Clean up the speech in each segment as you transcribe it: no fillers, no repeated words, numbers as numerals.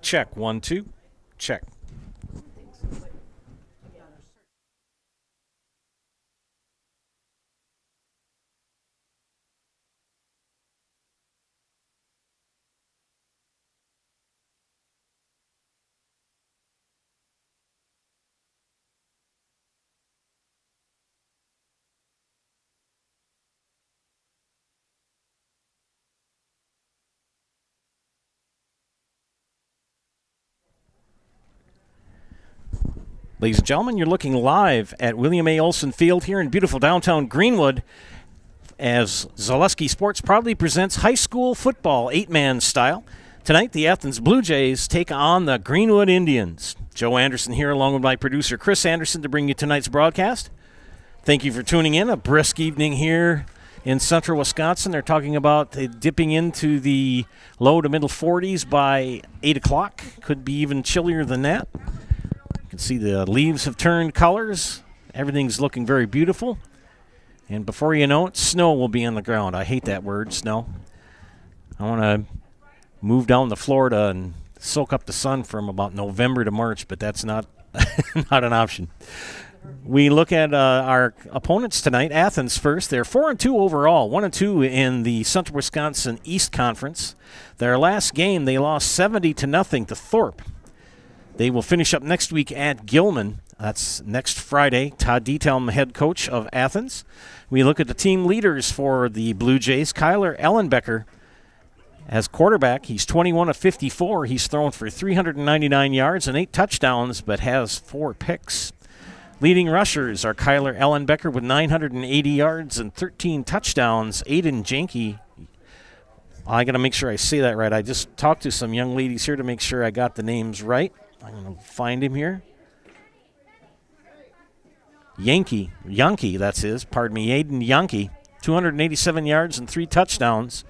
Check. 1, 2. Check. Ladies and gentlemen, you're looking live at William A. Olson Field here in beautiful downtown Greenwood as Zaleski Sports proudly presents high school football 8-man style. Tonight, the Athens Blue Jays take on the Greenwood Indians. Joe Anderson here along with my producer Chris Anderson to bring you tonight's broadcast. Thank you for tuning in. A brisk evening here in central Wisconsin. They're talking about dipping into the low to middle 40s by 8 o'clock. Could be even chillier than that. You can see the leaves have turned colors. Everything's looking very beautiful. And before you know it, snow will be on the ground. I hate that word, snow. I want to move down to Florida and soak up the sun from about November to March, but that's not not an option. We look at our opponents tonight. Athens first. They're 4-2 overall, 1-2 in the Central Wisconsin East Conference. Their last game, they lost 70-0 to Thorpe. They will finish up next week at Gilman. That's next Friday. Todd Dietelm, head coach of Athens. We look at the team leaders for the Blue Jays. Kyler Ellenbecker as quarterback. He's 21 of 54. He's thrown for 399 yards and 8 touchdowns, but has 4 picks. Leading rushers are Kyler Ellenbecker with 980 yards and 13 touchdowns. Aiden Janke. I got to make sure I say that right. I just talked to some young ladies here to make sure I got the names right. I'm going to find him here. Yankee, that's his. Pardon me, Aiden Yankee. 287 yards and 3 touchdowns.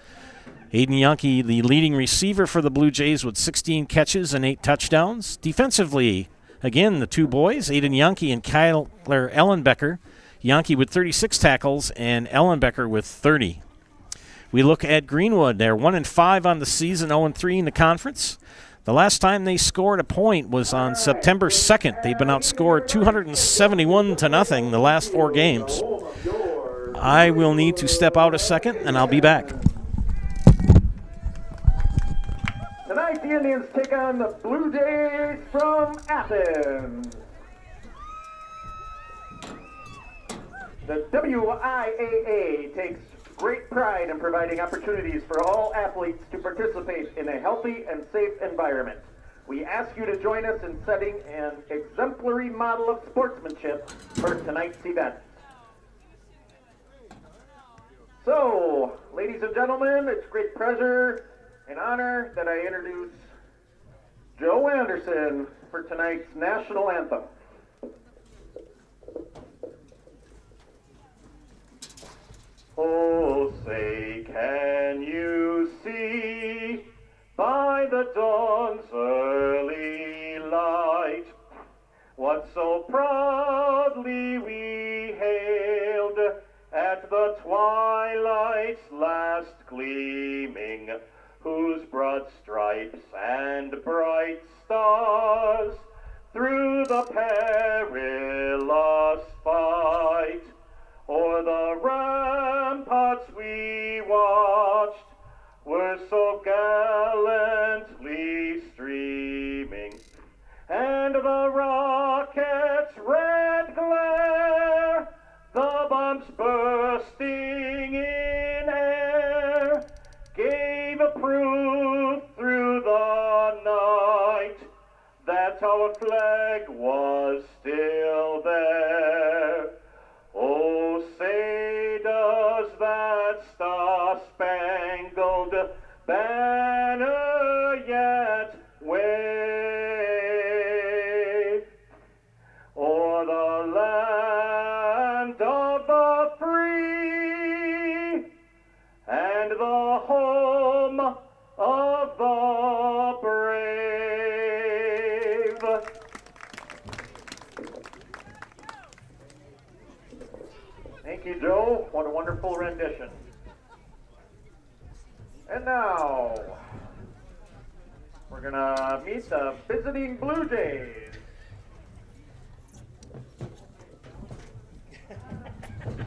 Aiden Yankee, the leading receiver for the Blue Jays with 16 catches and 8 touchdowns. Defensively, again, the two boys, Aiden Yankee and Kyler Ellenbecker. Yankee with 36 tackles and Ellenbecker with 30. We look at Greenwood. They're 1-5 on the season, 0-3 in the conference. The last time they scored a point was on September 2nd. They've been outscored 271-0 the last 4 games. I will need to step out a second, and I'll be back. Tonight, the Indians take on the Blue Jays from Athens. The WIAA takes great pride in providing opportunities for all athletes to participate in a healthy and safe environment. We ask you to join us in setting an exemplary model of sportsmanship for tonight's event. So, ladies and gentlemen, it's great pleasure and honor that I introduce Joe Anderson for tonight's national anthem. Oh, say, can you see by the dawn's early light what so proudly we hailed at the twilight's last gleaming, whose broad stripes and bright stars through the perilous fight o'er the ramparts we watched were so gallantly streaming, and the rocket's red glare, the bombs bursting in air, gave a proof through the night that our flag was still there. Oh, say does that star-spangled banner yet wave o'er the land of the free and the home of the brave? Thank you, Joe. What a wonderful rendition. And now, for We're going to meet the visiting Blue Jays.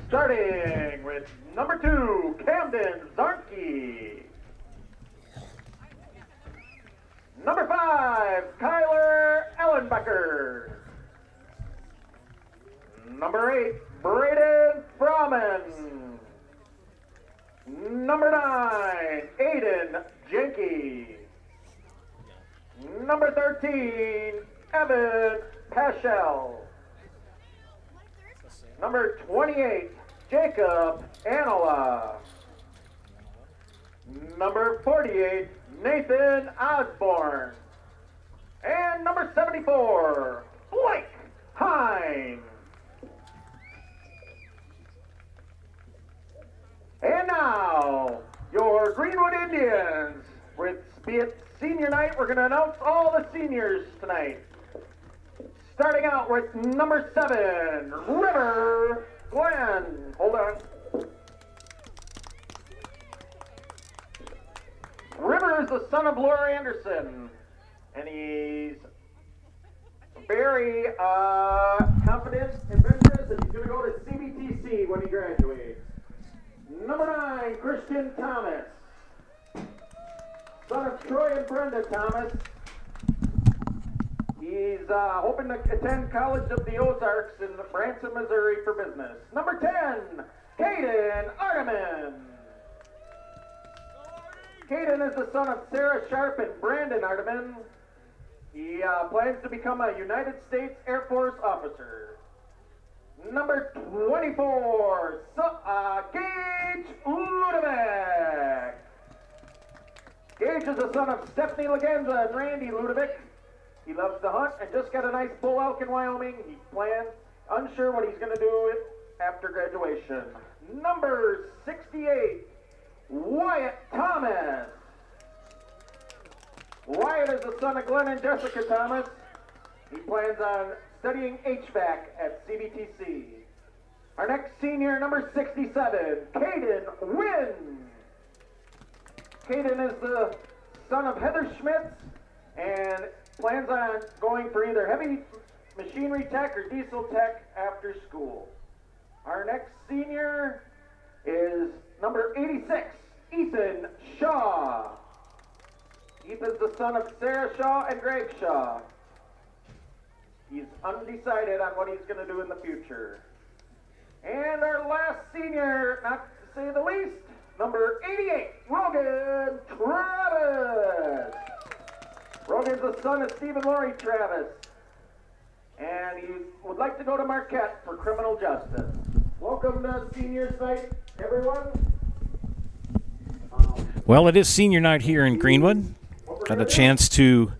Starting with number 2, Camden Zarnke. Number 5, Kyler Ellenbecker. Number 8, Braden Froman. Number 9, Aiden Jenke. Number 13, Evan Paschel. Number 28, Jacob Anola. Number 48, Nathan Osborne. And number 74, Blake Hine. And now, your Greenwood Indians. With it senior night, we're going to announce all the seniors tonight. Starting out with number 7, River Glenn. Hold on. River is the son of Laura Anderson, and he's very confident, adventurous, and he's going to go to CBTC when he graduates. Number 9, Christian Thomas, son of Troy and Brenda Thomas. He's hoping to attend College of the Ozarks in Branson, Missouri for business. Number 10, Caden Arteman. Caden is the son of Sarah Sharp and Brandon Arteman. He plans to become a United States Air Force officer. Number 24, Gage Ludovic. Gage is the son of Stephanie Leganza and Randy Ludovic. He loves to hunt and just got a nice bull elk in Wyoming. He plans, unsure what he's going to do after graduation. Number 68, Wyatt Thomas. Wyatt is the son of Glenn and Jessica Thomas. He plans on studying HVAC at CBTC. Our next senior, number 67, Caden Wynn. Caden is the son of Heather Schmitz and plans on going for either heavy machinery tech or diesel tech after school. Our next senior is number 86, Ethan Shaw. Ethan's the son of Sarah Shaw and Greg Shaw. He's undecided on what he's going to do in the future. And our last senior, not to say the least, number 88, Rogan Travis. Rogan's the son of Stephen Laurie Travis, and he would like to go to Marquette for criminal justice. Welcome to Seniors Night, everyone. Well, it is senior night here in Greenwood. Got a chance to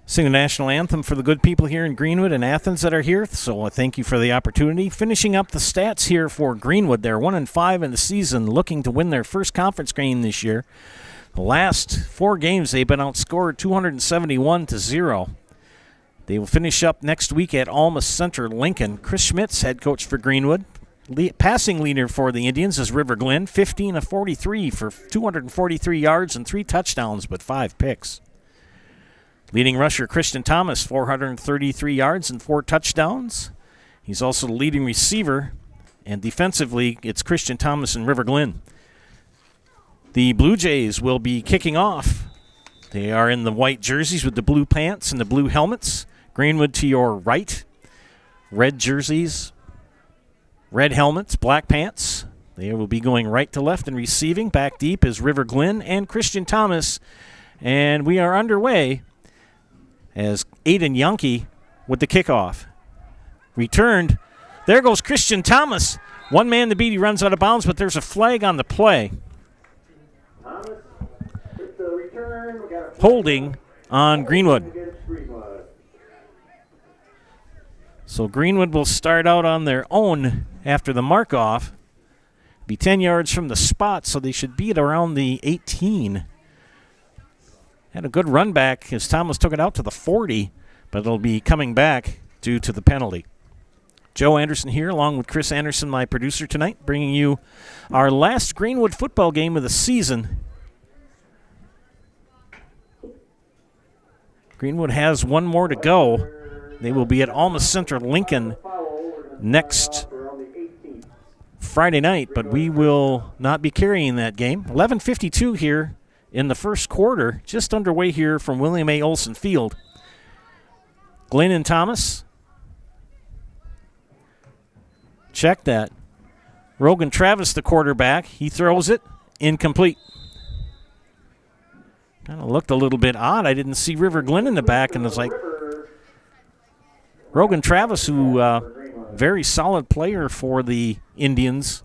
sing the national anthem for the good people here in Greenwood and Athens that are here, so I thank you for the opportunity. Finishing up the stats here for Greenwood. They're 1-5 in the season, looking to win their first conference game this year. The last 4 games, they've been outscored 271-0. They will finish up next week at Alma Center, Lincoln. Chris Schmitz, head coach for Greenwood. Passing leader for the Indians is River Glenn, 15 of 43 for 243 yards and 3 touchdowns, but 5 picks. Leading rusher Christian Thomas, 433 yards and 4 touchdowns. He's also the leading receiver, and defensively, it's Christian Thomas and River Glenn. The Blue Jays will be kicking off. They are in the white jerseys with the blue pants and the blue helmets. Greenwood to your right. Red jerseys, red helmets, black pants. They will be going right to left and receiving. Back deep is River Glenn and Christian Thomas. And we are underway as Aiden Yankee with the kickoff. Returned. There goes Christian Thomas. One man to beat. He runs out of bounds, but there's a flag on the play. Holding on Greenwood. So Greenwood will start out on their own after the mark-off. Be 10 yards from the spot, so they should be at around the 18. Had a good run back as Thomas took it out to the 40, but it'll be coming back due to the penalty. Joe Anderson here, along with Chris Anderson, my producer tonight, bringing you our last Greenwood football game of the season. Greenwood has one more to go. They will be at Alma Center Lincoln next Friday night, but we will not be carrying that game. 11:52 here in the first quarter, just underway here from William A. Olson Field. Glenn and Thomas. Check that. Rogan Travis, the quarterback. He throws it. Incomplete. Kind of looked a little bit odd. I didn't see River Glenn in the back, and it's like Rogan Travis, who very solid player for the Indians,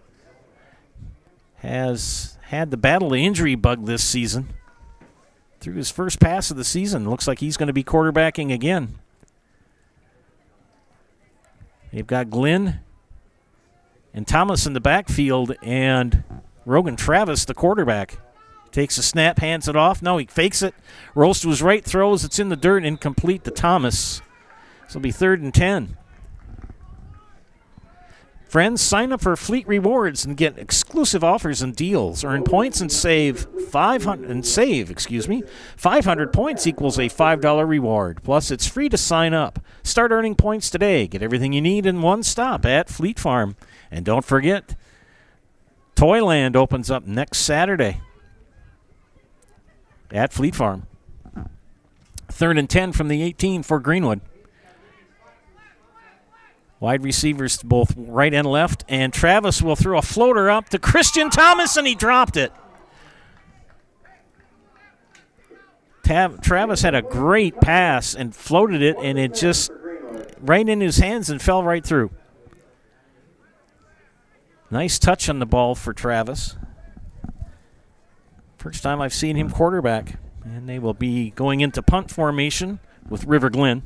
has had the battle of the injury bug this season. Through his first pass of the season, looks like he's going to be quarterbacking again. They've got Glenn and Thomas in the backfield, and Rogan Travis, the quarterback. Takes a snap, hands it off. No, he fakes it. Rolls to his right, throws. It's in the dirt, incomplete to Thomas. This will be 3rd and 10. Friends, sign up for Fleet Rewards and get exclusive offers and deals. Earn points and save 500 points equals a $5 reward. Plus, it's free to sign up. Start earning points today. Get everything you need in one stop at Fleet Farm. And don't forget, Toyland opens up next Saturday at Fleet Farm. 3rd and 10 from the 18 for Greenwood. Wide receivers both right and left, and Travis will throw a floater up to Christian Thomas, and he dropped it. Travis had a great pass and floated it, and it just right in his hands and fell right through. Nice touch on the ball for Travis. First time I've seen him quarterback. And they will be going into punt formation with River Glenn.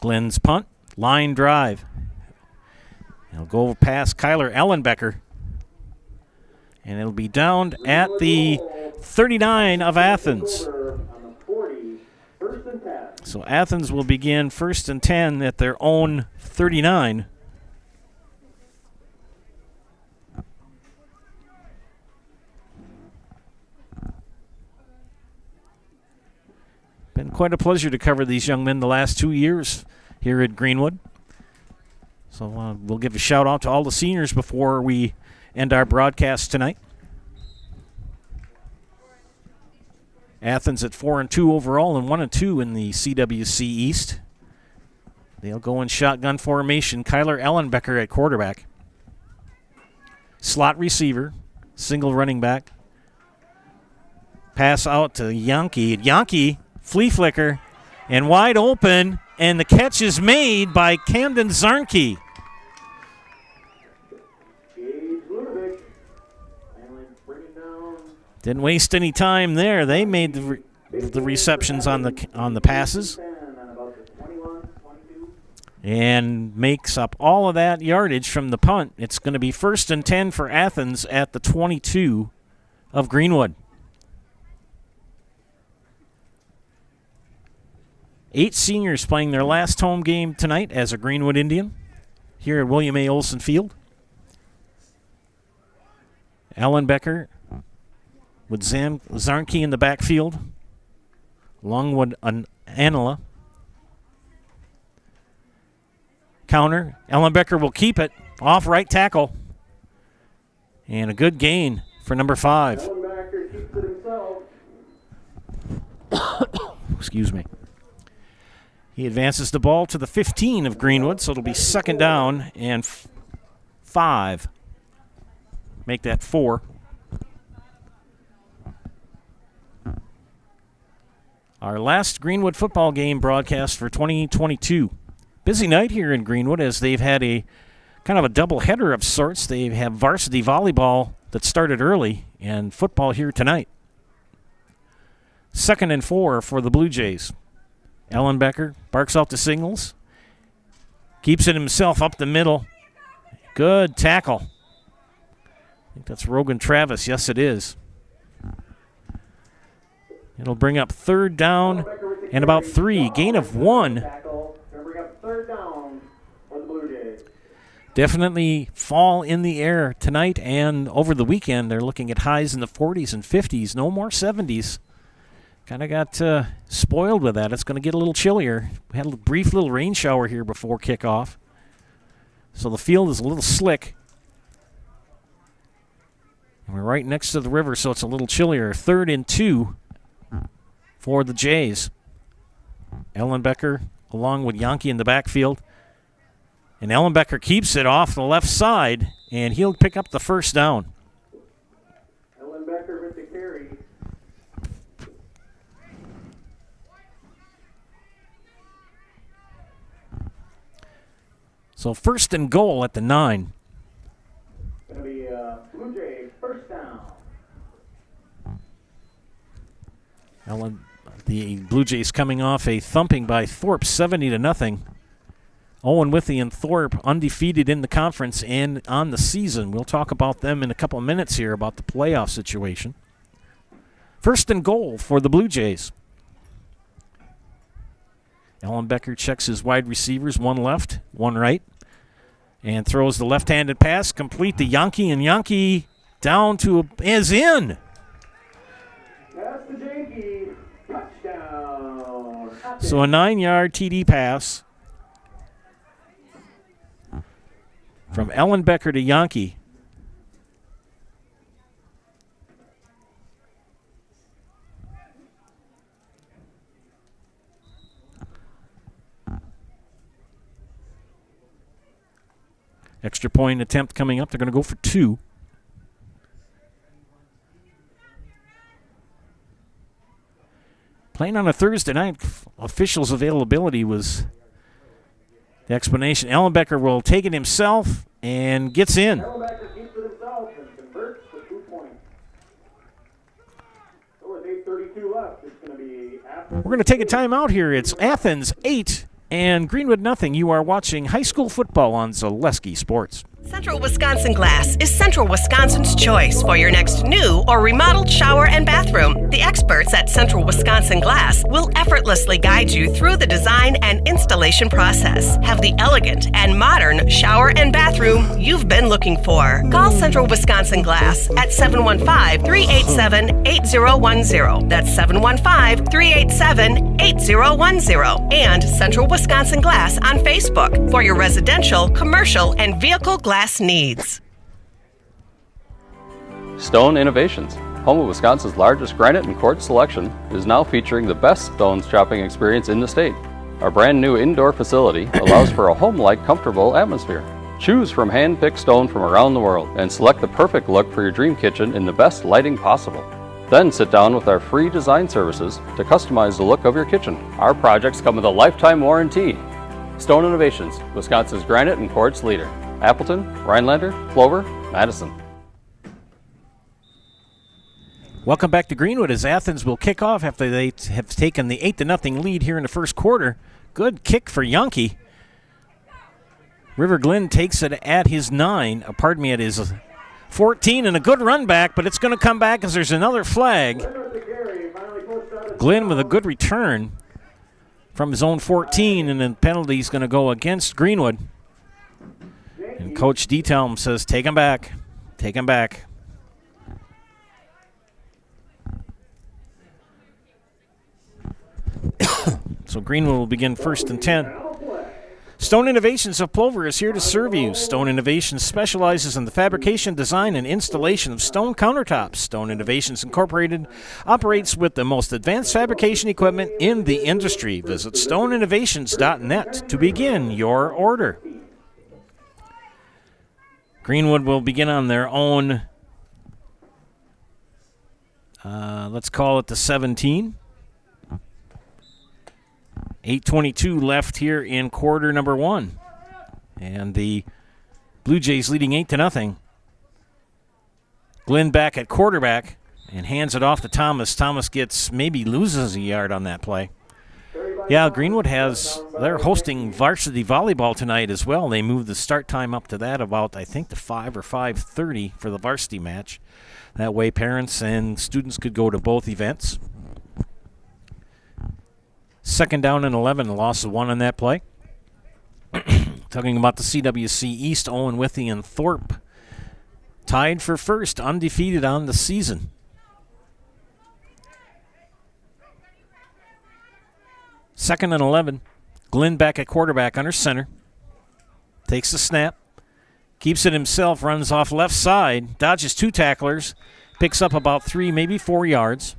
Glenn's punt, line drive. It'll go past Kyler Ellenbecker. And it'll be downed at the 39 of Athens. So Athens will begin 1st and 10 at their own 39. Been quite a pleasure to cover these young men the last 2 years here at Greenwood. So we'll give a shout out to all the seniors before we end our broadcast tonight. Athens at 4-2 overall and 1-2 in the CWC East. They'll go in shotgun formation. Kyler Ellenbecker at quarterback. Slot receiver, single running back. Pass out to Yankee. Yankee, flea flicker, and wide open, and the catch is made by Camden Zarnke. Didn't waste any time there. They made the receptions on the passes, and makes up all of that yardage from the punt. It's going to be 1st and 10 for Athens at the 22 of Greenwood. 8 seniors playing their last home game tonight as a Greenwood Indian here at William A. Olson Field. Ellenbecker with Zarnke in the backfield, along with Anila. Counter. Ellenbecker will keep it. Off right tackle. And a good gain for number 5. Ellenbecker keeps it himself. Excuse me. He advances the ball to the 15 of Greenwood, so it'll be 2nd down and 5. Make that 4. Our last Greenwood football game broadcast for 2022. Busy night here in Greenwood as they've had a kind of a doubleheader of sorts. They have varsity volleyball that started early and football here tonight. 2nd and 4 for the Blue Jays. Ellenbecker barks out the signals. Keeps it himself up the middle. Good tackle. I think that's Rogan Travis. Yes, it is. It'll bring up 3rd down and about 3. Gain of 1. definitely fall in the air tonight and over the weekend. They're looking at highs in the 40s and 50s, no more 70s. Kind of got spoiled with that. It's going to get a little chillier. We had a brief little rain shower here before kickoff. So the field is a little slick. And we're right next to the river, so it's a little chillier. 3rd and 2 for the Jays. Ellenbecker along with Yankee in the backfield. And Ellenbecker keeps it off the left side, and he'll pick up the first down. Ellenbecker with the carry. So 1st and goal at the 9. Going to be Blue Jay first down. The Blue Jays coming off a thumping by Thorpe, 70-0. Owen Withy and Thorpe undefeated in the conference and on the season. We'll talk about them in a couple of minutes here about the playoff situation. 1st and goal for the Blue Jays. Ellenbecker checks his wide receivers, one left, one right, and throws the left-handed pass complete to Yankee, and Yankee down to is in. Pass to Yankee, touchdown. So a 9-yard TD pass from Ellenbecker to Yankee. Extra point attempt coming up. They're going to go for 2. Playing on a Thursday night, officials' availability was the explanation. Ellenbecker will take it himself and gets in. Ellenbecker keeps it himself and converts for 2 points. So with 8:32 left, it's going to be Athens. We're going to take a timeout here. It's Athens 8 and Greenwood nothing. You are watching high school football on Zaleski Sports. Central Wisconsin Glass is Central Wisconsin's choice for your next new or remodeled shower and bathroom. The experts at Central Wisconsin Glass will effortlessly guide you through the design and installation process. Have the elegant and modern shower and bathroom you've been looking for. Call Central Wisconsin Glass at 715-387-8010. That's 715-387-8010. And Central Wisconsin Glass on Facebook for your residential, commercial, and vehicle glass needs. Stone Innovations, home of Wisconsin's largest granite and quartz selection, is now featuring the best stones shopping experience in the state. Our brand new indoor facility allows for a home-like, comfortable atmosphere. Choose from hand-picked stone from around the world and select the perfect look for your dream kitchen in the best lighting possible. Then sit down with our free design services to customize the look of your kitchen. Our projects come with a lifetime warranty. Stone Innovations, Wisconsin's granite and quartz leader. Appleton, Rhinelander, Clover, Madison. Welcome back to Greenwood as Athens will kick off after they have taken the 8-0 lead here in the first quarter. Good kick for Yankee. River Glen takes it at his at his 14, and a good run back, but it's going to come back as there's another flag. Glenn with a good return from his own 14, and then penalty is going to go against Greenwood. And Coach Detelm says, take him back. Take him back. So Greenwood will begin 1st and 10. Stone Innovations of Plover is here to serve you. Stone Innovations specializes in the fabrication, design, and installation of stone countertops. Stone Innovations Incorporated operates with the most advanced fabrication equipment in the industry. Visit stoneinnovations.net to begin your order. Greenwood will begin on their own, let's call it the 17. 8:22 left here in quarter number 1. And the Blue Jays leading 8-0. Glenn back at quarterback and hands it off to Thomas. Thomas loses a yard on that play. Yeah, Greenwood they're hosting varsity volleyball tonight as well. They moved the start time up to that about, I think, to 5 or 5:30 for the varsity match. That way parents and students could go to both events. 2nd down and 11, a loss of 1 on that play. Talking about the CWC East, Owen Withey and Thorpe tied for first, undefeated on the season. Second and 11. Glenn back at quarterback under center. Takes the snap. Keeps it himself, runs off left side, dodges 2 tacklers, picks up about 3, maybe 4 yards.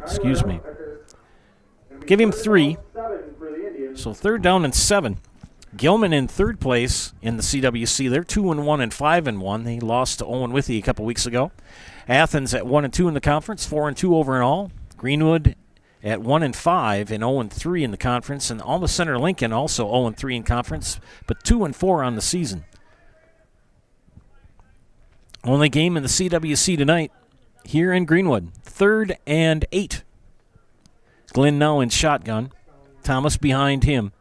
Excuse me. Give him 3. So 3rd down and 7. Gilman in 3rd place in the CWC. They're 2-1 and 5-1. They lost to Owen Withey a couple weeks ago. Athens at 1-2 in the conference, 4-2 overall. Greenwood at 1-5 and 0-3 in the conference, and Alma Center Lincoln also 0-3 in conference, but 2-4 on the season. Only game in the CWC tonight here in Greenwood. 3rd and 8. Glenn now in shotgun. Thomas behind him.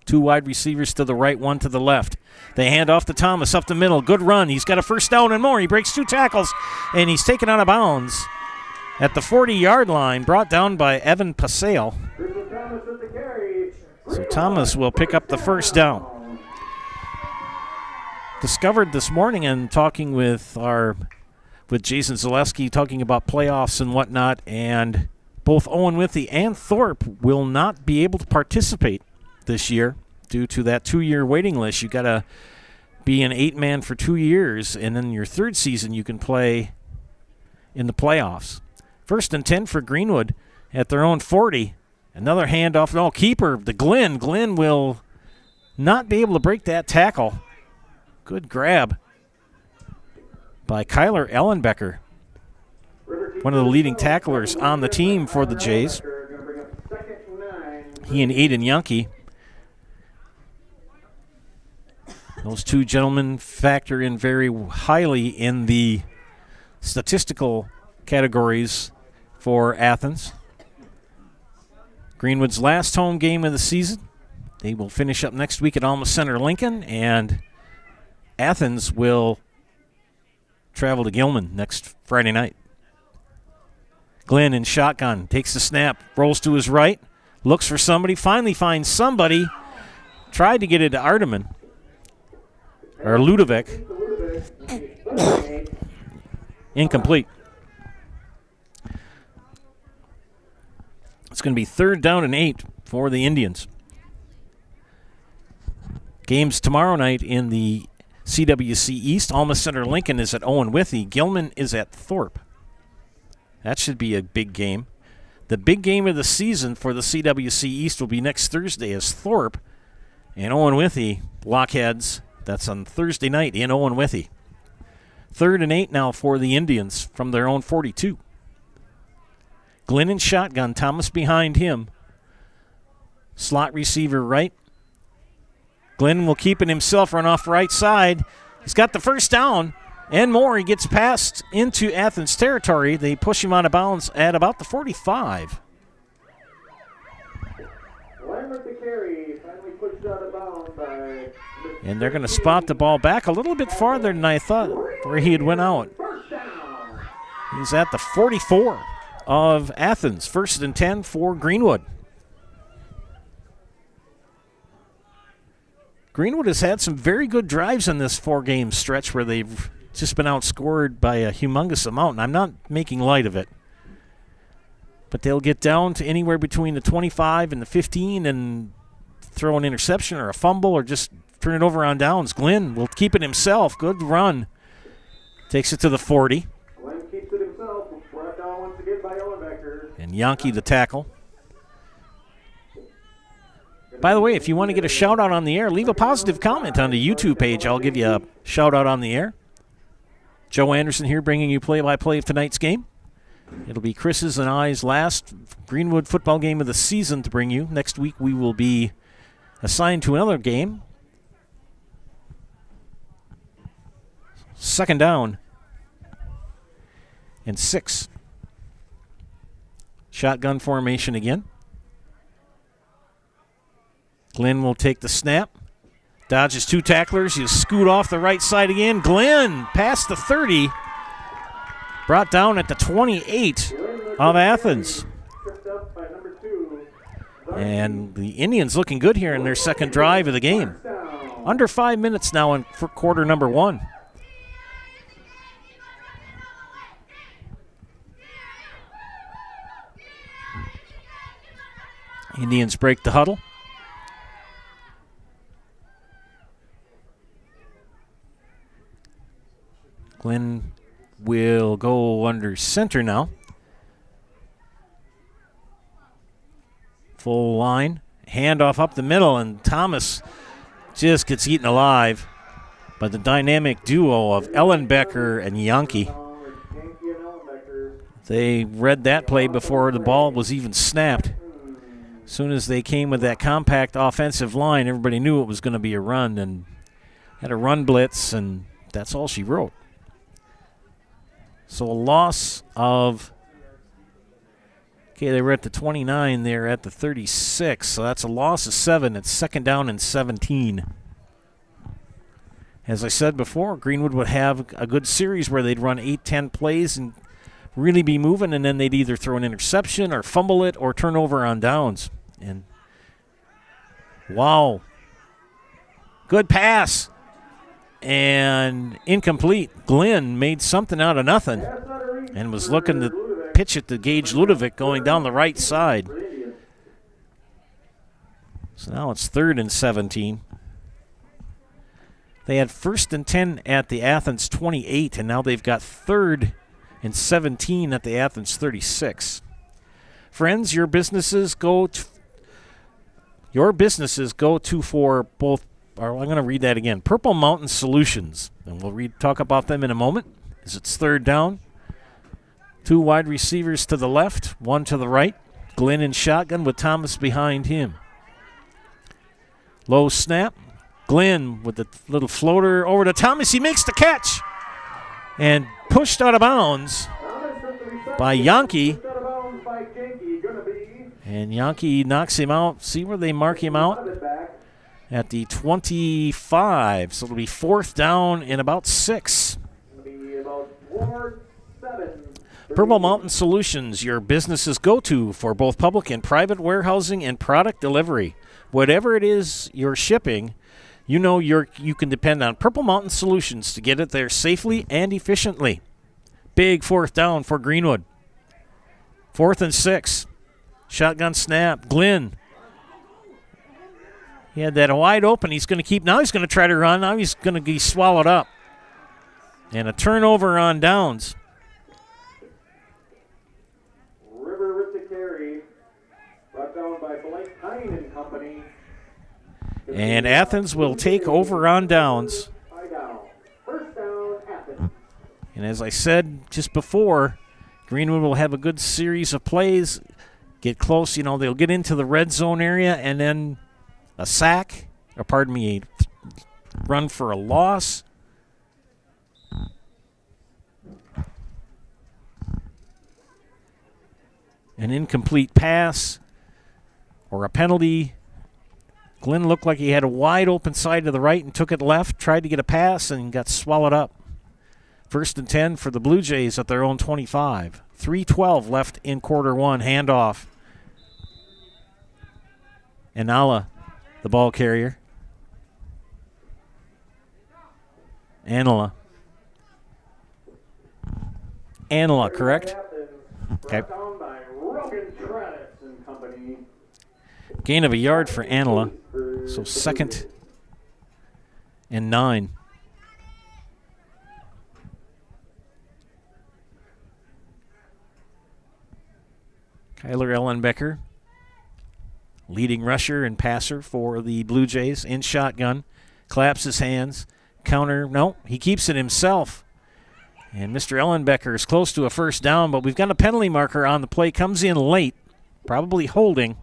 2 wide receivers to the right, 1 to the left. They hand off to Thomas up the middle. Good run. He's got a first down and more. He breaks 2 tackles, and he's taken out of bounds at the 40-yard line, brought down by Evan Paseo. So Thomas will pick up the first down. Discovered this morning and talking with Jason Zaleski, talking about playoffs and whatnot, and both Owen Withey and Thorpe will not be able to participate this year due to that 2-year waiting list. You got to be an 8-man for 2 years, and then your 3rd season you can play in the playoffs. 1st and 10 for Greenwood at their own 40. Another handoff. No, keeper, the Glenn. Glenn will not be able to break that tackle. Good grab by Kyler Ellenbecker, one of the leading tacklers on the team for the Jays. He and Aiden Yankee. Those 2 gentlemen factor in very highly in the statistical categories for Athens. Greenwood's last home game of the season. They will finish up next week at Alma Center Lincoln, and Athens will travel to Gilman next Friday night. Glenn in shotgun, takes the snap, rolls to his right, looks for somebody, finally finds somebody, tried to get it to Ardeman, or Ludovic. Incomplete. It's going to be 3rd down and 8 for the Indians. Games tomorrow night in the CWC East. Alma Center Lincoln is at Owen Withey. Gilman is at Thorpe. That should be a big game. The big game of the season for the CWC East will be next Thursday as Thorpe and Owen Withey Blockheads. That's on Thursday night in Owen Withey. 3rd and 8 now for the Indians from their own 42. Glenn in shotgun, Thomas behind him. Slot receiver right. Glenn will keep it himself, run off right side. He's got the first down and more. He gets passed into Athens territory. They push him out of bounds at about the 45. And they're going to spot the ball back a little bit farther than I thought where he had went out. He's at the 44 of Athens. 1st and 10 for Greenwood. Greenwood has had some very good drives in this 4-game stretch where they've just been outscored by a humongous amount, and I'm not making light of it. But they'll get down to anywhere between the 25 and the 15 and throw an interception or a fumble or just turn it over on downs. Glenn will keep it himself. Good run. Takes it to the 40. Glenn keeps it himself. Brought down once again by Ellenbecker. And Yankee the tackle. By the way, if you want to get a shout-out on the air, leave a positive comment on the YouTube page. I'll give you a shout-out on the air. Joe Anderson here bringing you play-by-play of tonight's game. It'll be Chris's and I's last Greenwood football game of the season to bring you. Next week we will be assigned to another game. 2nd down and 6. Shotgun formation again. Glenn will take the snap. Dodges 2 tacklers. He'll scoot off the right side again. Glenn past the 30. Brought down at the 28 of Athens. And the Indians looking good here in their second drive of the game. Under 5 minutes now in quarter number 1. Indians break the huddle. Glenn will go under center now. Full line. Handoff up the middle, and Thomas just gets eaten alive by the dynamic duo of Ellenbecker and Yankee. They read that play before the ball was even snapped. As soon as they came with that compact offensive line, everybody knew it was going to be a run, and had a run blitz, and that's all she wrote. So a loss of, okay, they were at the 29, they're at the 36, so that's a loss of 7. It's second down and 17. As I said before, Greenwood would have a good series where they'd run 8-10 plays and really be moving, and then they'd either throw an interception or fumble it or turn over on downs. And wow, good pass. And incomplete. Glenn made something out of nothing and was looking to pitch it to Gage Ludovic going down the right side. So now it's 3rd and 17. They had 1st and 10 at the Athens 28, and now they've got 3rd and 17 at the Athens 36. Friends, your businesses go to for both. I'm going to read that again. Purple Mountain Solutions, and we'll talk about them in a moment, as it's 3rd down. 2 wide receivers to the left, 1 to the right. Glenn in shotgun with Thomas behind him. Low snap. Glenn with the little floater over to Thomas. He makes the catch and pushed out of bounds by Yankee. And Yankee knocks him out. See where they mark him out? At the 25. So it'll be 4th down and about 6. Purple Mountain Solutions, your business's go-to for both public and private warehousing and product delivery. Whatever it is you're shipping, you know you can depend on Purple Mountain Solutions to get it there safely and efficiently. Big 4th down for Greenwood. 4th and 6. Shotgun snap. Glenn. He had that wide open. He's going to keep. Now he's going to try to run. Now he's going to be swallowed up. And a turnover on downs. River with the carry. Brought down by Blake Hine and company. And Athens will take over on downs. 1st down, Athens. And as I said just before, Greenwood will have a good series of plays. Get close. They'll get into the red zone area, and then a sack, a run for a loss. An incomplete pass or a penalty. Glenn looked like he had a wide open side to the right and took it left, tried to get a pass and got swallowed up. 1st and 10 for the Blue Jays at their own 25. 3:12 left in quarter 1. Handoff. Anala, the ball carrier. Anala, correct? Okay. Gain of a yard for Anala. So 2nd and 9. Kyler Ellenbecker, leading rusher and passer for the Blue Jays, in shotgun. Claps his hands. Counter. No, he keeps it himself. And Mr. Ellenbecker is close to a 1st down, but we've got a penalty marker on the play. Comes in late, probably holding.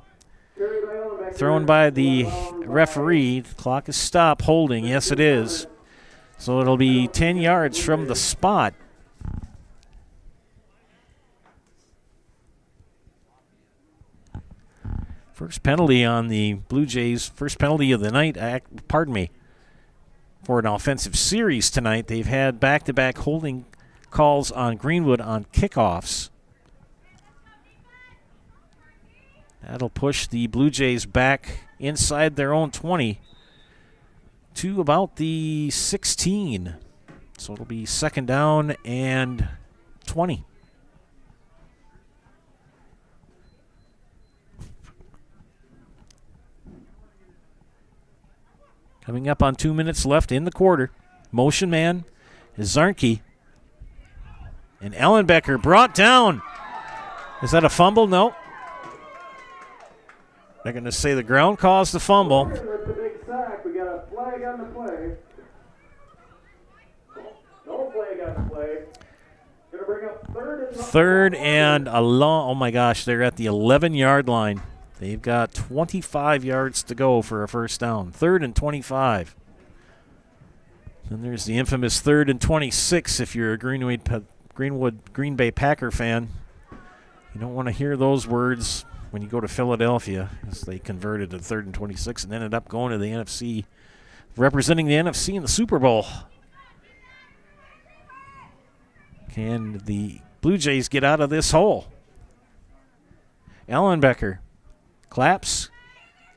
Thrown by the referee. The clock is stopped. Holding. Yes, it is. So it'll be 10 yards from the spot. First penalty on the Blue Jays, first penalty of the night, for an offensive series tonight. They've had back-to-back holding calls on Greenwood on kickoffs. That'll push the Blue Jays back inside their own 20 to about the 16. So it'll be second down and 20. Coming up on 2 minutes left in the quarter. Motion man is Zarnke. And Ellenbecker brought down. Is that a fumble? No. They're going to say the ground caused the fumble. With the big sack, we got a flag on the play. No flag on the play. Going to bring up Third and a long. Oh my gosh, they're at the 11-yard line. They've got 25 yards to go for a first down. 3rd and 25. And there's the infamous 3rd and 26 if you're a Greenwood Green Bay Packer fan. You don't want to hear those words when you go to Philadelphia, as they converted to 3rd and 26 and ended up going to the NFC, representing the NFC in the Super Bowl. Can the Blue Jays get out of this hole? Ellenbecker claps,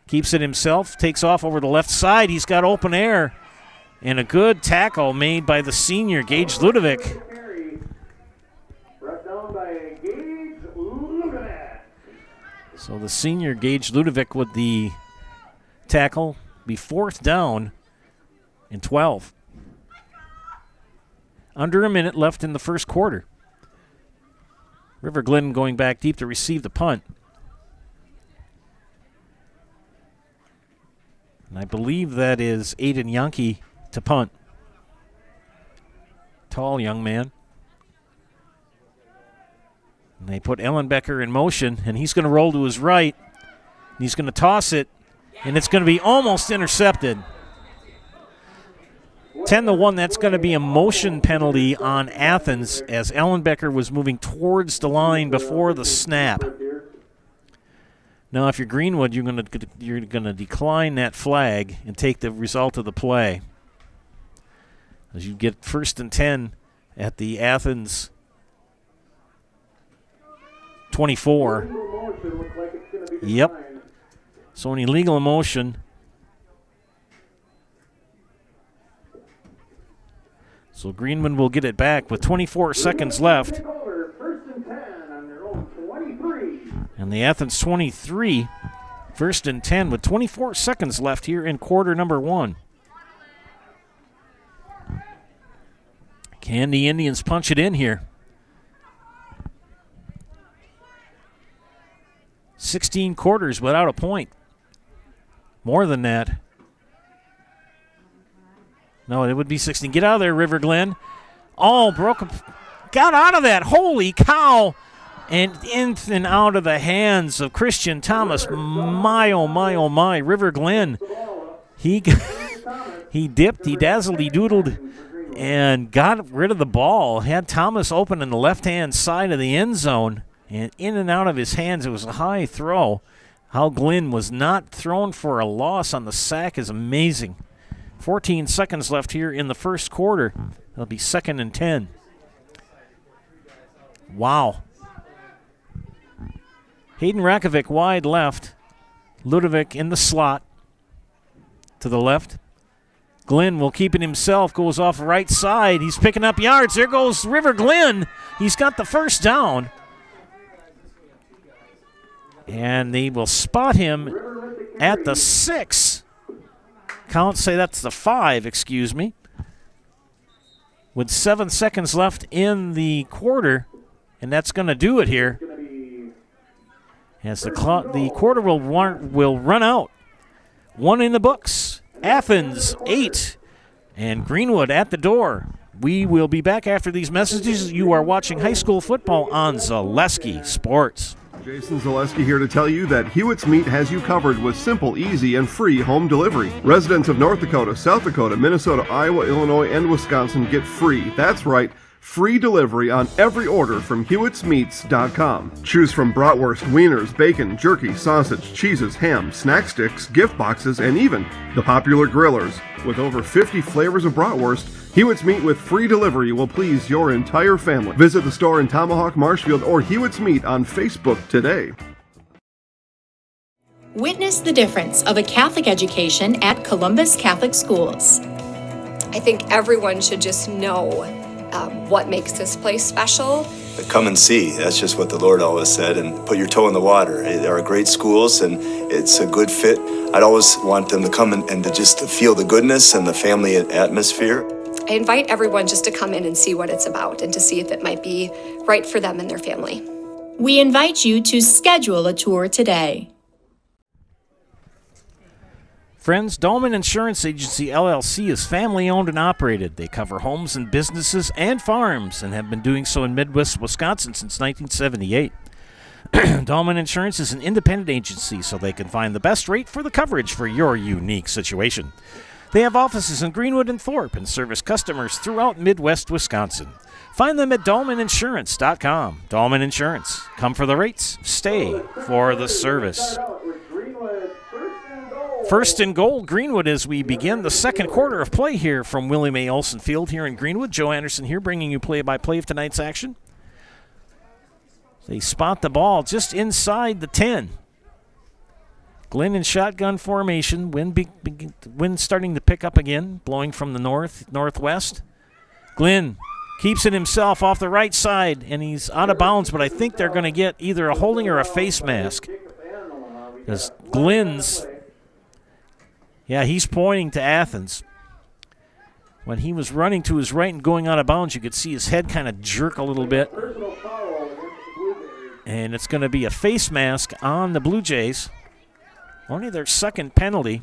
keeps it himself, takes off over the left side. He's got open air. And a good tackle made by the senior, Gage Ludovic. So the senior, Gage Ludovic, with the tackle, be 4th down and 12. Under a minute left in the first quarter. River Glen going back deep to receive the punt. And I believe that is Aiden Yankee to punt. Tall young man. And they put Ellenbecker in motion, and he's going to roll to his right. And he's going to toss it, and it's going to be almost intercepted. 10-1, that's going to be a motion penalty on Athens as Ellenbecker was moving towards the line before the snap. Now, if you're Greenwood, you're going to decline that flag and take the result of the play, as you get 1st and 10 at the Athens 24. Yep. So an illegal motion. So Greenwood will get it back with 24 seconds left. And the Athens 23, 1st and 10 with 24 seconds left here in quarter number 1. Can the Indians punch it in here? 16 quarters without a point. More than that. No, it would be 16. Get out of there, River Glen. Oh, got out of that. Holy cow. And in and out of the hands of Christian Thomas. My, oh, my, oh, my. River Glen. He dipped, he dazzled, he doodled, and got rid of the ball. Had Thomas open in the left-hand side of the end zone. And in and out of his hands, it was a high throw. How Glenn was not thrown for a loss on the sack is amazing. 14 seconds left here in the first quarter. It'll be 2nd and 10. Wow. Hayden Rakovic wide left. Ludovic in the slot to the left. Glenn will keep it himself, goes off right side. He's picking up yards. There goes River Glen. He's got the first down. And they will spot him at the 6. Say that's the 5, excuse me. With 7 seconds left in the quarter, and that's going to do it here. As the quarter will run out. 1 in the books. Athens 8, and Greenwood at the door. We will be back after these messages. You are watching high school football on Zaleski Sports. Jason Zaleski here to tell you that Hewitt's Meat has you covered with simple, easy, and free home delivery. Residents of North Dakota, South Dakota, Minnesota, Iowa, Illinois, and Wisconsin get free. That's right, free delivery on every order from Hewitt'sMeats.com. Choose from bratwurst, wieners, bacon, jerky, sausage, cheeses, ham, snack sticks, gift boxes, and even the popular grillers. With over 50 flavors of bratwurst, Hewitt's Meat with free delivery will please your entire family. Visit the store in Tomahawk, Marshfield, or Hewitt's Meat on Facebook today. Witness the difference of a Catholic education at Columbus Catholic Schools. I think everyone should just know what makes this place special. Come and see. That's just what the Lord always said, and put your toe in the water. There are great schools, and it's a good fit. I'd always want them to come and to just to feel the goodness and the family atmosphere. I invite everyone just to come in and see what it's about and to see if it might be right for them and their family. We invite you to schedule a tour today. Friends, Dolman Insurance Agency LLC is family-owned and operated. They cover homes and businesses and farms and have been doing so in Midwest Wisconsin since 1978. Dolman Insurance is an independent agency, so they can find the best rate for the coverage for your unique situation. They have offices in Greenwood and Thorpe and service customers throughout Midwest Wisconsin. Find them at DolmanInsurance.com. Dolman Insurance. Come for the rates. Stay for the service. First and goal, Greenwood, as we begin the second quarter of play here from William A. Olson Field here in Greenwood. Joe Anderson here bringing you play-by-play of tonight's action. They spot the ball just inside the 10. Glenn in shotgun formation. Wind starting to pick up again, blowing from the northwest. Glenn keeps it himself off the right side, and he's out of bounds, but I think they're going to get either a holding or a face mask. Because Glenn's... Yeah, he's pointing to Athens. When he was running to his right and going out of bounds, you could see his head kind of jerk a little bit. And it's going to be a face mask on the Blue Jays. Only their second penalty.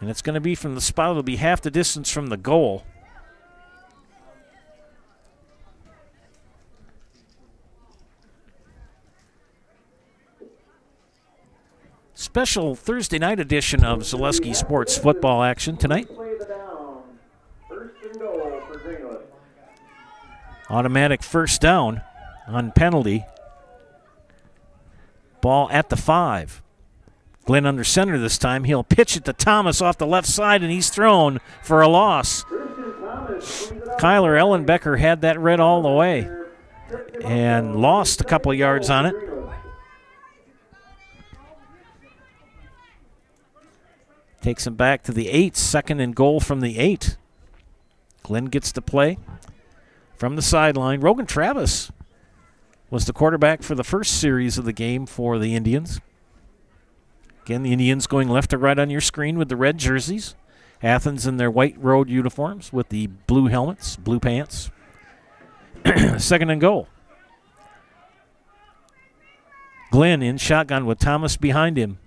And it's going to be from the spot. It'll be half the distance from the goal. Special Thursday night edition of Zaleski Sports football action tonight. Automatic first down on penalty. Ball at the 5. Glenn under center this time. He'll pitch it to Thomas off the left side, and he's thrown for a loss. Kyler Ellenbecker had that read all the way and lost a couple yards on it. Takes him back to the 8, second and goal from the 8. Glenn gets to play from the sideline. Rogan Travis was the quarterback for the first series of the game for the Indians. Again, the Indians going left to right on your screen with the red jerseys. Athens in their white road uniforms with the blue helmets, blue pants. Second and goal. Glenn in shotgun with Thomas behind him.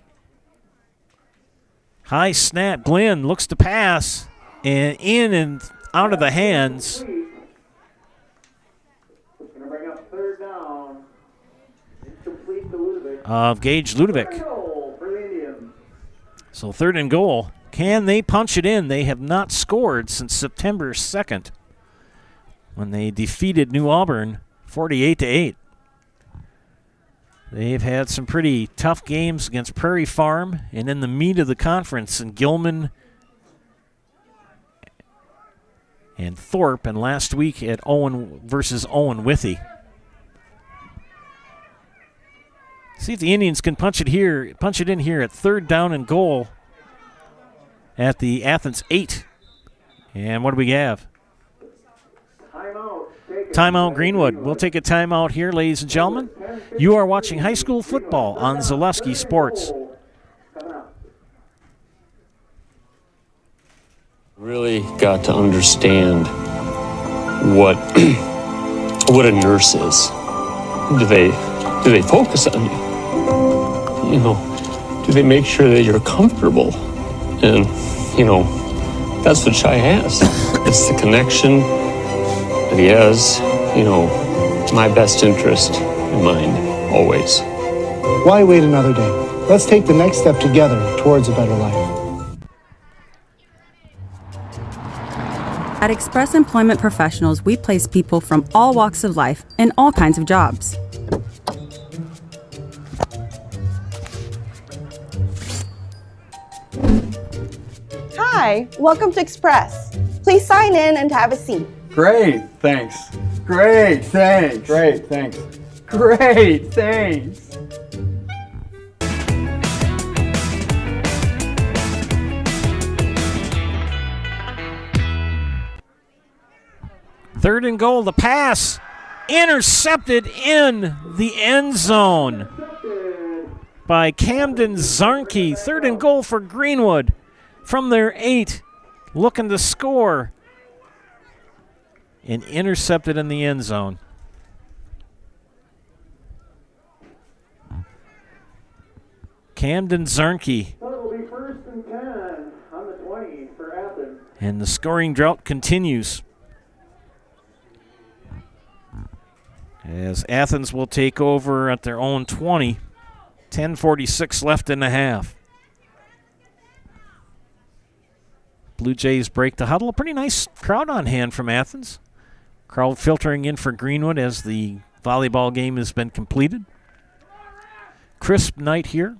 High snap. Glenn looks to pass, and in and out of the hands. Of Gage Ludovic. So third and goal. Can they punch it in? They have not scored since September 2nd when they defeated New Auburn 48-8. They've had some pretty tough games against Prairie Farm and in the meat of the conference in Gilman and Thorpe, and last week at Owen versus Owen Withy. See if the Indians can punch it in here at third down and goal at the Athens 8. And what do we have? Timeout Greenwood. We'll take a timeout here, ladies and gentlemen. You are watching high school football on Zaleski Sports. Really got to understand what what a nurse is. Do they focus on you? You know, do they make sure that you're comfortable? And you know, that's what Shai has. It's the connection that he has, you know, my best interest in mind, always. Why wait another day? Let's take the next step together towards a better life. At Express Employment Professionals, we place people from all walks of life in all kinds of jobs. Hi, welcome to Express. Please sign in and have a seat. Great, thanks. Great, thanks. Great, thanks. Great, thanks. Third and goal. The pass intercepted in the end zone by Camden Zarnke. Third and goal for Greenwood from their 8, looking to score, and intercepted in the end zone. Camden Zarnke. That'll be 1st and 10 on the 20 for Athens. And the scoring drought continues, as Athens will take over at their own 20. 10:46 left in the half. Blue Jays break the huddle. A pretty nice crowd on hand from Athens. Crowd filtering in for Greenwood as the volleyball game has been completed. Crisp night here.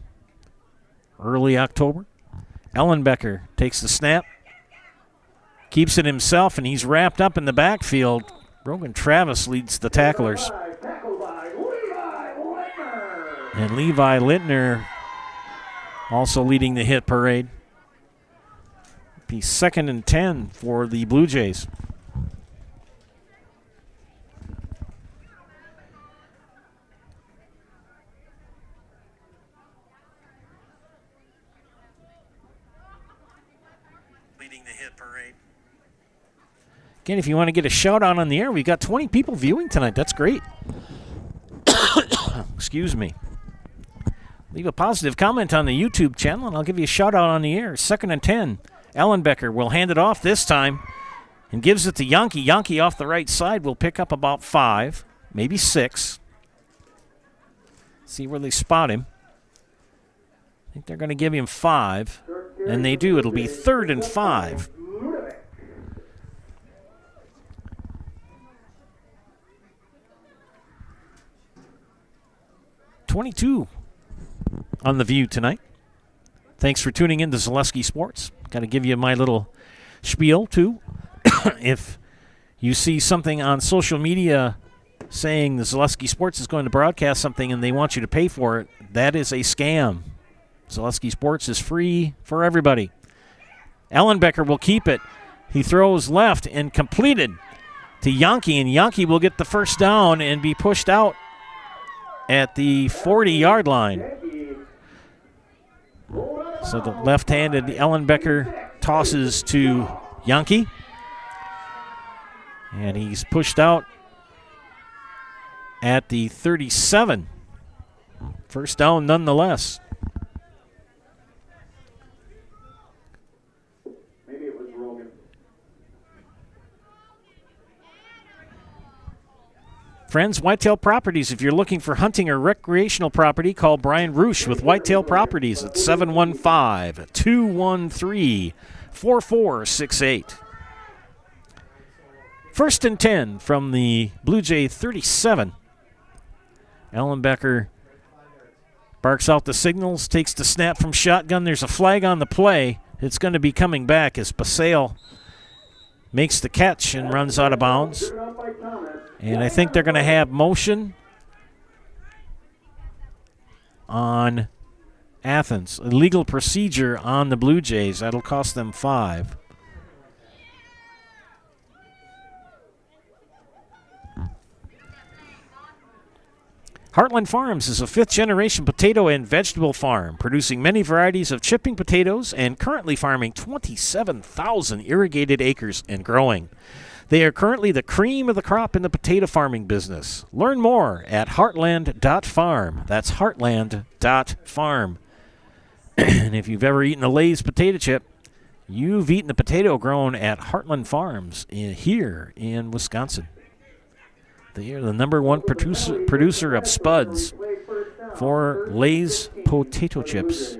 Early October. Ellenbecker takes the snap. Keeps it himself, and he's wrapped up in the backfield. Brogan Travis leads the tacklers. And Levi Littner also leading the hit parade. Be 2nd and 10 for the Blue Jays. Leading the hit parade. Again, if you want to get a shout out on the air, we've got 20 people viewing tonight. That's great. Excuse me. Leave a positive comment on the YouTube channel, and I'll give you a shout out on the air. 2nd and 10. Ellenbecker will hand it off this time and gives it to Yankee. Yankee off the right side will pick up about 5, maybe 6. See where they spot him. I think they're going to give him 5, and they do. It'll be 3rd and 5. .22 on the View tonight. Thanks for tuning in to Zaleski Sports. Got to give you my little spiel, too. If you see something on social media saying the Zaleski Sports is going to broadcast something and they want you to pay for it, that is a scam. Zaleski Sports is free for everybody. Ellenbecker will keep it. He throws left and completed to Yankee, and Yankee will get the first down and be pushed out at the 40-yard line. So the left-handed Ellenbecker tosses to Yankee, and he's pushed out at the 37. First down nonetheless. Maybe it was Rogan. Friends, Whitetail Properties. If you're looking for hunting or recreational property, call Brian Roosh with Whitetail Properties at 715-213-4468. 1st and 10 from the Blue Jay 37. Ellenbecker barks out the signals, takes the snap from shotgun. There's a flag on the play. It's going to be coming back as Paseo makes the catch and runs out of bounds. And I think they're going to have motion on Athens. Illegal procedure on the Blue Jays. That'll cost them 5. Heartland Farms is a 5th-generation potato and vegetable farm, producing many varieties of chipping potatoes and currently farming 27,000 irrigated acres and growing. They are currently the cream of the crop in the potato farming business. Learn more at heartland.farm. That's heartland.farm. And if you've ever eaten a Lay's potato chip, you've eaten a potato grown at Heartland Farms here in Wisconsin. They are the #1 producer of spuds for Lay's potato chips.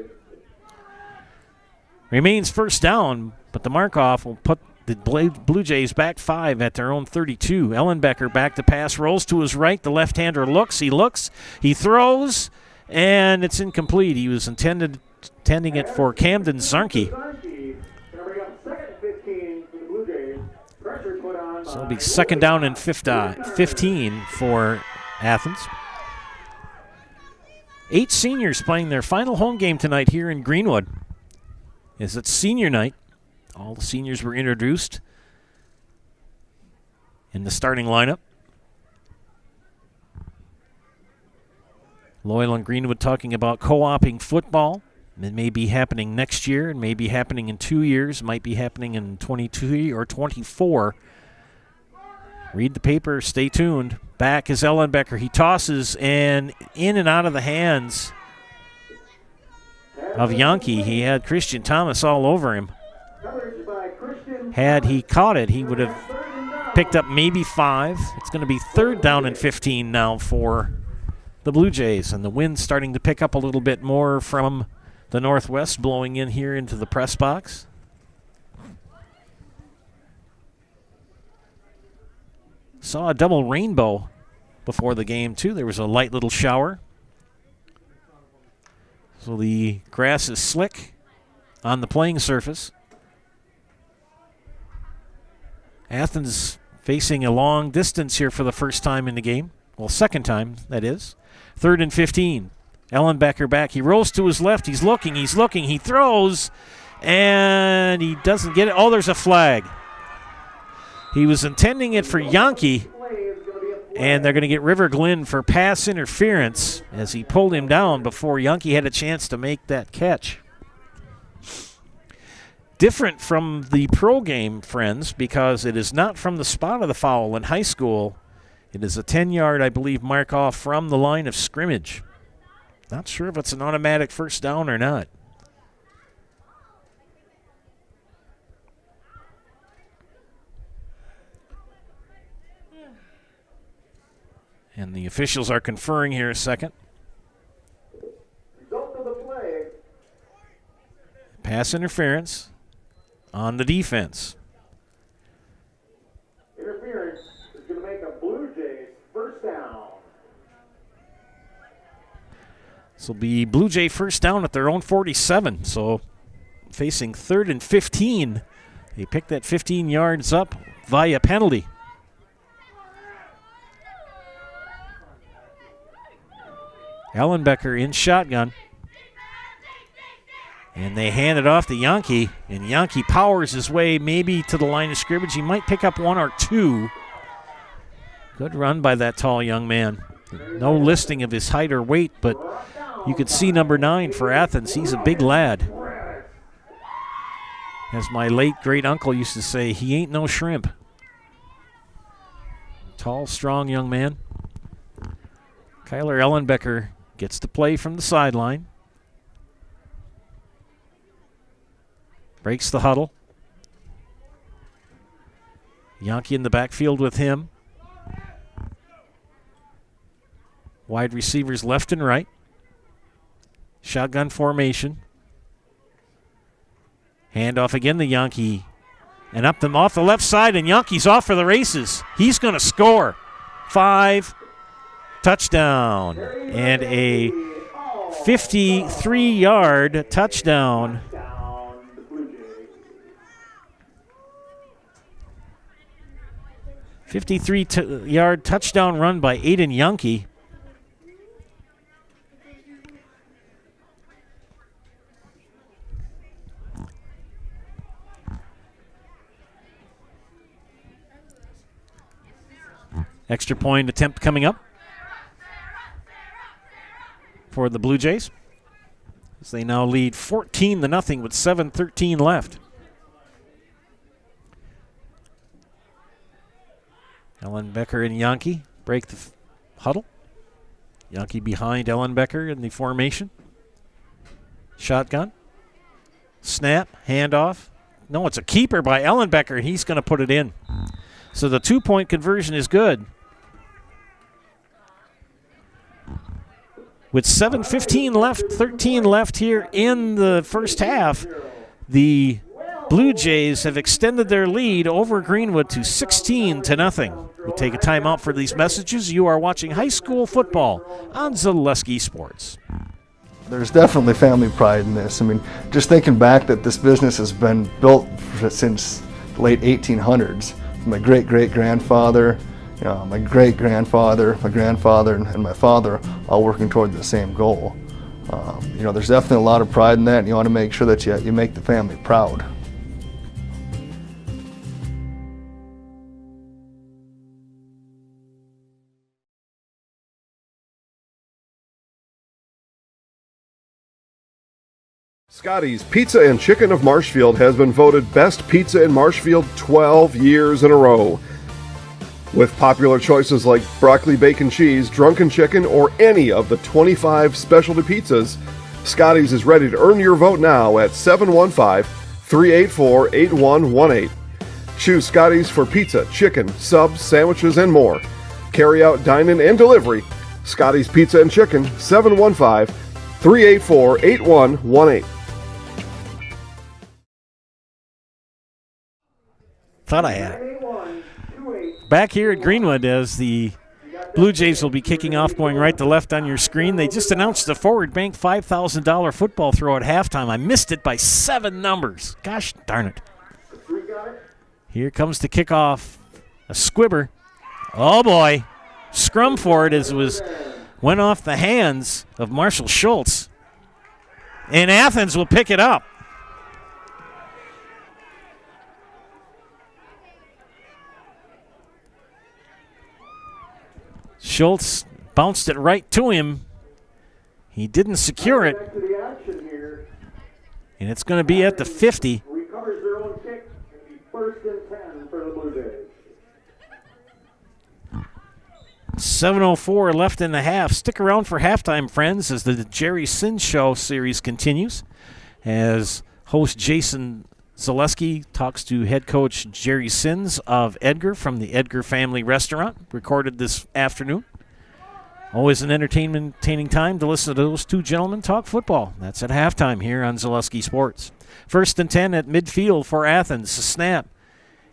Remains first down, but the mark-off will put the Blue Jays back 5 at their own 32. Ellenbecker back to pass, rolls to his right. The left-hander looks, he throws, and it's incomplete. He was intending it for Camden Zarnke. So it'll be 2nd down and 15 for Athens. 8 seniors playing their final home game tonight here in Greenwood. It's senior night. All the seniors were introduced in the starting lineup. Loyal and Greenwood talking about co-oping football. It may be happening next year. It may be happening in 2 years. It might be happening in 22 or 24. Read the paper. Stay tuned. Back is Ellenbecker. He tosses and in and out of the hands of Yankee. He had Christian Thomas all over him. Had he caught it, he would have picked up maybe 5. It's going to be 3rd down and 15 now for the Blue Jays, and the wind's starting to pick up a little bit more from the northwest, blowing in here into the press box. Saw a double rainbow before the game, too. There was a light little shower. So the grass is slick on the playing surface. Athens facing a long distance here for the first time in the game. Well, second time, that is. 3rd and 15. Ellenbecker back. He rolls to his left. He's looking. He throws, and he doesn't get it. Oh, there's a flag. He was intending it for Yankee, and they're going to get River Glenn for pass interference as he pulled him down before Yankee had a chance to make that catch. Different from the pro game, friends, because it is not from the spot of the foul in high school. It is a 10-yard, I believe, mark off from the line of scrimmage. Not sure if it's an automatic first down or not. And the officials are conferring here a second. Result of the play. Pass interference on the defense. Interference is going to make a Blue Jays first down. This will be Blue Jay first down at their own 47. So facing 3rd and 15. They pick that 15 yards up via penalty. Ellenbecker in shotgun. And they hand it off to Yankee. And Yankee powers his way maybe to the line of scrimmage. He might pick up 1 or 2. Good run by that tall young man. No listing of his height or weight, but you could see number 9 for Athens. He's a big lad. As my late great uncle used to say, he ain't no shrimp. Tall, strong young man. Kyler Ellenbecker gets to play from the sideline. Breaks the huddle. Yankee in the backfield with him. Wide receivers left and right. Shotgun formation. Handoff again to Yankee. And up them off the left side, and Yankee's off for the races. He's going to score. 5. Touchdown. And a 53-yard touchdown. 53-yard touchdown run by Aiden Yankee. Extra point attempt coming up for the Blue Jays, as they now lead 14-0 with 7:13 left. Ellenbecker and Yankee break the huddle. Yankee behind Ellenbecker in the formation. Shotgun. Snap. Handoff. No, it's a keeper by Ellenbecker. He's going to put it in. So the 2-point conversion is good. With 7:15 left, 13 left here in the first half, the Blue Jays have extended their lead over Greenwood to 16-0. We'll take a timeout for these messages. You are watching high school football on Zaleski Sports. There's definitely family pride in this. I mean, just thinking back that this business has been built since the late 1800s. My great-great-grandfather, my great-grandfather, my grandfather, and my father all working toward the same goal. There's definitely a lot of pride in that, and you want to make sure that you make the family proud. Scotty's Pizza and Chicken of Marshfield has been voted Best Pizza in Marshfield 12 years in a row. With popular choices like broccoli, bacon, cheese, drunken chicken, or any of the 25 specialty pizzas, Scotty's is ready to earn your vote now at 715-384-8118. Choose Scotty's for pizza, chicken, subs, sandwiches, and more. Carry out, dine-in, and delivery. Scotty's Pizza and Chicken, 715-384-8118. Thought I had it. Back here at Greenwood, as the Blue Jays will be kicking off, going right to left on your screen. They just announced the Forward Bank $5,000 football throw at halftime. I missed it by 7 numbers. Gosh darn it. Here comes the kickoff. A squibber. Oh, boy. Scrum for it as it went off the hands of Marshall Schultz. And Athens will pick it up. Schultz bounced it right to him. He didn't secure it. And it's going to be at the 50. Recovers their own kick. First and 10 for the Blue Jays. 7:04 left in the half. Stick around for halftime, friends, as the Jerry Sins Show series continues. As host Jason Zaleski talks to head coach Jerry Sins of Edgar from the Edgar Family Restaurant, recorded this afternoon. Always an entertaining time to listen to those two gentlemen talk football. That's at halftime here on Zaleski Sports. First and 10 at midfield for Athens. A snap.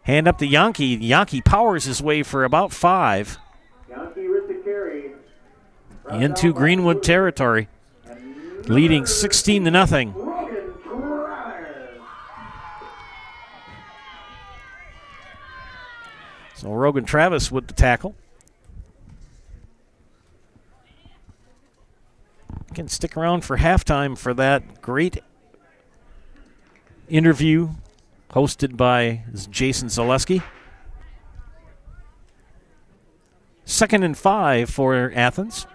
Hand up to Yankee. Yankee powers his way for about 5. Yankee with the carry. Into Greenwood territory. Leading 16-0. So Rogan Travis with the tackle. Can stick around for halftime for that great interview hosted by Jason Zaleski. 2nd and 5 for Athens.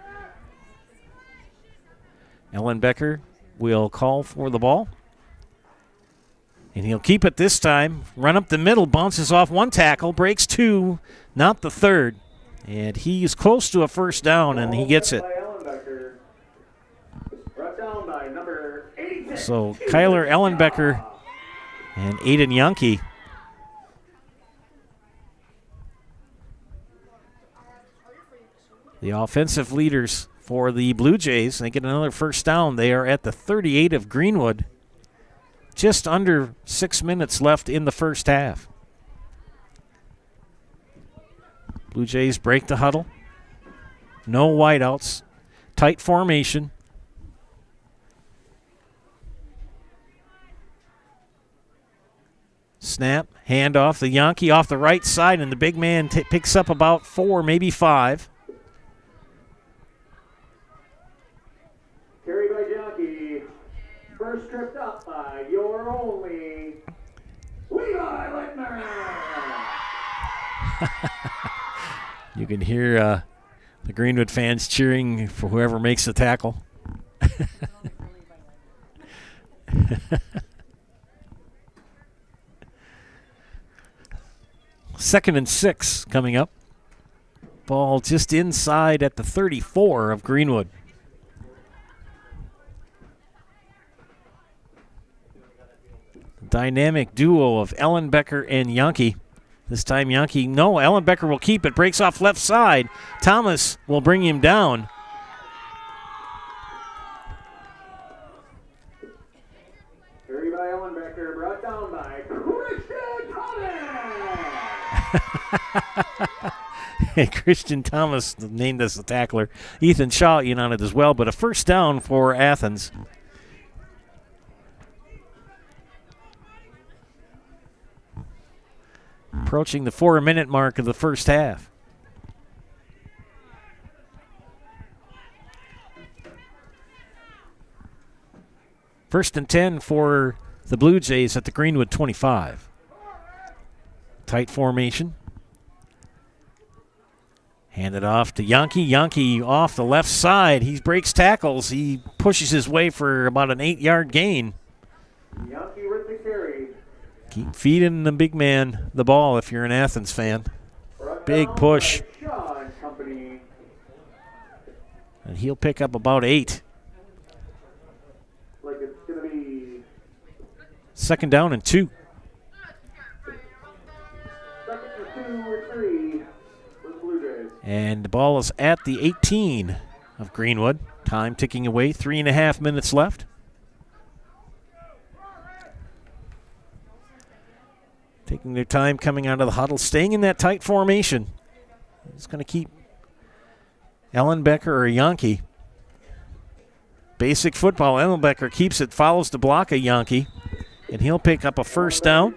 Ellen Becker will call for the ball. And he'll keep it this time. Run up the middle, bounces off 1 tackle, breaks 2, not the 3rd. And he's close to a first down, and he gets it. So Kyler Ellenbecker and Aiden Yankee. The offensive leaders for the Blue Jays. They get another first down. They are at the 38 of Greenwood. Just under 6 minutes left in the first half. Blue Jays break the huddle. No wideouts. Tight formation. Snap, handoff. The Yankee off the right side, and the big man picks up about 4, maybe 5. Carried by Yankee. First tripped up by your only Levi Leitner. You can hear the Greenwood fans cheering for whoever makes the tackle. 2nd and 6 coming up. Ball just inside at the 34 of Greenwood. Dynamic duo of Ellenbecker and Yankee. This time Yankee, no, Ellenbecker will keep it. Breaks off left side. Thomas will bring him down. Carried by Ellenbecker, brought down by Christian Thomas. Christian Thomas named as the tackler. Ethan Shaw in on it as well, but a first down for Athens. Approaching the 4-minute mark of the first half. First and 10 for the Blue Jays at the Greenwood 25. Tight formation. Hand it off to Yankee. Yankee off the left side. He breaks tackles. He pushes his way for about an 8-yard gain. Keep feeding the big man the ball if you're an Athens fan. Big push. And he'll pick up about 8. Second down and 2. And the ball is at the 18 of Greenwood. Time ticking away, 3.5 minutes left. Taking their time coming out of the huddle, staying in that tight formation. It's going to keep Ellenbecker or Yankee. Basic football, Ellenbecker keeps it, follows the block of Yankee, and he'll pick up a first down.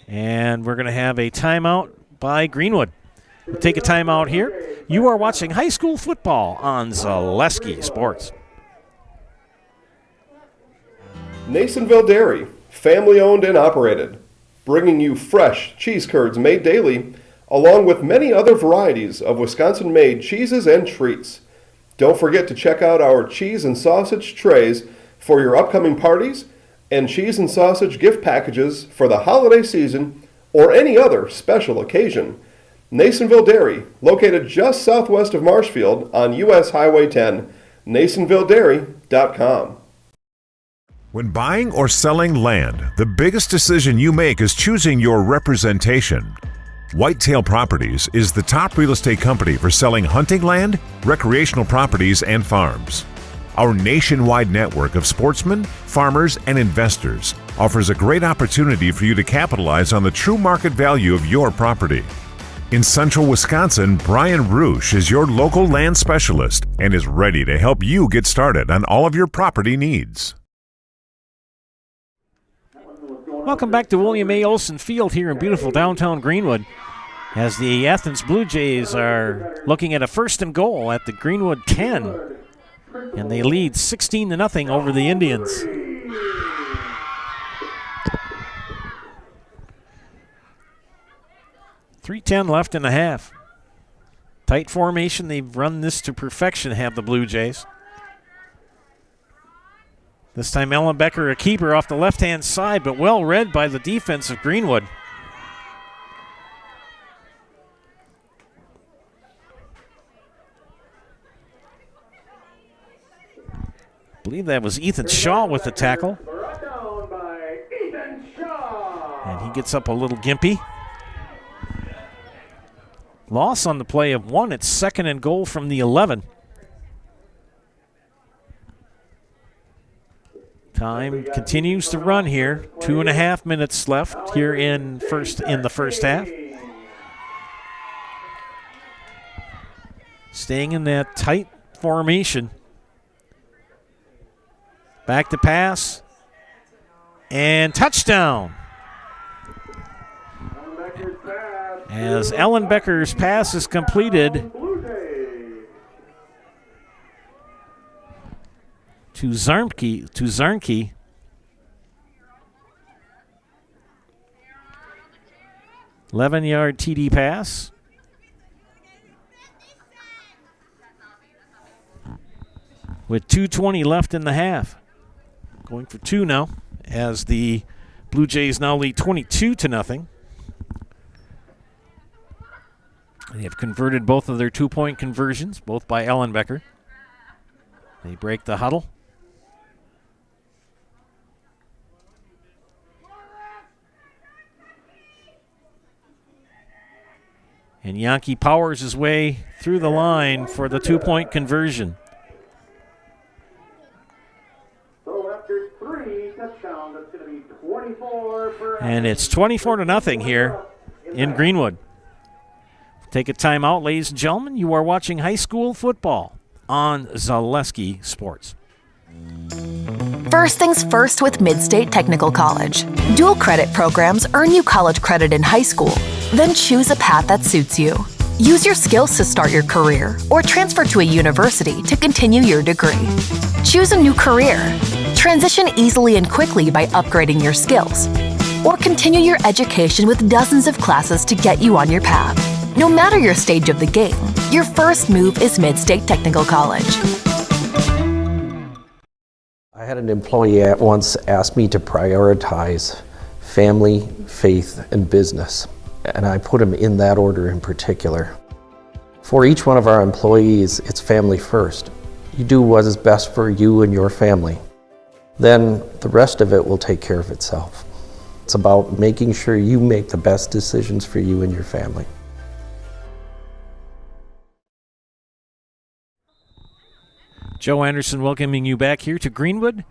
And we're going to have a timeout by Greenwood. We'll take a timeout here. You are watching high school football on Zaleski Sports. Nasonville Dairy, family owned and operated, bringing you fresh cheese curds made daily, along with many other varieties of Wisconsin-made cheeses and treats. Don't forget to check out our cheese and sausage trays for your upcoming parties and cheese and sausage gift packages for the holiday season or any other special occasion. Nasonville Dairy, located just southwest of Marshfield on U.S. Highway 10, NasonvilleDairy.com. When buying or selling land, the biggest decision you make is choosing your representation. Whitetail Properties is the top real estate company for selling hunting land, recreational properties, and farms. Our nationwide network of sportsmen, farmers, and investors offers a great opportunity for you to capitalize on the true market value of your property. In central Wisconsin, Brian Roosh is your local land specialist and is ready to help you get started on all of your property needs. Welcome back to William A. Olson Field here in beautiful downtown Greenwood, as the Athens Blue Jays are looking at a first and goal at the Greenwood 10, and they lead 16-0 over the Indians. .310 left in the half. Tight formation, they've run this to perfection, have the Blue Jays. This time Ellenbecker, a keeper off the left-hand side, but well read by the defense of Greenwood. I believe that was Ethan Shaw with the tackle. And he gets up a little gimpy. Loss on the play of 1. It's second and goal from the 11. Time continues to run here. 2.5 minutes left here in the first half. Staying in that tight formation. Back to pass. And touchdown. As Ellenbecker's pass is completed to Zarnke. Eleven-yard TD pass. With 2:20 left in the half. Going for 2 now, as the Blue Jays now lead 22-0. They have converted both of their 2-point conversions, both by Ellenbecker. They break the huddle. And Yankee powers his way through the line for the 2-point conversion. So after 3 touchdowns, that's going to be 24 for... And it's 24-0 here in Greenwood. Take a timeout, ladies and gentlemen. You are watching high school football on Zaleski Sports. First things first with Midstate Technical College. Dual credit programs earn you college credit in high school. Then choose a path that suits you. Use your skills to start your career or transfer to a university to continue your degree. Choose a new career. Transition easily and quickly by upgrading your skills. Or continue your education with dozens of classes to get you on your path. No matter your stage of the game, your first move is Midstate Technical College. I had an employee once ask me to prioritize family, faith, and business, and I put them in that order in particular. For each one of our employees, it's family first. You do what is best for you and your family. Then the rest of it will take care of itself. It's about making sure you make the best decisions for you and your family. Joe Anderson welcoming you back here to Greenwood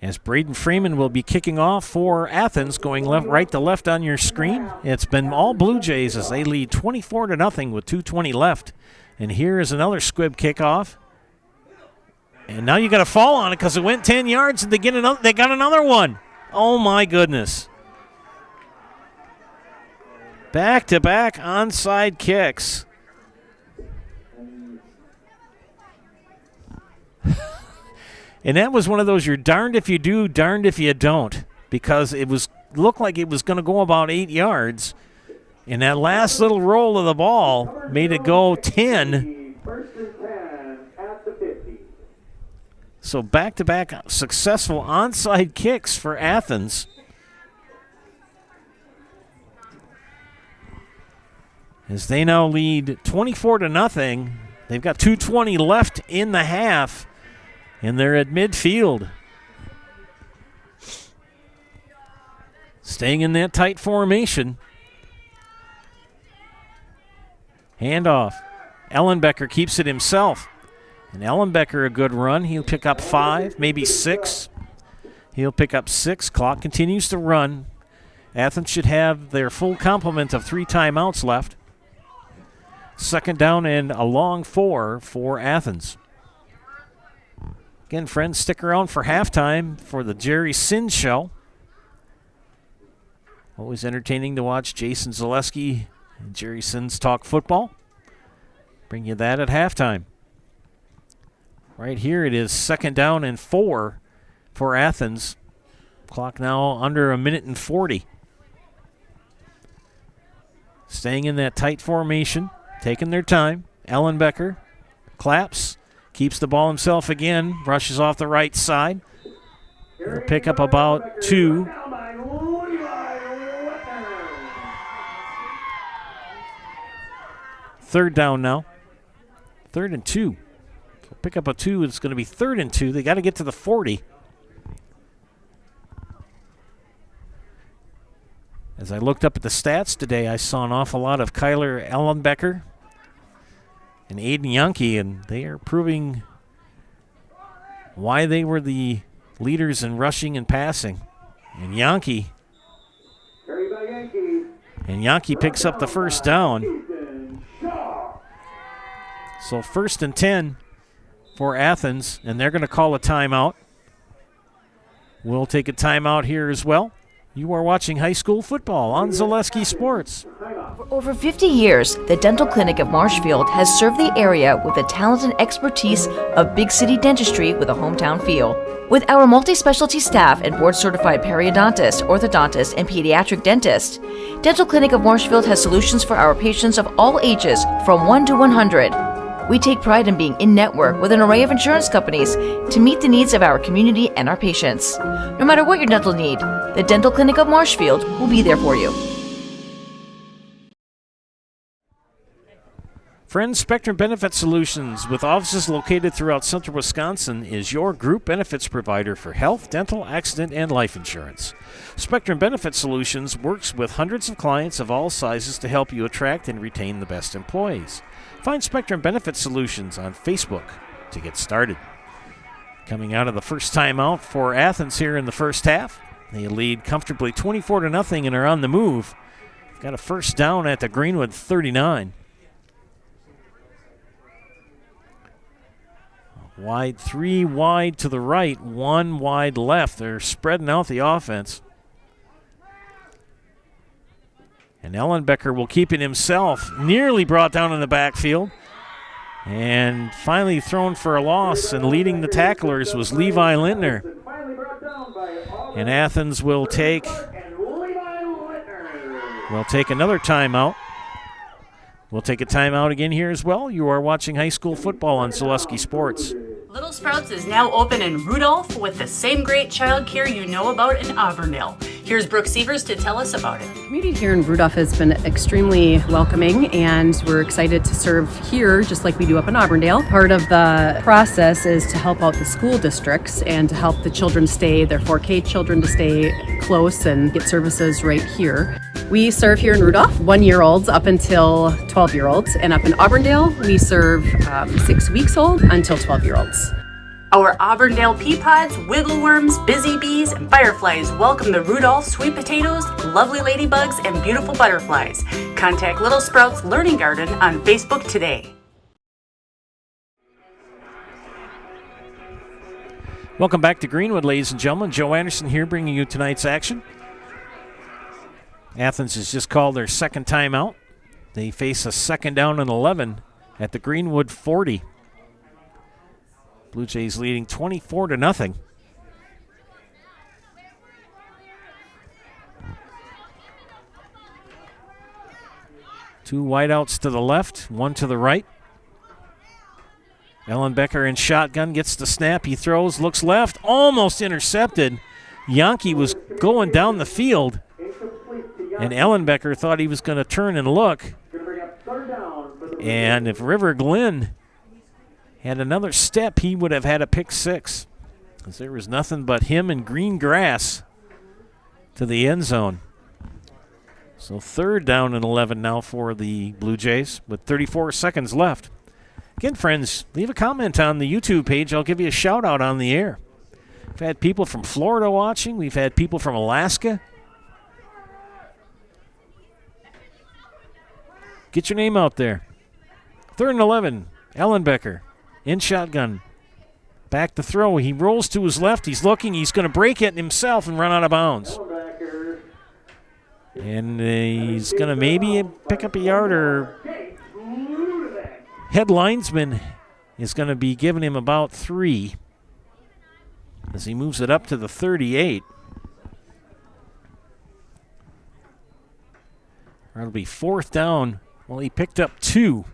as Braden Freeman will be kicking off for Athens, going right to left on your screen. It's been all Blue Jays as they lead 24-0 with 2:20 left. And here is another squib kickoff. And now you got to fall on it because it went 10 yards and they got another one. Oh my goodness. Back-to-back onside kicks. And that was one of those you're darned if you do, darned if you don't, because it looked like it was going to go about 8 yards. And that last little roll of the ball made it go 10. So back-to-back successful onside kicks for Athens. As they now lead 24-0. They've got 2:20 left in the half. And they're at midfield. Staying in that tight formation. Handoff. Ellenbecker keeps it himself. And Ellenbecker, a good run. He'll pick up 5, maybe 6. He'll pick up 6. Clock continues to run. Athens should have their full complement of 3 timeouts left. Second down and a long 4 for Athens. Again, friends, stick around for halftime for the Jerry Sin Show. Always entertaining to watch Jason Zaleski and Jerry Sins talk football. Bring you that at halftime. Right here it is second down and 4 for Athens. Clock now under 1:40. Staying in that tight formation, taking their time. Ellenbecker claps. Keeps the ball himself again, rushes off the right side. He'll pick up about 2. Third down now. 3rd and 2. He'll pick up a 2. It's going to be 3rd and 2. They got to get to the 40. As I looked up at the stats today, I saw an awful lot of Kyler Ellenbecker and Aiden Yankee, and they are proving why they were the leaders in rushing and passing. And Yankee picks up the first down. So 1st and 10 for Athens, and they're going to call a timeout. We'll take a timeout here as well. You are watching high school football on Zaleski Sports. For over 50 years, the Dental Clinic of Marshfield has served the area with the talent and expertise of big city dentistry with a hometown feel. With our multi-specialty staff and board-certified periodontist, orthodontist, and pediatric dentist, Dental Clinic of Marshfield has solutions for our patients of all ages from 1 to 100. We take pride in being in-network with an array of insurance companies to meet the needs of our community and our patients. No matter what your dental need, the Dental Clinic of Marshfield will be there for you. Friends, Spectrum Benefit Solutions, with offices located throughout central Wisconsin, is your group benefits provider for health, dental, accident, and life insurance. Spectrum Benefit Solutions works with hundreds of clients of all sizes to help you attract and retain the best employees. Find Spectrum Benefit Solutions on Facebook to get started. Coming out of the first timeout for Athens here in the first half. They lead comfortably 24-0 and are on the move. Got a first down at the Greenwood 39. Wide, 3 wide to the right, 1 wide left. They're spreading out the offense. And Ellenbecker will keep it himself. Nearly brought down in the backfield. And finally thrown for a loss. And leading the tacklers was Levi Lintner. And Athens will take another timeout. We'll take a timeout again here as well. You are watching high school football on Zaleski Sports. Little Sprouts is now open in Rudolph with the same great childcare you know about in Auburndale. Here's Brooke Sievers to tell us about it. The community here in Rudolph has been extremely welcoming, and we're excited to serve here just like we do up in Auburndale. Part of the process is to help out the school districts and to help the children stay, their 4K children to stay close and get services right here. We serve here in Rudolph 1-year-olds up until 12-year-olds, and up in Auburndale we serve 6 weeks old until 12-year-olds. Our Auburndale pea pods, wiggleworms, busy bees, and fireflies welcome the Rudolph sweet potatoes, lovely ladybugs, and beautiful butterflies. Contact Little Sprouts Learning Garden on Facebook today. Welcome back to Greenwood, ladies and gentlemen. Joe Anderson here bringing you tonight's action. Athens has just called their second timeout. They face a 2nd down and 11 at the Greenwood 40. Blue Jays leading 24-0. Two wideouts to the left, one to the right. Ellenbecker in shotgun, gets the snap. He throws, looks left, almost intercepted. Yankee was going down the field, and Ellenbecker thought he was going to turn and look. And if River Glenn had another step, he would have had a pick 6, because there was nothing but him and green grass to the end zone. So 3rd down and 11 now for the Blue Jays with 34 seconds left. Again, friends, leave a comment on the YouTube page. I'll give you a shout out on the air. We've had people from Florida watching. We've had people from Alaska. Get your name out there. 3rd and 11, Ellenbecker. In shotgun. Back to throw. He rolls to his left. He's looking. He's going to break it himself and run out of bounds. And he's going to maybe pick up a yard, or head linesman is going to be giving him about 3 as he moves it up to the 38. It'll be 4th down. Well, he picked up 2.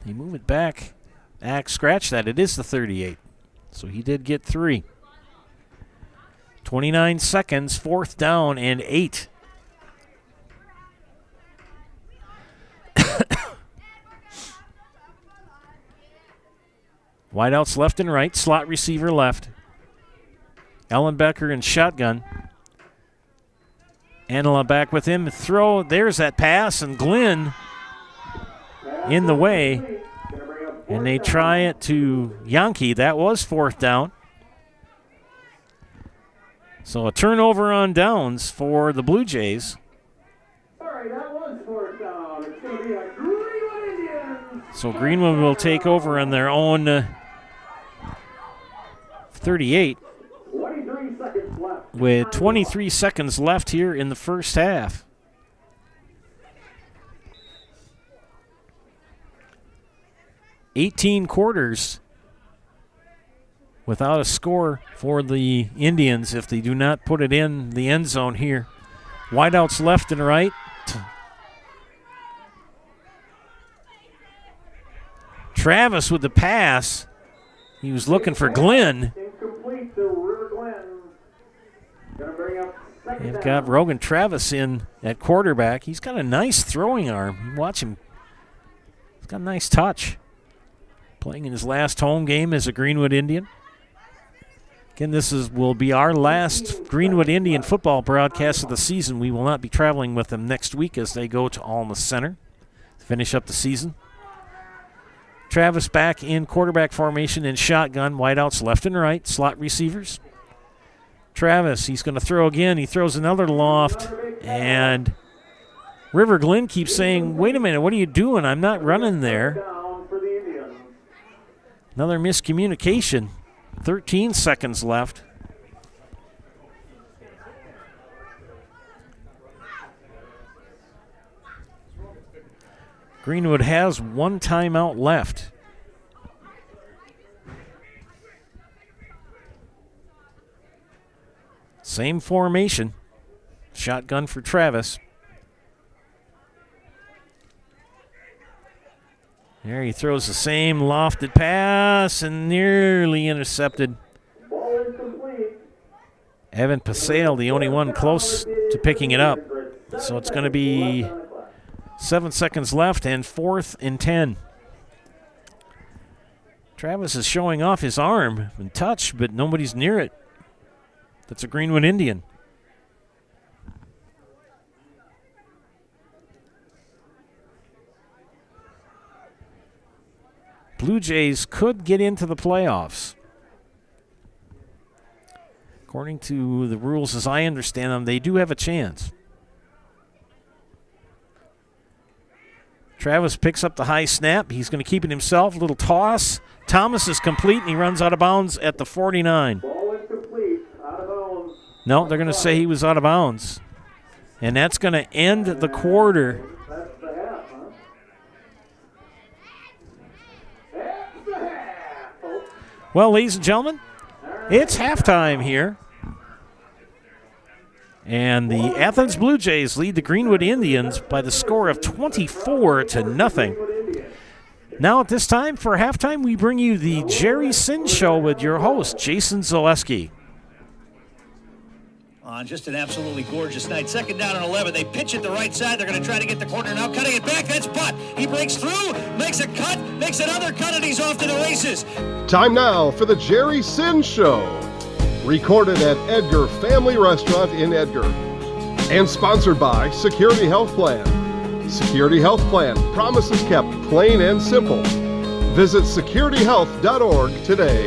They move it back. Scratch that. It is the 38. So he did get 3. 29 seconds, 4th down and 8. Wideouts left and right. Slot receiver left. Ellenbecker in shotgun. Anila back with him. Throw. There's that pass, and Glenn in the way. And they try it to Yankee. That was 4th down. So a turnover on downs for the Blue Jays. Sorry, that was 4th down. It's going to be a Greenwood Indians. So Greenwood will take over on their own 38. 23 seconds left. With 23 seconds left here in the first half. $18 quarters without a score for the Indians if they do not put it in the end zone here. Wideouts left and right. Travis with the pass. He was looking for Glenn. Incomplete to River Glenn. Gonna bring up They've got Rogan Travis in at quarterback. He's got a nice throwing arm. You watch him. He's got a nice touch. Playing in his last home game as a Greenwood Indian. Again, will be our last Greenwood Indian football broadcast of the season. We will not be traveling with them next week as they go to Alma Center to finish up the season. Travis back in quarterback formation in shotgun. Wideouts left and right. Slot receivers. Travis, he's going to throw again. He throws another loft. And River Glenn keeps saying, wait a minute, what are you doing? I'm not running there. Another miscommunication. 13 seconds left. Greenwood has 1 timeout left. Same formation. Shotgun for Travis. There he throws the same lofted pass and nearly intercepted. Evan Pasale, the only one close to picking it up. So it's going to be 7 seconds left and 4th and 10. Travis is showing off his arm and touch, but nobody's near it. That's a Greenwood Indian. Blue Jays could get into the playoffs. According to the rules as I understand them, they do have a chance. Travis picks up the high snap. He's going to keep it himself. A little toss. Thomas is complete, and he runs out of bounds at the 49. Ball is complete, out of bounds. No, they're going to say he was out of bounds. And that's going to end the quarter. That's the half, huh? That's the half, folks. Well, ladies and gentlemen, it's halftime here. And the Athens Blue Jays lead the Greenwood Indians by the score of 24-0. Now at this time, for halftime, we bring you the Jerry Sin Show with your host, Jason Zaleski. Just an absolutely gorgeous night. 2nd down and 11. They pitch it the right side. They're going to try to get the corner now. Cutting it back. That's Butt. He breaks through, makes a cut, makes another cut, and he's off to the races. Time now for the Jerry Sin Show. Recorded at Edgar Family Restaurant in Edgar. And sponsored by Security Health Plan. Security Health Plan. Promises kept, plain and simple. Visit securityhealth.org today.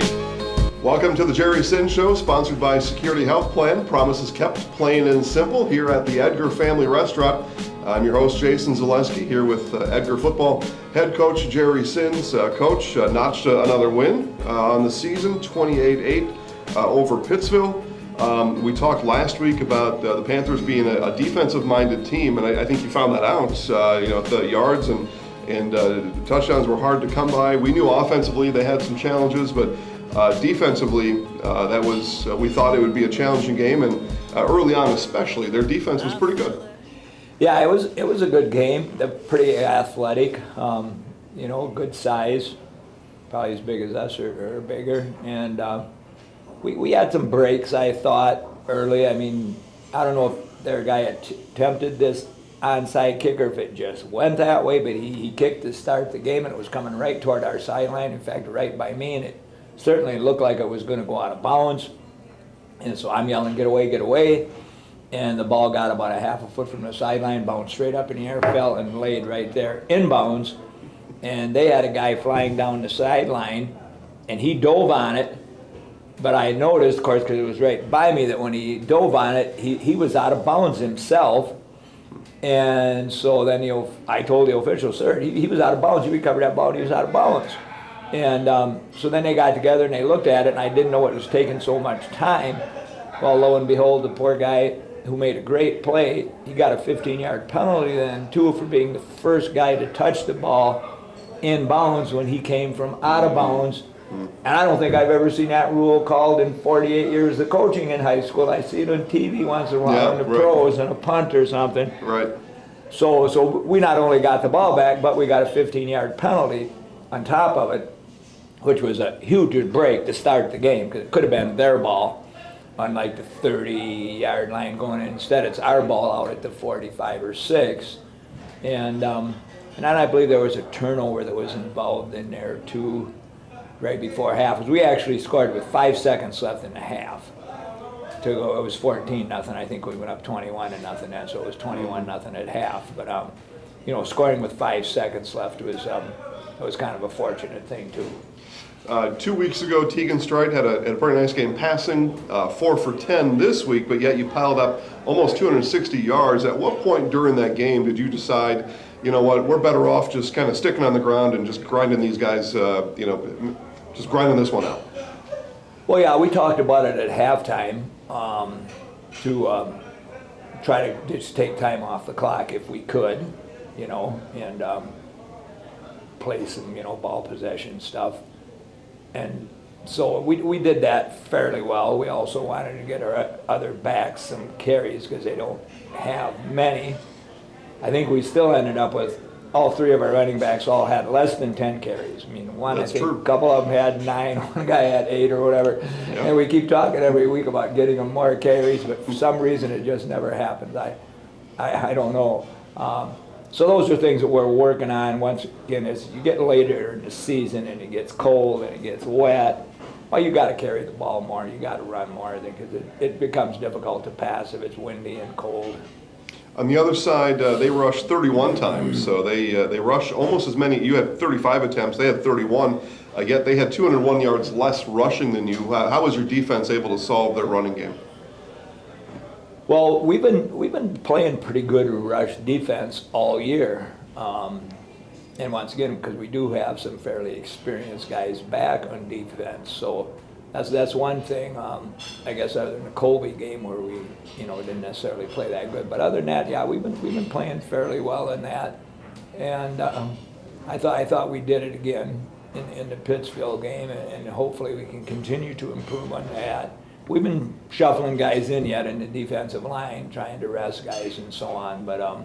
Welcome to the Jerry Sin Show, sponsored by Security Health Plan. Promises kept, plain and simple, here at the Edgar Family Restaurant. I'm your host, Jason Zaleski, here with Edgar football head coach Jerry Sins. Coach notched another win on the season, 28-8 over Pittsville. We talked last week about the Panthers being a defensive-minded team, and I think you found that out. The yards and touchdowns were hard to come by. We knew offensively they had some challenges, but defensively, we thought it would be a challenging game, and early on especially, their defense was pretty good. Yeah, it was a good game. They're pretty athletic, good size, probably as big as us or bigger, and we had some breaks, I thought, early. I mean, I don't know if their guy attempted this onside kick or if it just went that way, but he kicked to start the game, and it was coming right toward our sideline, in fact, right by me, and it certainly looked like it was going to go out of bounds. And so I'm yelling, get away, get away. And the ball got about a half a foot from the sideline, bounced straight up in the air, fell and laid right there in bounds. And they had a guy flying down the sideline, and he dove on it. But I noticed, of course, because it was right by me, that when he dove on it, he was out of bounds himself. And so then I told the official, sir, he was out of bounds. He recovered that ball, he was out of bounds. And so then they got together and they looked at it, and I didn't know it was taking so much time. Well, lo and behold, the poor guy who made a great play, he got a 15-yard penalty then, too, for being the first guy to touch the ball in bounds when he came from out of bounds. And I don't think I've ever seen that rule called in 48 years of coaching in high school. I see it on TV once in a while in the pros and a punt or something. Right. So we not only got the ball back, but we got a 15-yard penalty on top of it, which was a huge break to start the game, because it could have been their ball on like the 30-yard line going in. Instead, it's our ball out at the 45 or 6. And then I believe there was a turnover that was involved in there too, right before half. We actually scored with 5 seconds left in the half. It was 14-0. I think we went up 21-0 then, so it was 21-0 at half. But scoring with 5 seconds left was kind of a fortunate thing too. 2 weeks ago, Tegan Stride had a very nice game passing, 4 for 10 this week, but yet you piled up almost 260 yards. At what point during that game did you decide, you know what, we're better off just kind of sticking on the ground and just grinding these guys, just grinding this one out? Well, yeah, we talked about it at halftime to try to just take time off the clock if we could, and play some, ball possession stuff. And so we did that fairly well. We also wanted to get our other backs some carries because they don't have many. I think we still ended up with all three of our running backs all had less than 10 carries. I mean, I think true. a couple of them had 9, one guy had 8 or whatever. Yep. And we keep talking every week about getting them more carries, but for some reason it just never happens. I don't know. So those are things that we're working on. Once again, as you get later in the season and it gets cold and it gets wet, well, you got to carry the ball more. You got to run more, I think, because it becomes difficult to pass if it's windy and cold. On the other side, they rushed 31 times, so they rushed almost as many. You had 35 attempts, they had 31, yet they had 201 yards less rushing than you. How was your defense able to solve their running game? Well, we've been playing pretty good rush defense all year, and once again, because we do have some fairly experienced guys back on defense, so that's one thing. I guess other than the Colby game where we didn't necessarily play that good, but other than that, yeah, we've been playing fairly well in that, and I thought we did it again in the Pittsfield game, and hopefully we can continue to improve on that. We've been shuffling guys in yet in the defensive line, trying to rest guys and so on. But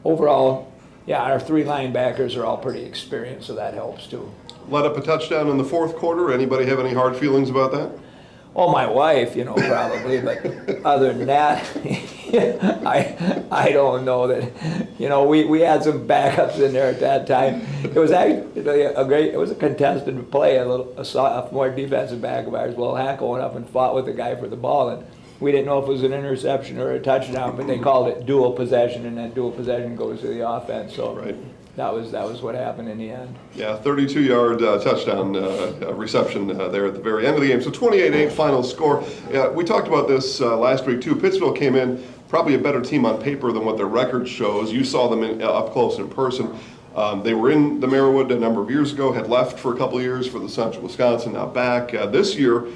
overall, yeah, our 3 linebackers are all pretty experienced, so that helps too. Let up a touchdown in the fourth quarter. Anybody have any hard feelings about that? Oh, my wife, probably. But other than that, I don't know that. We had some backups in there at that time. It was actually it was a contested play. A sophomore defensive back of ours, Will Hackle, went up and fought with the guy for the ball, and we didn't know if it was an interception or a touchdown, but they called it dual possession, and then dual possession goes to the offense. So right. That was what happened in the end. Yeah, 32-yard touchdown reception there at the very end of the game. So 28-8 final score. We talked about this last week too. Pittsfield came in probably a better team on paper than what their record shows. You saw them up close in person. They were in the Marywood a number of years ago, had left for a couple of years for the Central Wisconsin, now back. This year,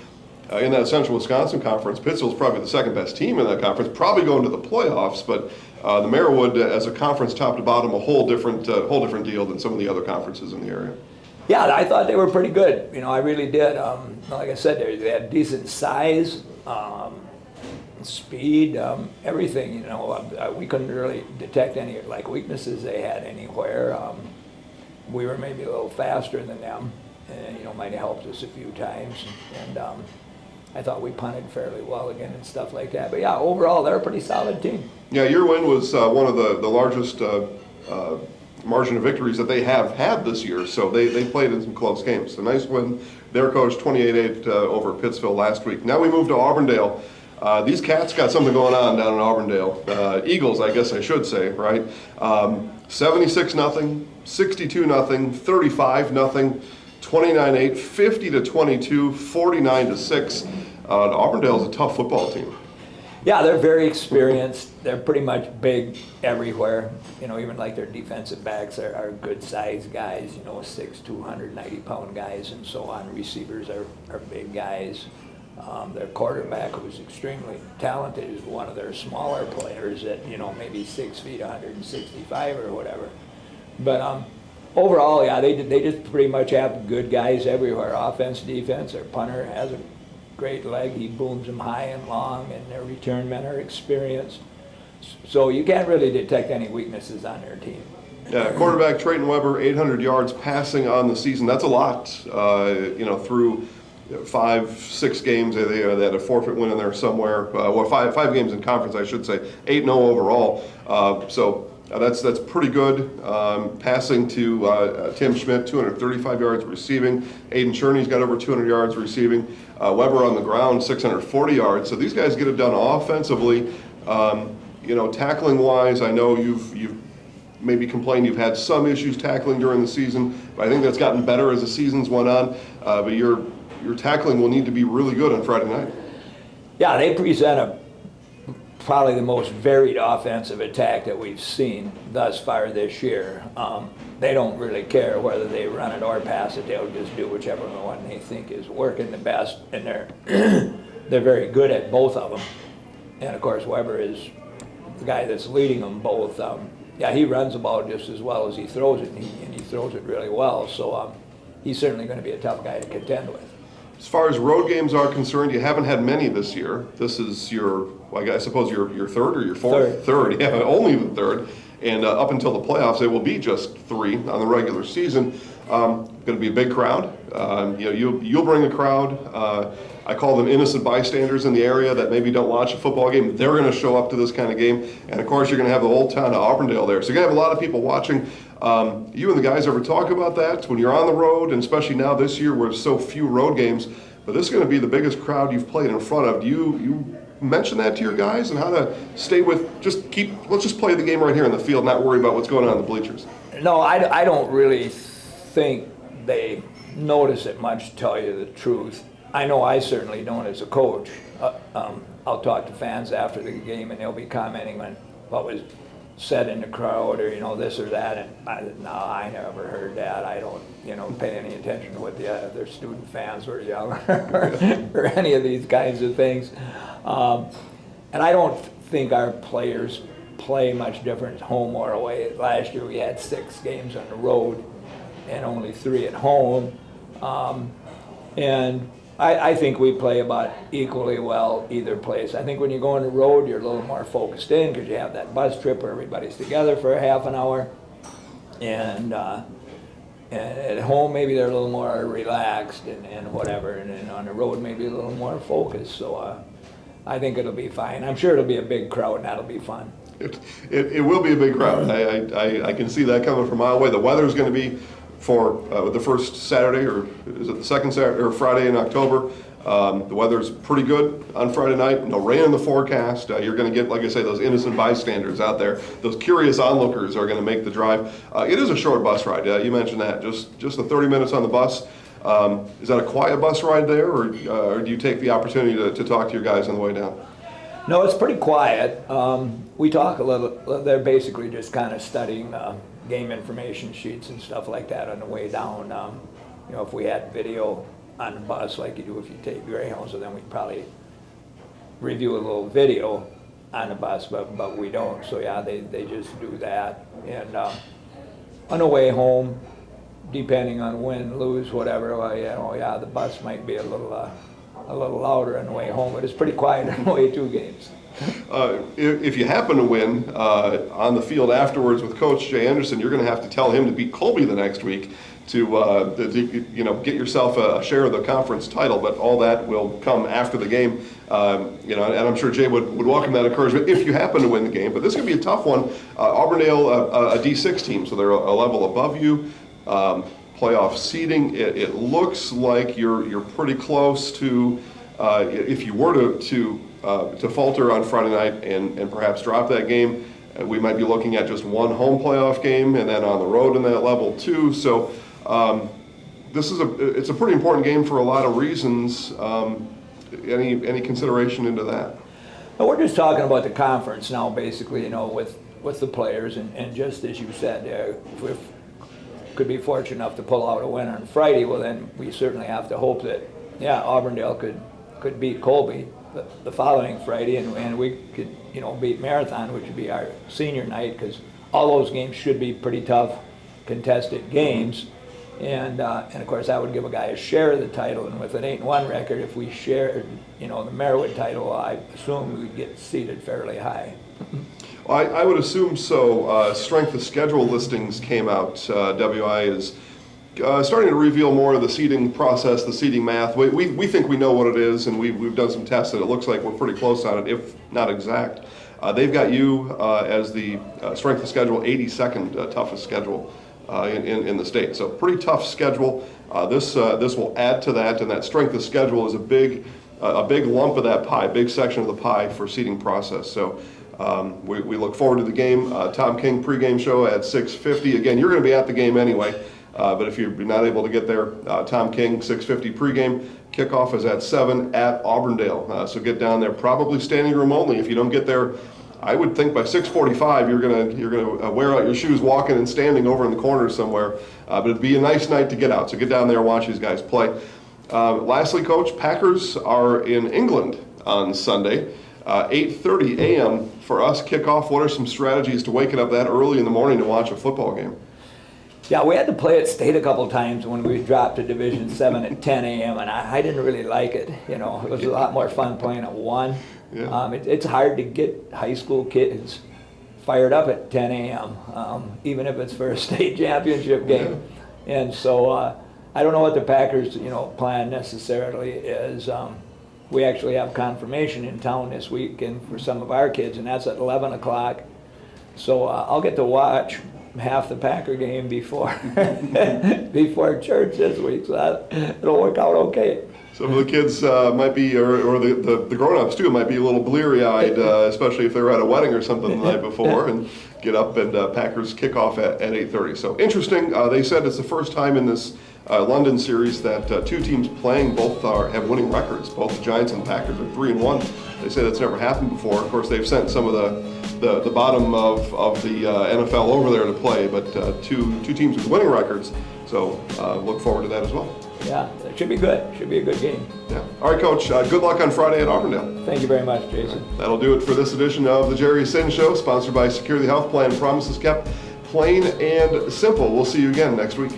in that Central Wisconsin Conference, Pittsfield's probably the second best team in that conference, probably going to the playoffs, but the Marywood, as a conference top to bottom, a whole different deal than some of the other conferences in the area. Yeah, I thought they were pretty good. I really did. Like I said, they had decent size, speed, everything. We couldn't really detect any weaknesses they had anywhere. We were maybe a little faster than them, and might have helped us a few times. And I thought we punted fairly well again and stuff like that. But yeah, overall, they're a pretty solid team. Yeah, your win was one of the largest margin of victories that they have had this year. So they played in some close games. A nice win. Their coach 28-8 over Pittsfield last week. Now we move to Auburndale. These Cats got something going on down in Auburndale. Eagles, I guess I should say, right? 76-0, 62-0, 35-0. 29-8, 50-22, 49-6. Auburndale's a tough football team. Yeah, they're very experienced. They're pretty much big everywhere. Even like their defensive backs are good sized guys, 6'2", 290-pound guys and so on. Receivers are big guys. Their quarterback, who's extremely talented, is one of their smaller players at, maybe 6 feet, 165 or whatever. But overall, yeah, they just pretty much have good guys everywhere. Offense, defense. Their punter has a great leg. He booms them high and long, and their return men are experienced. So you can't really detect any weaknesses on their team. Yeah, quarterback Trayton Weber, 800 yards passing on the season. That's a lot. Through 5-6 games, they had a forfeit win in there somewhere. Five games in conference, I should say. 8-0 overall. That's pretty good. Passing to Tim Schmidt, 235 yards receiving. Aiden Cherney's got over 200 yards receiving. Weber on the ground, 640 yards. So these guys get it done offensively. Tackling wise, I know you've maybe complained you've had some issues tackling during the season, but I think that's gotten better as the seasons went on. But your tackling will need to be really good on Friday night. Yeah, they present probably the most varied offensive attack that we've seen thus far this year. They don't really care whether they run it or pass it. They'll just do whichever one they think is working the best, and they're very good at both of them. And of course, Weber is the guy that's leading them both. He runs the ball just as well as he throws it, and he throws it really well. So he's certainly going to be a tough guy to contend with. As far as road games are concerned, you haven't had many this year. This is I suppose your third or your fourth? Third. Yeah, only the third. And up until the playoffs, it will be just 3 on the regular season. Going to be a big crowd. You'll bring a crowd. I call them innocent bystanders in the area that maybe don't watch a football game. They're going to show up to this kind of game. And of course, you're going to have the whole town of Auburndale there. So you're going to have a lot of people watching. You and the guys ever talk about that when you're on the road, and especially now this year where there's so few road games? But this is going to be the biggest crowd you've played in front of. Do you mention that to your guys and how to stay with, let's just play the game right here in the field, not worry about what's going on in the bleachers? No, I don't really think they notice it much, to tell you the truth. I know I certainly don't as a coach. I'll talk to fans after the game and they'll be commenting on what was said in the crowd, or this or that, and I never heard that. I don't pay any attention to what the other student fans were yelling or any of these kinds of things. And I don't think our players play much different home or away. Last year we had 6 games on the road and only 3 at home, and I think we play about equally well either place. I think when you go on the road, you're a little more focused in because you have that bus trip where everybody's together for a half an hour. And at home, maybe they're a little more relaxed and whatever. And then on the road, maybe a little more focused. So I think it'll be fine. I'm sure it'll be a big crowd, and that'll be fun. It will be a big crowd. I can see that coming from a mile away. The weather's going to be for the first Saturday, or is it the second Saturday or Friday in October? The weather's pretty good on Friday night. No rain in the forecast. You're going to get, like I say, those innocent bystanders out there. Those curious onlookers are going to make the drive. It is a short bus ride. You mentioned that. Just the 30 minutes on the bus. Is that a quiet bus ride there, or do you take the opportunity to talk to your guys on the way down? No, it's pretty quiet. We talk a little. They're basically just kind of studying game information sheets and stuff like that on the way down. If we had video on the bus like you do if you take Greyhound, so then we'd probably review a little video on the bus, but we don't. So yeah, they just do that. And on the way home, depending on win, lose, whatever, the bus might be a little louder on the way home, but it's pretty quiet on the way to games. If you happen to win on the field afterwards with Coach Jay Anderson, you're going to have to tell him to beat Colby the next week to get yourself a share of the conference title. But all that will come after the game, and I'm sure Jay would welcome that encouragement if you happen to win the game. But this is going to be a tough one. Auburndale, a D6 team, so they're a level above you. Playoff seeding. It looks like you're pretty close to. If you were to falter on Friday night and perhaps drop that game, we might be looking at just one home playoff game and then on the road in that level too. So it's a pretty important game for a lot of reasons. Any consideration into that? Well, we're just talking about the conference now, basically. With the players, and just as you said, if we could be fortunate enough to pull out a win on Friday, well then we certainly have to hope that Auburndale could beat Colby the following Friday, and we could beat Marathon, which would be our senior night, because all those games should be pretty tough contested games, and of course that would give a guy a share of the title. And with an 8-1 record, if we shared the Merriwood title, I assume we'd get seated fairly high. Well, I would assume so. Strength of schedule listings came out. WIAA is starting to reveal more of the seeding process, the seeding math. We think we know what it is, and we've done some tests, and it looks like we're pretty close on it, if not exact. They've got you as the strength of schedule 82nd toughest schedule in the state. So pretty tough schedule. This will add to that, and that strength of schedule is a big lump of that pie, big section of the pie for seeding process. So we look forward to the game. Tom King pregame show at 6:50. Again, you're going to be at the game anyway. But if you're not able to get there, Tom King, 6:50 pregame. Kickoff is at 7 at Auburndale. So get down there, probably standing room only. If you don't get there, I would think by 6:45 you're gonna wear out your shoes walking and standing over in the corner somewhere. But it'd be a nice night to get out. So get down there and watch these guys play. Lastly, Coach, Packers are in England on Sunday. 8:30 a.m. for us kickoff. What are some strategies to waking up that early in the morning to watch a football game? Yeah, we had to play at State a couple times when we dropped to Division 7 at 10 a.m. and I didn't really like it. It was a lot more fun playing at 1. Yeah. It's hard to get high school kids fired up at 10 a.m., even if it's for a state championship game. And so I don't know what the Packers, plan necessarily is. We actually have confirmation in town this weekend for some of our kids, and that's at 11 o'clock. So I'll get to watch half the Packer game before before church this week, so it'll work out okay. Some of the kids might be, or the grown-ups too, might be a little bleary-eyed, especially if they were at a wedding or something the night before, and get up and Packers kickoff at 8:30. So interesting. They said it's the first time in this London series that two teams playing both have winning records. Both the Giants and the Packers are 3-1. They say that's never happened before. Of course, they've sent some of the bottom of the NFL over there to play, but two teams with winning records. So look forward to that as well. Yeah, it should be good. Should be a good game. Yeah. All right, Coach. Good luck on Friday at Auburndale. Thank you very much, Jason. That'll do it for this edition of the Jerry Sin Show, sponsored by Security Health Plan. Promises kept, plain and simple. We'll see you again next week.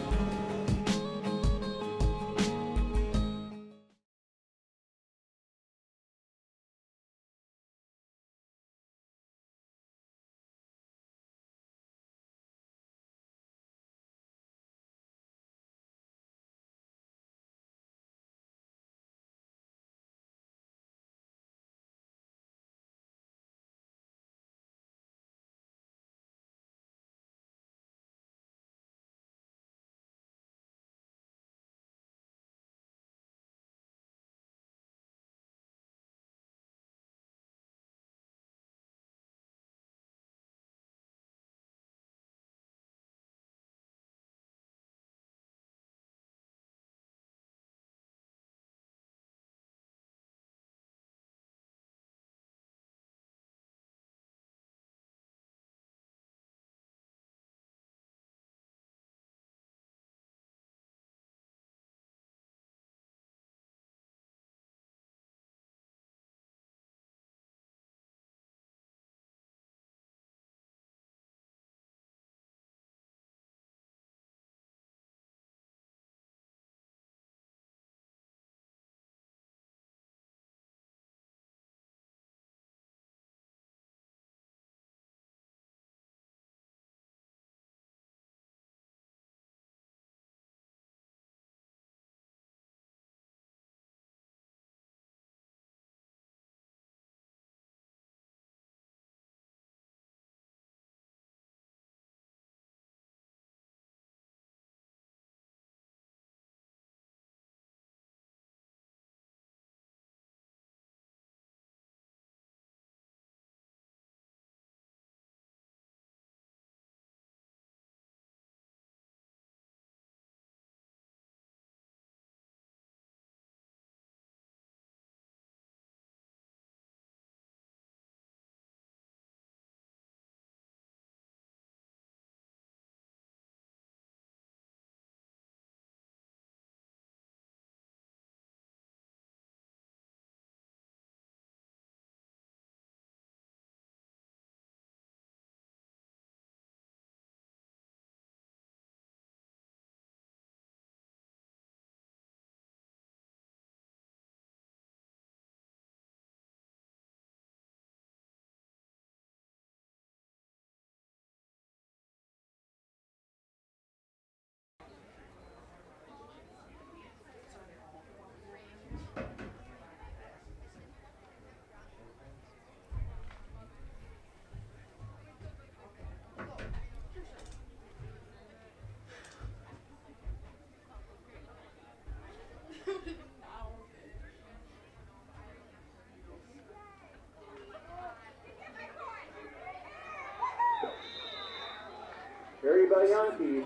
Yankee.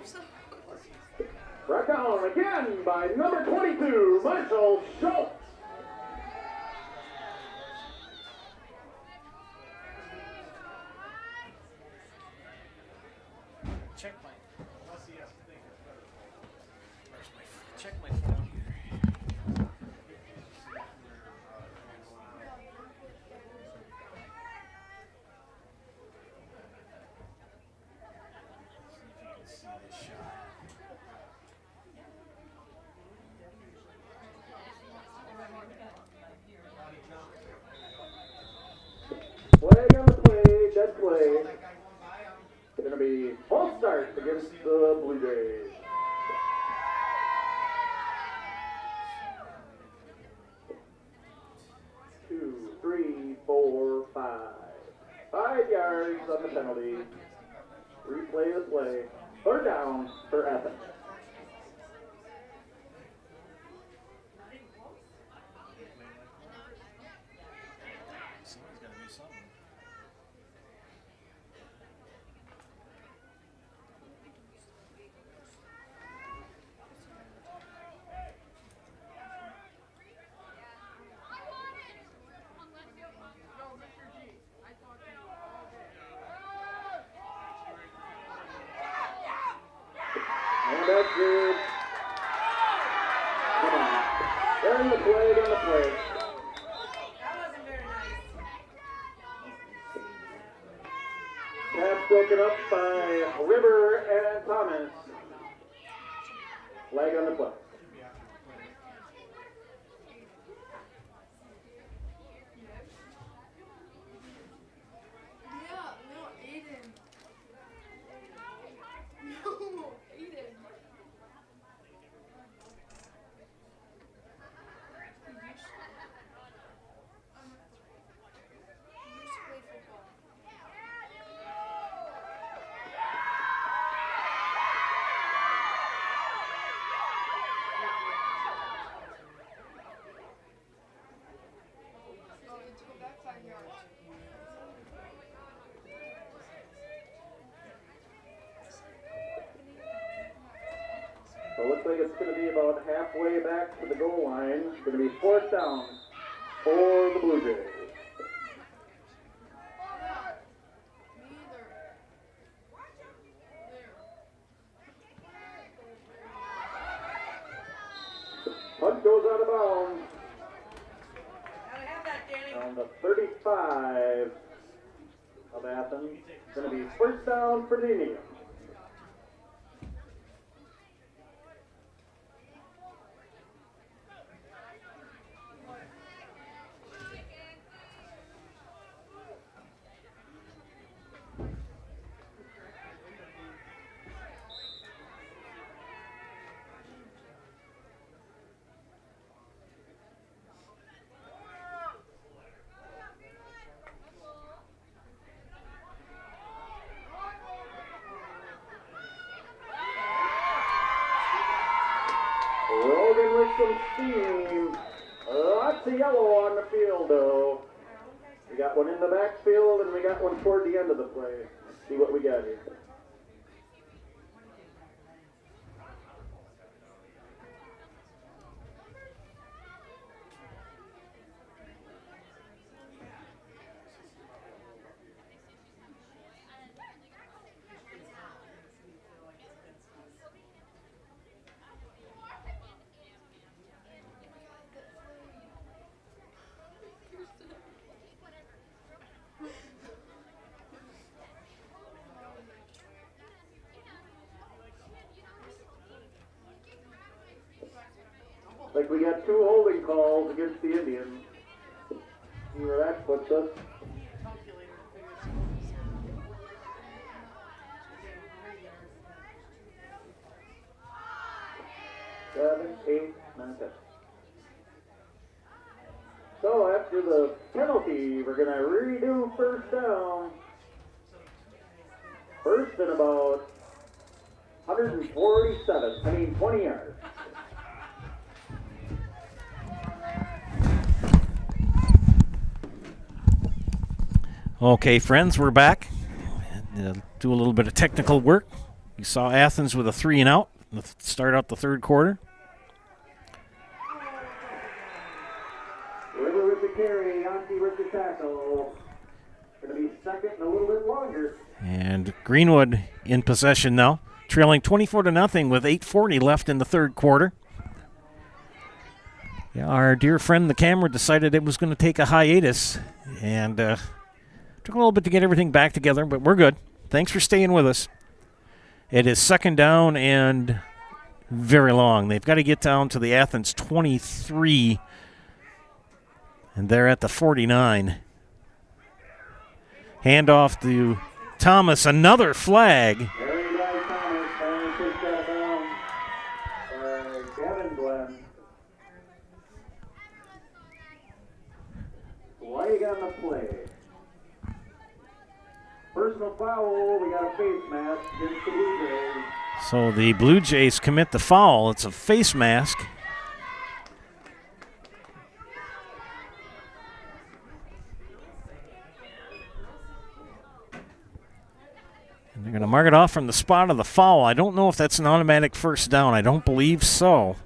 Brought down again by number 22, Marshall Schultz. Check my phone here. Flag on the play, dead play. start against the Blue Jays. Two, three, four, 5. 5 yards on the penalty. Replay the play. Third down for Athens. And that's good. Come on. They're in the play, they're in the play. Pass broken up by River and Thomas. Flag on the play. So it looks like it's going to be about halfway back to the goal line. It's going to be 4th down for the Blue Jays. Punt goes out of bounds. On the 35 of Athens. It's going to be 1st down for the Indians. Rogan with some steam. Lots of yellow on the field, though. We got one in the backfield, and we got one toward the end of the play. Let's see what we got here. Like we got 2 holding calls against the Indians. See where that puts us. Seven, 8, 9, 10. So after the penalty, we're gonna redo 1st down. 1st and about 20 yards. Okay, friends, we're back. Do a little bit of technical work. You saw Athens with a 3 and out. Start out the 3rd quarter. River with the carry, Yankee with the tackle. Going to be 2nd and a little bit longer. And Greenwood in possession now, trailing 24-0 with 8:40 left in the 3rd quarter. Yeah, our dear friend the camera decided it was going to take a hiatus, and took a little bit to get everything back together, but we're good. Thanks for staying with us. It is 2nd down and very long. They've got to get down to the Athens 23, and they're at the 49. Handoff to Thomas, another flag. Very nice flag on the play. Personal foul, we got a face mask against the Blue Jays. So the Blue Jays commit the foul. It's a face mask. And they're going to mark it off from the spot of the foul. I don't know if that's an automatic first down. I don't believe so.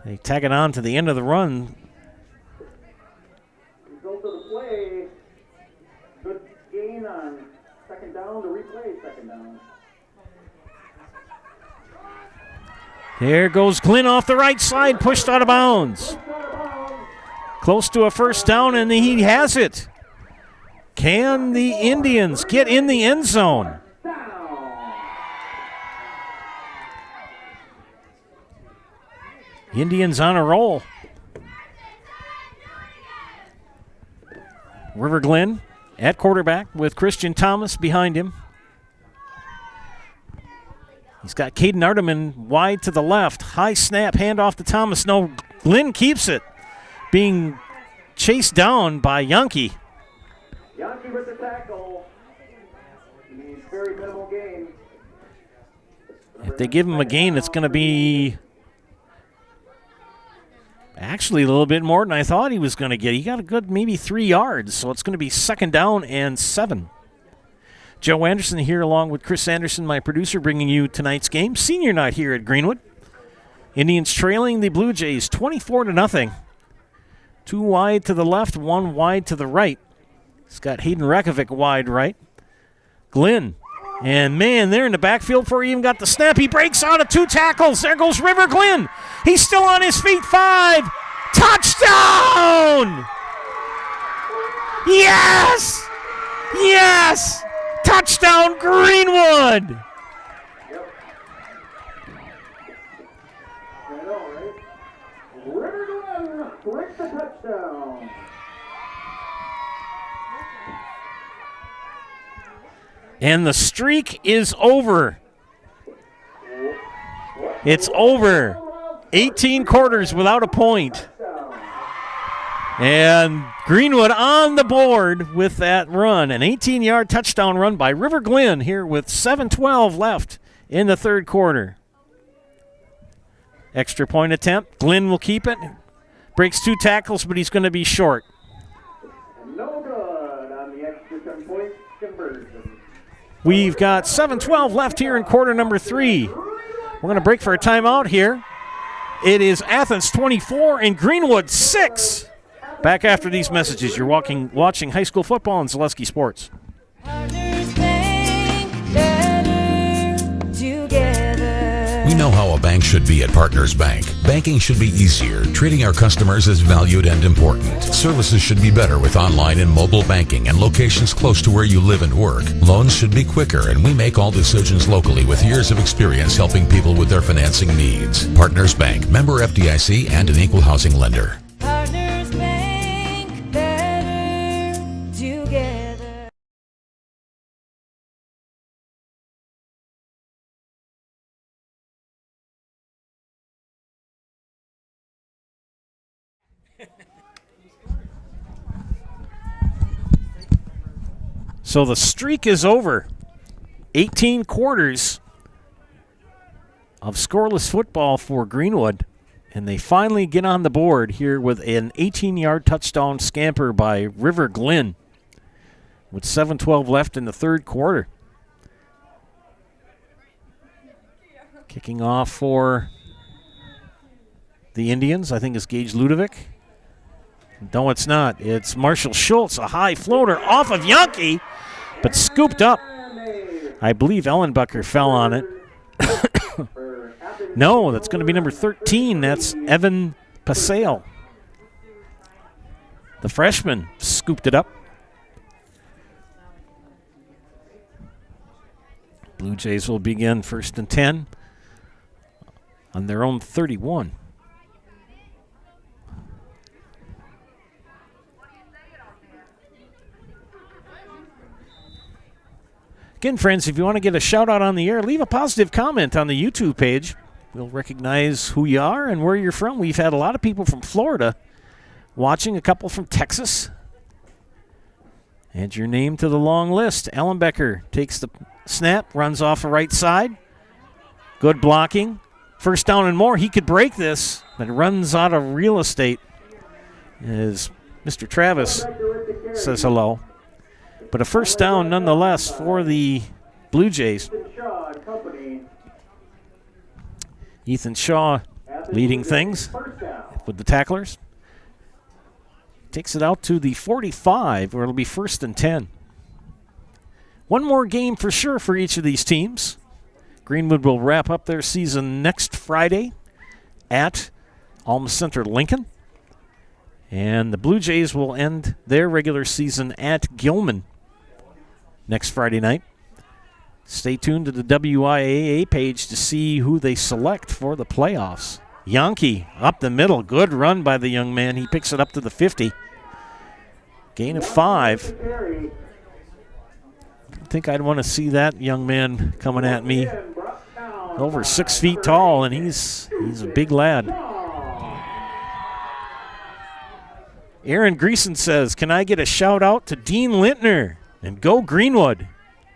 They tag it on to the end of the run. Result of the play. Good gain on second down to replay second down. There goes Glenn off the right side, pushed out of bounds. Close to a first down, and he has it. Can the Indians get in the end zone? Indians on a roll. River Glenn at quarterback with Christian Thomas behind him. He's got Caden Arteman wide to the left. High snap, handoff to Thomas. No, Glenn keeps it. Being chased down by Yankee. Yankee with the tackle. He's very minimal gain. If they give him a gain, it's going to be actually a little bit more than I thought he was going to get. He got a good maybe 3 yards, so it's going to be second down and 7. Joe Anderson here along with Chris Anderson, my producer, bringing you tonight's game. Senior night here at Greenwood. Indians trailing the Blue Jays 24-0. 2 wide to the left, 1 wide to the right. He's got Hayden Rekovic wide right. Glenn. And, man, they're in the backfield before he even got the snap. He breaks out of 2 tackles. There goes River Glenn. He's still on his feet. 5. Touchdown! Yes! Yes! Touchdown, Greenwood! Yep. I know, right? River Glenn with the touchdown. And the streak is over. It's over. 18 quarters without a point. And Greenwood on the board with that run. An 18-yard touchdown run by River Glenn here with 7:12 left in the third quarter. Extra point attempt. Glenn will keep it. Breaks 2 tackles, but he's going to be short. No good on the extra 10-point conversion. We've got 7:12 left here in quarter number 3. We're going to break for a timeout here. It is Athens 24 and Greenwood 6. Back after these messages. You're watching high school football on Zaleski Sports. We know how a bank should be at Partners Bank. Banking should be easier, treating our customers as valued and important. Services should be better with online and mobile banking and locations close to where you live and work. Loans should be quicker, and we make all decisions locally with years of experience helping people with their financing needs. Partners Bank, member FDIC, and an equal housing lender. Partners Bank, better together. So the streak is over. 18 quarters of scoreless football for Greenwood. And they finally get on the board here with an 18-yard touchdown scamper by River Glenn with 7:12 left in the third quarter. Kicking off for the Indians, I think, is Gage Ludovic. No, it's not. It's Marshall Schultz, a high floater off of Yankee, but scooped up. I believe Ellenbucker fell on it. No, that's going to be number 13. That's Evan Pasale. The freshman scooped it up. Blue Jays will begin 1st and 10 on their own 31. Again, friends, if you want to get a shout out on the air, leave a positive comment on the YouTube page. we'll recognize who you are and where you're from. We've had a lot of people from Florida watching, a couple from Texas. Add your name to the long list. Ellenbecker takes the snap, runs off the right side. Good blocking. First down and more. He could break this, but runs out of real estate as Mr. Travis says hello. But a first down nonetheless for the Blue Jays. Ethan Shaw leading things with the tacklers. Takes it out to the 45, where it'll be 1st and 10. One more game for sure for each of these teams. Greenwood will wrap up their season next Friday at Alma Center Lincoln. And the Blue Jays will end their regular season at Gilman next Friday night. Stay tuned to the WIAA page to see who they select for the playoffs. Yankee up the middle. Good run by the young man. He picks it up to the 50. Gain of 5. I think I'd want to see that young man coming at me. Over 6 feet tall, and he's a big lad. Aaron Greason says, can I get a shout out to Dean Lintner and go Greenwood?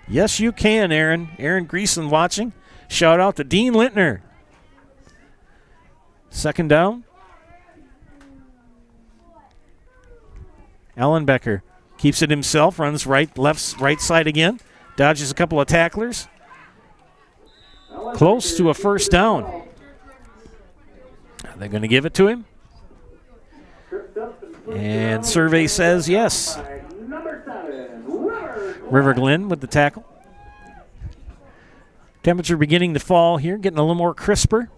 Yes, you can, Aaron. Aaron Greason watching. Shout out to Dean Lintner. Second down. Ellenbecker keeps it himself, runs right side again, dodges a couple of tacklers. Close to a first down. Are they going to give it to him? And survey says yes. River Glen with the tackle. Temperature beginning to fall here, getting a little more crisper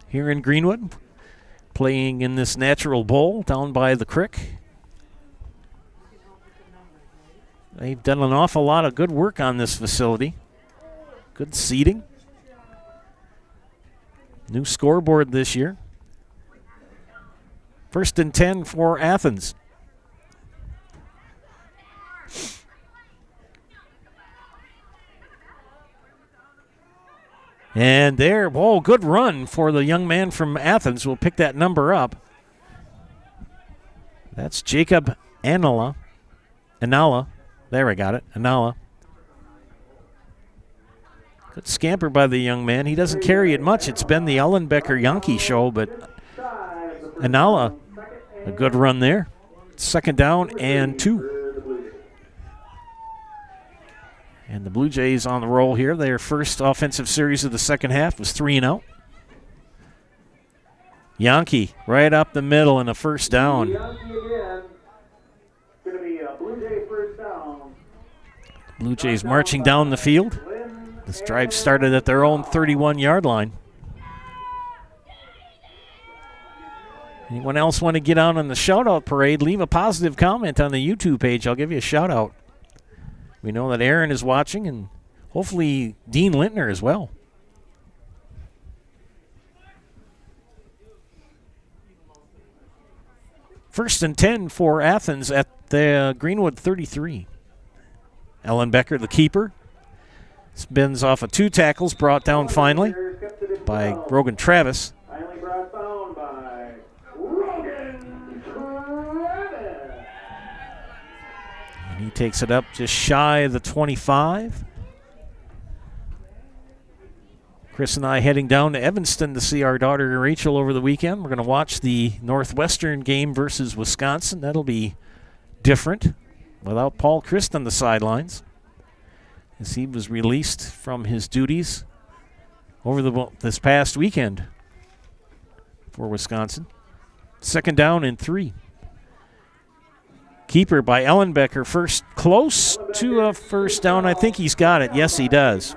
here in Greenwood. Playing in this natural bowl down by the creek. They've done an awful lot of good work on this facility. Good seating. New scoreboard this year. 1st and 10 for Athens. And there, whoa, good run for the young man from Athens. We'll pick that number up. That's Jacob Anala. There, I got it. Anala. Good scamper by the young man. He doesn't carry it much. It's been the Ellenbecker Yankee show, but Anala, a good run there. 2nd down and 2. And the Blue Jays on the roll here. Their first offensive series of the second half was 3-0. Yankee right up the middle and a first down. Blue Jays marching down the field. This drive started at their own 31-yard line. Anyone else want to get out on the shout-out parade, leave a positive comment on the YouTube page. I'll give you a shout-out. We know that Aaron is watching, and hopefully Dean Lintner as well. First and 10 for Athens at the Greenwood 33. Ellenbecker, the keeper, spins off of 2 tackles, brought down finally by Rogan Travis. And he takes it up just shy of the 25. Chris and I heading down to Evanston to see our daughter Rachel over the weekend. We're going to watch the Northwestern game versus Wisconsin. That'll be different without Paul Christ on the sidelines, as he was released from his duties over this past weekend for Wisconsin. 2nd down and 3. Keeper by Ellenbecker, first close to a first down. I think he's got it. Yes, he does.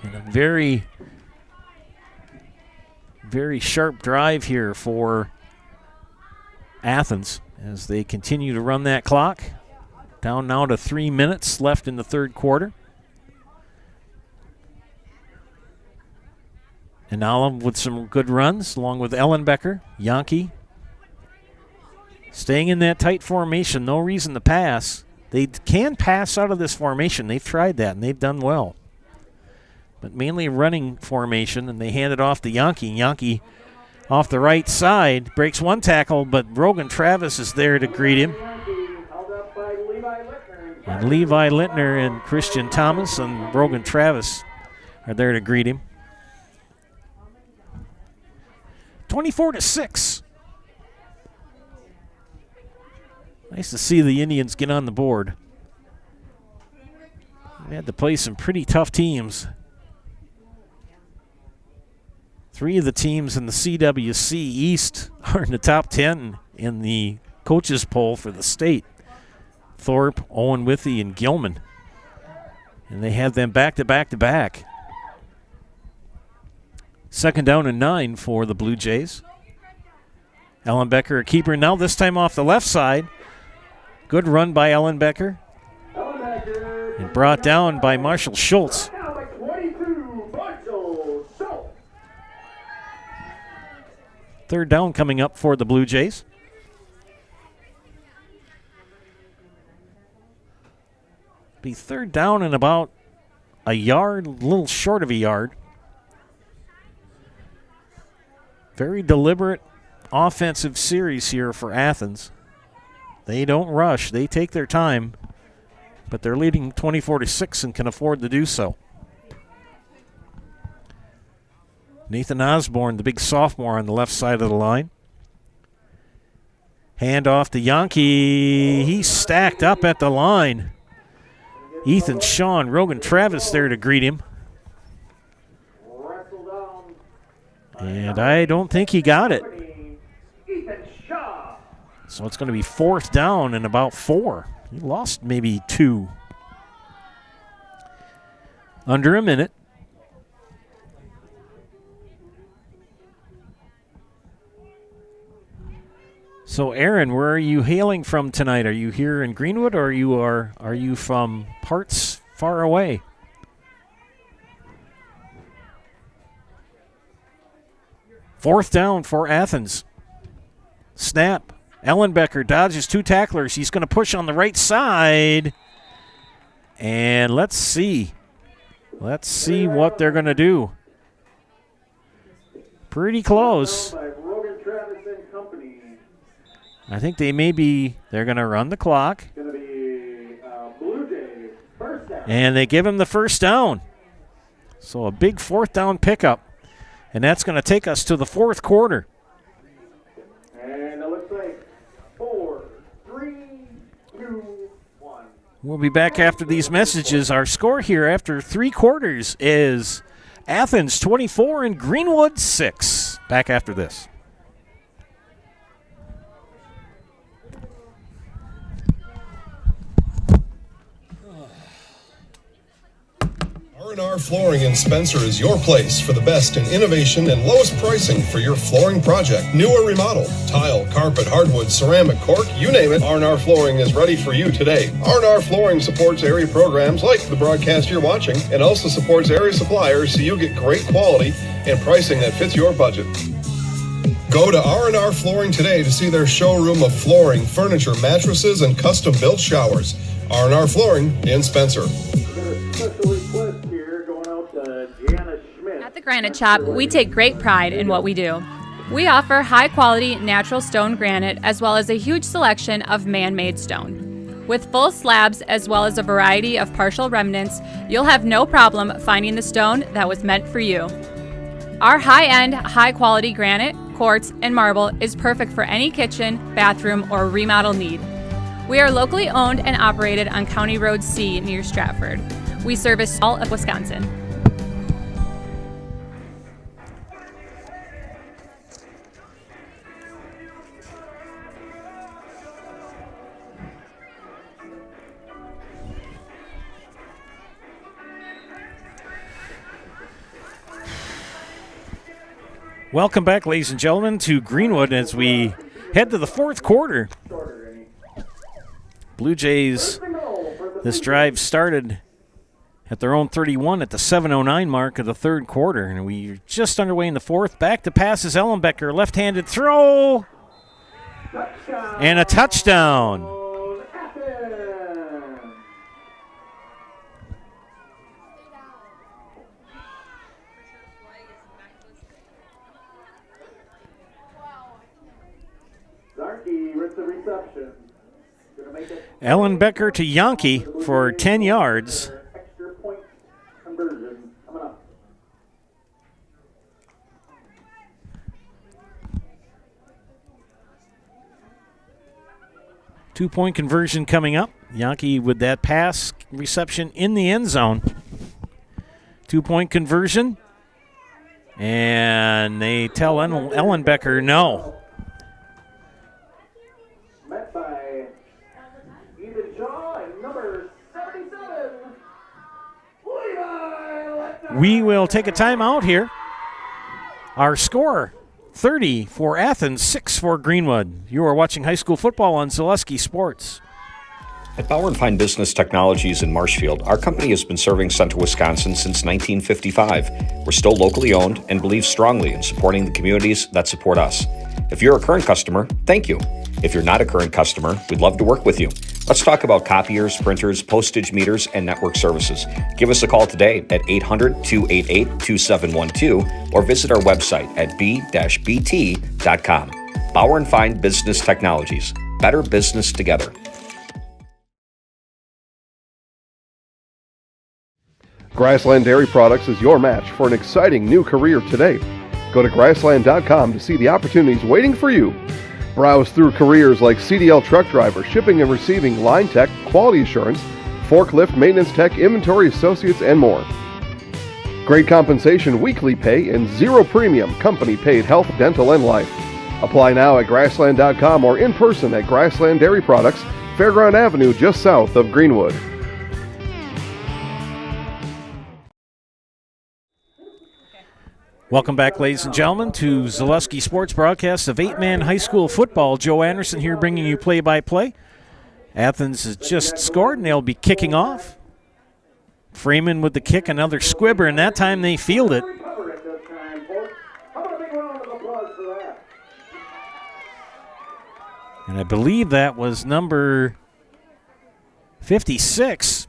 And a very, very sharp drive here for Athens as they continue to run that clock. Down now to 3 minutes left in the third quarter. Anala with some good runs, along with Ellenbecker, Yankee. Staying in that tight formation, no reason to pass. They can pass out of this formation. They've tried that, and they've done well. but mainly running formation, and they hand it off to Yankee. Yankee off the right side, breaks one tackle, but Rogan Travis is there to greet him. And Levi Littner and Christian Thomas and Rogan Travis are there to greet him. 24-6. Nice to see the Indians get on the board. They had to play some pretty tough teams. 3 of the teams in the CWC East are in the top 10 in the coaches poll for the state. Thorpe, Owen Withy, and Gilman. And they have them back to back to back. 2nd down and 9 for the Blue Jays. Ellenbecker, a keeper now, this time off the left side. Good run by Ellenbecker. And brought down by Marshall Schultz. Third down coming up for the Blue Jays. Be 3rd down and about a yard, a little short of a yard. Very deliberate offensive series here for Athens. They don't rush. They take their time, but they're leading 24-6 and can afford to do so. Nathan Osborne, the big sophomore on the left side of the line. Hand off to Yankee. He's stacked up at the line. Ethan Shaw, Rogan Travis there to greet him. And I don't think he got it. So it's going to be 4th down and about 4. He lost maybe 2. Under a minute. So, Aaron, where are you hailing from tonight? Are you here in Greenwood, or are you from parts far away? Fourth down for Athens. Snap. Ellenbecker dodges 2 tacklers. He's going to push on the right side. And let's see. Let's see what they're going to do. Pretty close. I think they're going to run the clock. And they give him the first down. So a big 4th down pickup. And that's going to take us to the 4th quarter. And it looks like 4, 3, 2, 1. We'll be back after these messages. Our score here after 3 quarters is Athens 24 and Greenwood 6. Back after this. R&R Flooring in Spencer is your place for the best in innovation and lowest pricing for your flooring project. New or remodel, tile, carpet, hardwood, ceramic, cork, you name it, R&R Flooring is ready for you today. R&R Flooring supports area programs like the broadcast you're watching and also supports area suppliers so you get great quality and pricing that fits your budget. Go to R&R Flooring today to see their showroom of flooring, furniture, mattresses, and custom-built showers. R&R Flooring in Spencer. At the Granite Shop, we take great pride in what we do. We offer high-quality natural stone granite as well as a huge selection of man-made stone. With full slabs as well as a variety of partial remnants, you'll have no problem finding the stone that was meant for you. Our high-end, high-quality granite, quartz, and marble is perfect for any kitchen, bathroom, or remodel need. We are locally owned and operated on County Road C near Stratford. We service all of Wisconsin. Welcome back, ladies and gentlemen, to Greenwood as we head to the 4th quarter. Blue Jays, this drive started at their own 31 at the 7:09 mark of the 3rd quarter, and we're just underway in the 4th. Back to pass is Ellenbecker, left-handed throw, and a touchdown. reception. Ellen Becker to Yankee for 10 yards. Extra point conversion coming up. Two-point conversion coming up. Yankee with that pass reception in the end zone. Two-point conversion. And they tell Ellen Becker no. Met by Ethan Shaw and number 77, Levi. We will take a timeout here. Our score, 30 for Athens, 6 for Greenwood. You are watching high school football on Zaleski Sports. At Bauer & Fine Business Technologies in Marshfield, our company has been serving Central Wisconsin since 1955. We're still locally owned and believe strongly in supporting the communities that support us. If you're a current customer, thank you. If you're not a current customer, we'd love to work with you. Let's talk about copiers, printers, postage meters, and network services. Give us a call today at 800-288-2712 or visit our website at b-bt.com. Bauer & Fine Business Technologies. Better business together. Grassland Dairy Products is your match for an exciting new career today. Go to grassland.com to see the opportunities waiting for you. Browse through careers like CDL truck driver, shipping and receiving, line tech, quality assurance, forklift, maintenance tech, inventory associates, and more. Great compensation, weekly pay, and zero premium, company paid health, dental, and life. Apply now at grassland.com or in person at Grassland Dairy Products, Fairground Avenue, just south of Greenwood. Welcome back, ladies and gentlemen, to Zaleski Sports broadcast of 8-man high school football. Joe Anderson here bringing you play-by-play. Athens has just scored, and they'll be kicking off. Freeman with the kick, another squibber, and that time they field it. And I believe that was number 56,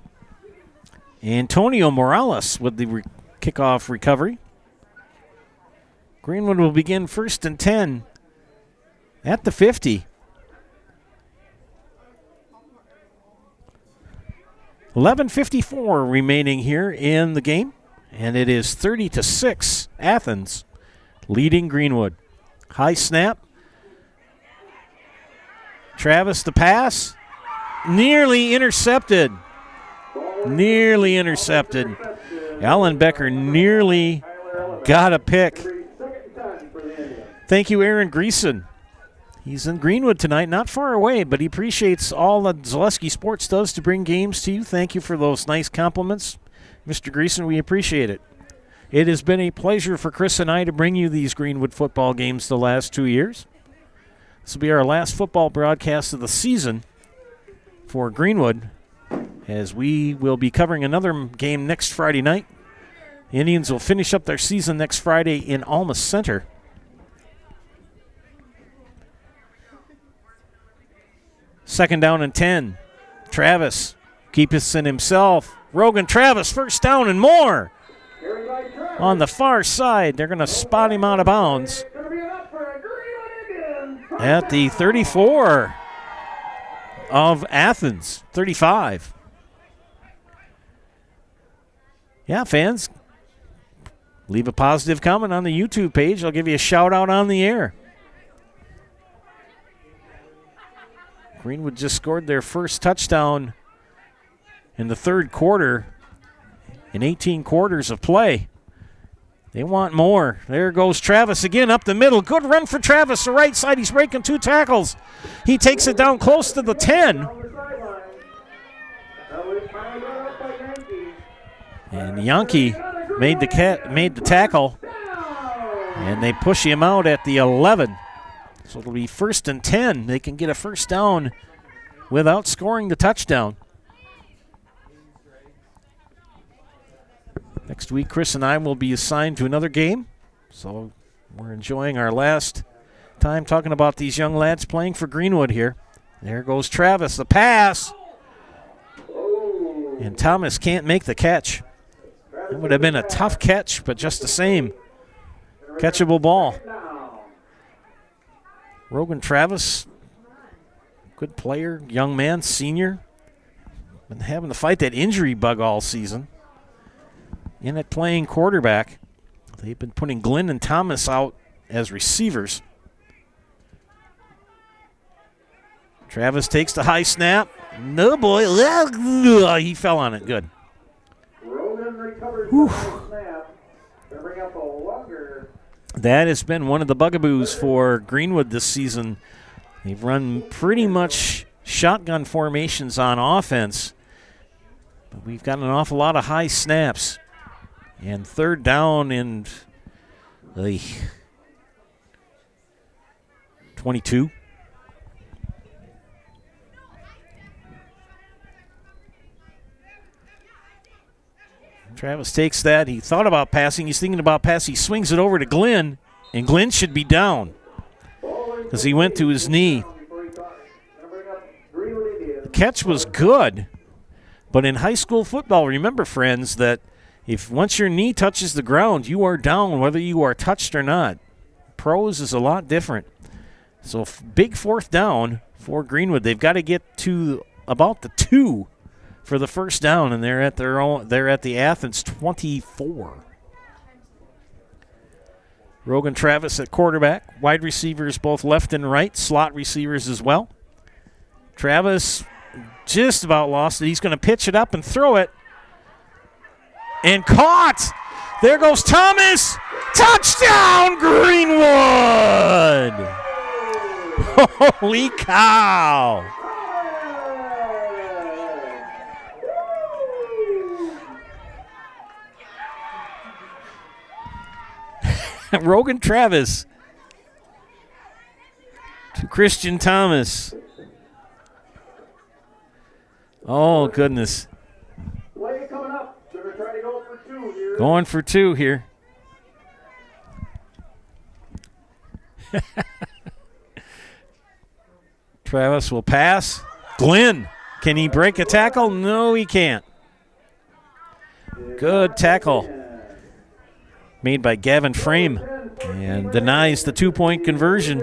Antonio Morales with the kickoff recovery. Greenwood will begin 1st and 10 at the 50. 11:54 remaining here in the game, and it is 30-6. Athens leading Greenwood. High snap. Travis the pass. Nearly intercepted. Nearly intercepted. Alan Becker nearly got a pick. Thank you, Aaron Greason. He's in Greenwood tonight, not far away, but he appreciates all that Zaleski Sports does to bring games to you. Thank you for those nice compliments. Mr. Greason, we appreciate it. It has been a pleasure for Chris and I to bring you these Greenwood football games the last 2 years. This will be our last football broadcast of the season for Greenwood, as we will be covering another game next Friday night. The Indians will finish up their season next Friday in Alma Center. Second down and 10. Travis keeps it himself. Rogan Travis, first down and more. On the far side, they're going to spot him out of bounds at the 34 of Athens, 35. Yeah, fans, leave a positive comment on the YouTube page. I'll give you a shout out on the air. Greenwood just scored their first touchdown in the third quarter in 18 quarters of play. They want more. There goes Travis again up the middle. Good run for Travis, the right side. He's breaking 2 tackles. He takes it down close to the 10. And Yankee made the tackle, and they push him out at the 11. So it'll be 1st and 10. They can get a first down without scoring the touchdown. Next week, Chris and I will be assigned to another game. So we're enjoying our last time talking about these young lads playing for Greenwood here. There goes Travis, the pass. And Thomas can't make the catch. It would have been a tough catch, but just the same, catchable ball. Rogan Travis Good player, young man, senior. Been having to fight that injury bug all season. In at playing quarterback. They've been putting Glenn and Thomas out as receivers. Travis takes the high snap. No, boy. He fell on it. Good. Rogan recovers the high snap. Gonna bring up a longer. That has been one of the bugaboos for Greenwood this season. They've run pretty much shotgun formations on offense, but we've got an awful lot of high snaps. And third down and 22. Travis takes that. He thought about passing. He's thinking about passing. He swings it over to Glenn, and Glenn should be down because he went to his knee. The catch was good, but in high school football, remember, friends, that if once your knee touches the ground, you are down whether you are touched or not. Pros is a lot different. So big fourth down for Greenwood. They've got to get to about the 2 for the first down, and they're at the Athens 24. Rogan Travis at quarterback. Wide receivers both left and right. Slot receivers as well. Travis just about lost it. He's going to pitch it up and throw it. And caught. There goes Thomas. Touchdown, Greenwood. Holy cow. Rogan Travis to Christian Thomas. Oh, goodness. Play coming up. They're going to try to go for 2 here. Going for 2 here. Travis will pass. Glenn, can he break a tackle? No, he can't. Good tackle made by Gavin Frame and denies the 2-point conversion.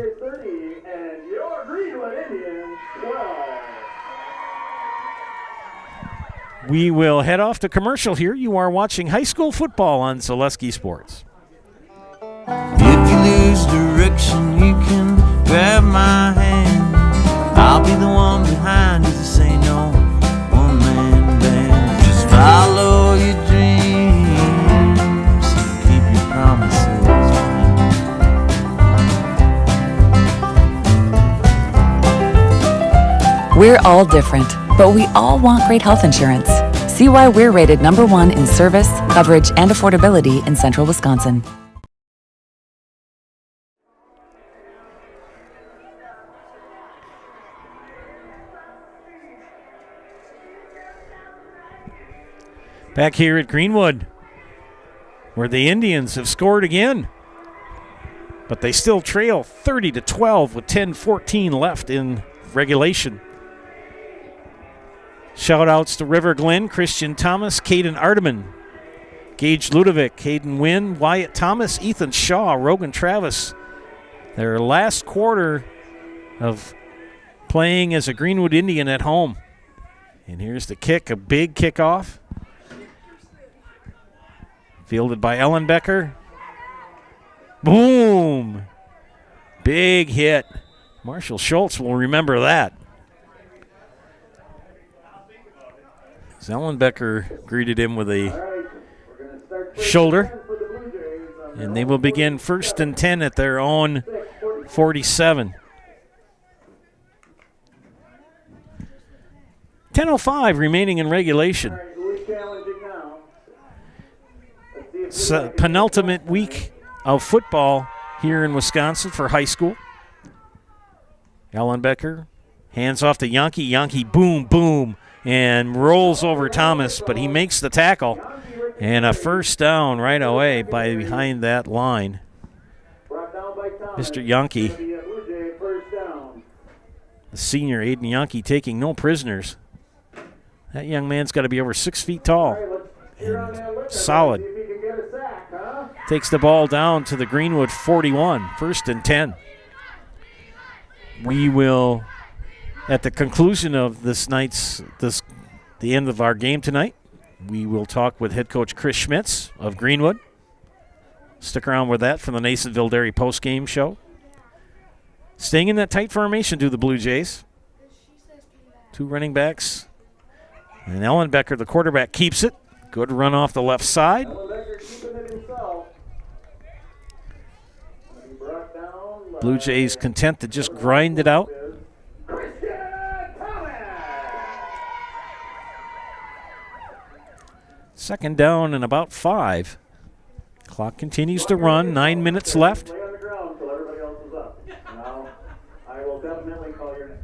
We will head off to commercial here. You are watching high school football on Zaleski Sports. If you lose direction, you can grab my hand. I'll be the one behind you to say no one-man band. Just follow your dreams and keep your promises. We're all different, but we all want great health insurance. See why we're rated #1 in service, coverage, and affordability in Central Wisconsin. Back here at Greenwood, where the Indians have scored again. But they still trail 30-12 with 10:14 left in regulation. Shout-outs to River Glen, Christian Thomas, Caden Arteman, Gage Ludovic, Caden Wynn, Wyatt Thomas, Ethan Shaw, Rogan Travis. Their last quarter of playing as a Greenwood Indian at home. And here's the kick, a big kickoff. Fielded by Ellenbecker. Boom! Big hit. Marshall Schultz will remember that. Ellenbecker greeted him with a shoulder. And they will begin 1st and 10 at their own 47. 10:05 remaining in regulation. Penultimate week of football here in Wisconsin for high school. Ellenbecker hands off to Yankee. Yankee, boom, boom, and rolls over Thomas, but he makes the tackle. And a first down right away by behind that line. Mr. Yankee, the senior Aiden Yankee, taking no prisoners. That young man's got to be over 6 feet tall and solid. Takes the ball down to the Greenwood 41, 1st and 10. We will At the conclusion of the end of our game tonight, we will talk with head coach Chris Schmitz of Greenwood. Stick around with that for the Nasonville Dairy post-game show. Staying in that tight formation do the Blue Jays. 2 running backs. And Ellenbecker, the quarterback, keeps it. Good run off the left side. Blue Jays content to just grind it out. Second down and about 5. Clock continues to run. 9 minutes left. Lay on the ground until everybody else is up. Now, I will definitely call your name.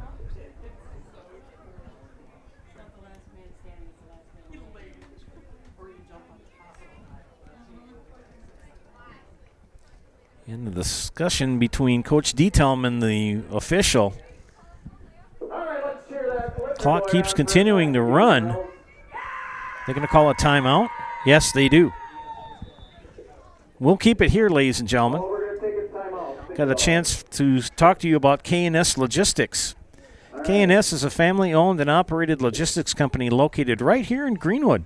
In the discussion between Coach Dietelm and the official. Clock keeps continuing to run. They're going to call a timeout. Yes, they do. We'll keep it here, ladies and gentlemen. Got a chance to talk to you about K&S Logistics. K&S is a family-owned and operated logistics company located right here in Greenwood.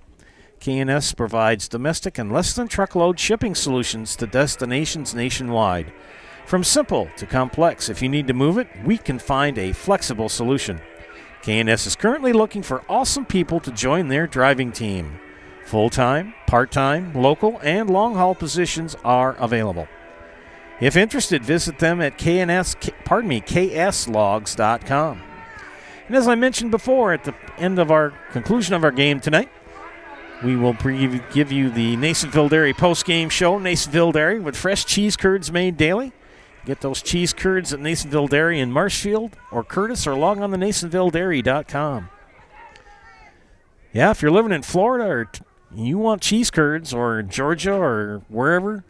K&S provides domestic and less-than-truckload shipping solutions to destinations nationwide. From simple to complex, if you need to move it, we can find a flexible solution. K&S is currently looking for awesome people to join their driving team. Full-time, part-time, local, and long-haul positions are available. If interested, visit them at kslogs.com. And as I mentioned before, at the end of our conclusion of our game tonight, we will give you the Nasonville Dairy post-game show. Nasonville Dairy with fresh cheese curds made daily. Get those cheese curds at Nasonville Dairy in Marshfield or Curtis, or log on to NasonvilleDairy.com. Yeah, if you're living in Florida or you want cheese curds, or Georgia or wherever,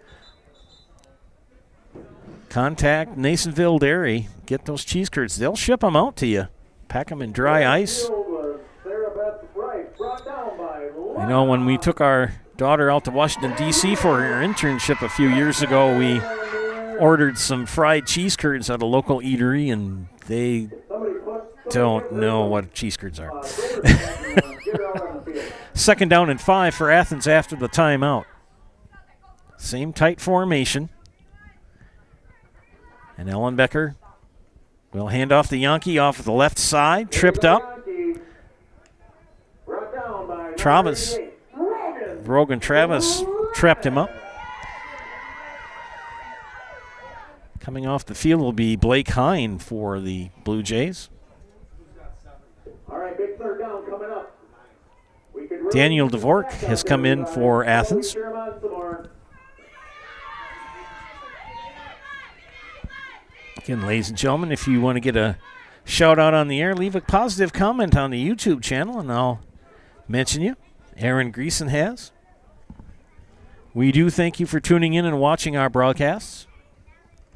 contact Nasonville Dairy. Get those cheese curds. They'll ship them out to you. Pack them in dry ice. You know, when we took our daughter out to Washington, D.C. for her internship a few years ago, we ordered some fried cheese curds at a local eatery, and they don't know what cheese curds are. Second down and 5 for Athens after the timeout. Same tight formation. And Ellenbecker will hand off the Yankee off of the left side. Tripped up. Rogan Travis tripped him up. Coming off the field will be Blake Hine for the Blue Jays. All right, big third down coming up. Daniel Dvorak has come in for Athens. Again, ladies and gentlemen, if you want to get a shout out on the air, leave a positive comment on the YouTube channel, and I'll mention you. Aaron Greason has. We do thank you for tuning in and watching our broadcasts.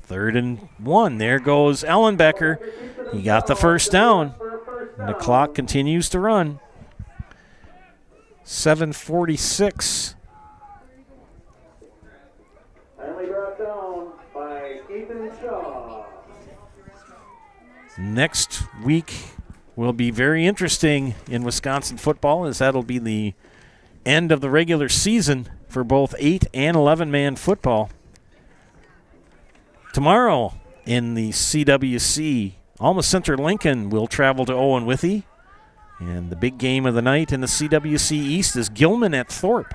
3rd and 1. There goes Ellenbecker. He got the first down. And the clock continues to run. 7:46. Finally brought down by Ethan Shaw. Next week will be very interesting in Wisconsin football, as that'll be the end of the regular season for both 8 and 11-man football. Tomorrow in the CWC, Alma Center Lincoln will travel to Owen Withee. And the big game of the night in the CWC East is Gilman at Thorpe.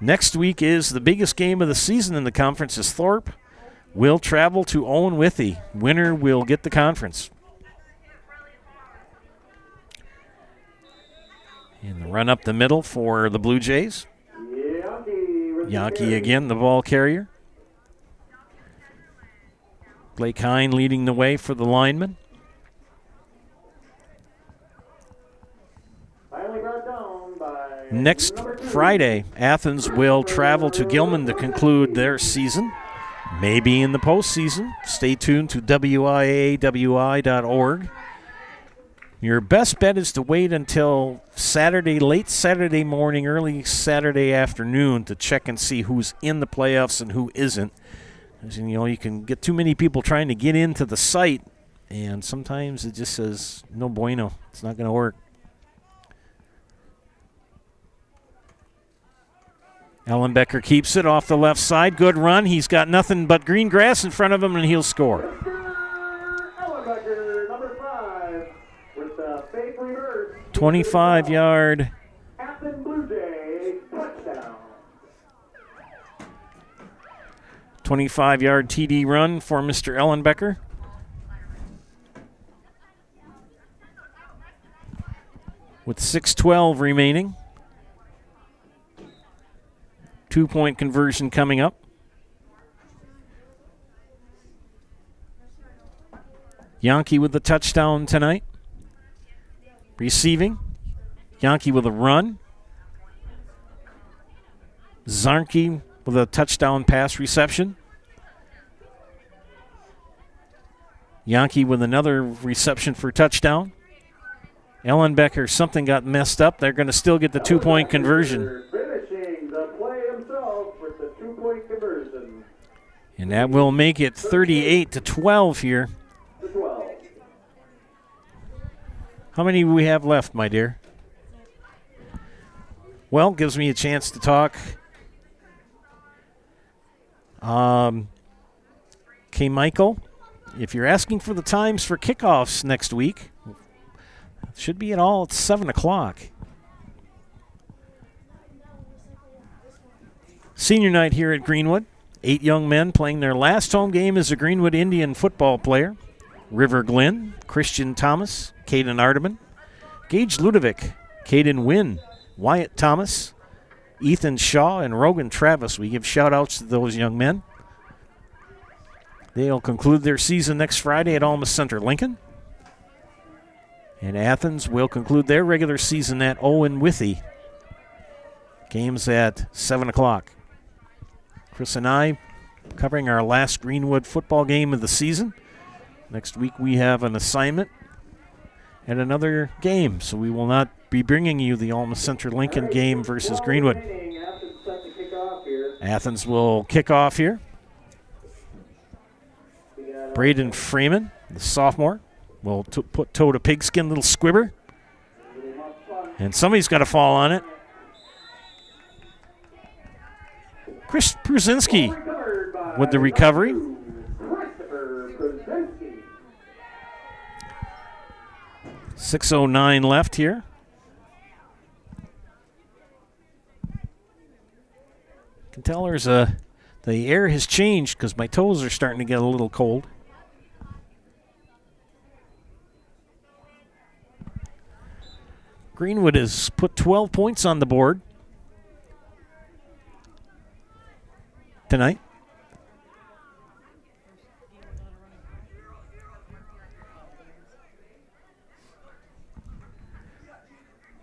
Next week is the biggest game of the season in the conference, is Thorpe will travel to Owen Withee. Winner will get the conference. And the run up the middle for the Blue Jays. Yankee again, the ball carrier. Blake Hine leading the way for the lineman. Next Friday, Athens will travel to Gilman to conclude their season. Maybe in the postseason. Stay tuned to WIAA.org. Your best bet is to wait until Saturday, late Saturday morning, early Saturday afternoon to check and see who's in the playoffs and who isn't. As you know, you can get too many people trying to get into the site And sometimes it just says, no bueno. It's not going to work. Ellenbecker keeps it off the left side. Good run. He's got nothing but green grass in front of him, and he'll score. Ellenbecker, number 5, with the fake reverse. 25-yard. Athens Blue Jay, touchdown. 25-yard TD run for Mr. Ellenbecker. With 6:12 remaining. 2-point conversion coming up. Yankee with the touchdown tonight. Receiving. Yankee with a run. Zarnke with a touchdown pass reception. Yankee with another reception for touchdown. Ellenbecker, something got messed up. They're going to still get the 2-point conversion. Finishing the play himself with the 2-point conversion. And that will make it 38-12 here. 12. How many do we have left, my dear? Well, gives me a chance to talk. Okay, Michael, if you're asking for the times for kickoffs next week, should be at 7 o'clock. Senior night here at Greenwood. 8 young men playing their last home game as a Greenwood Indian football player. River Glenn, Christian Thomas, Caden Ardeman, Gage Ludovic, Caden Wynn, Wyatt Thomas, Ethan Shaw, and Rogan Travis. We give shout-outs to those young men. They'll conclude their season next Friday at Alma Center Lincoln. And Athens will conclude their regular season at Owen Withy. Games at 7 o'clock. Chris and I covering our last Greenwood football game of the season. Next week we have an assignment and another game, so we will not be bringing you the Alma Center Lincoln game versus Greenwood. Athens will kick off here. Braden Freeman, the sophomore, will put toe to pigskin, little squibber. And somebody's got to fall on it. Chris Prusinski with the recovery. 6:09 left here. You can tell there's the air has changed because my toes are starting to get a little cold. Greenwood has put 12 points on the board tonight.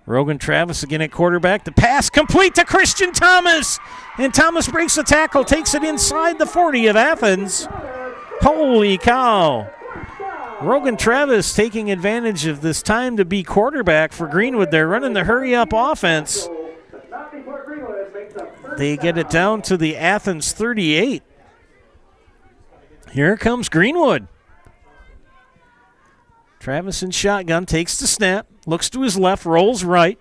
Rogan Travis again at quarterback. The pass complete to Christian Thomas. And Thomas breaks the tackle, takes it inside the 40 of Athens. Holy cow. Rogan Travis taking advantage of this time to be quarterback for Greenwood. They're running the hurry-up offense. They get it down to the Athens 38. Here comes Greenwood. Travis in shotgun, takes the snap, looks to his left, rolls right.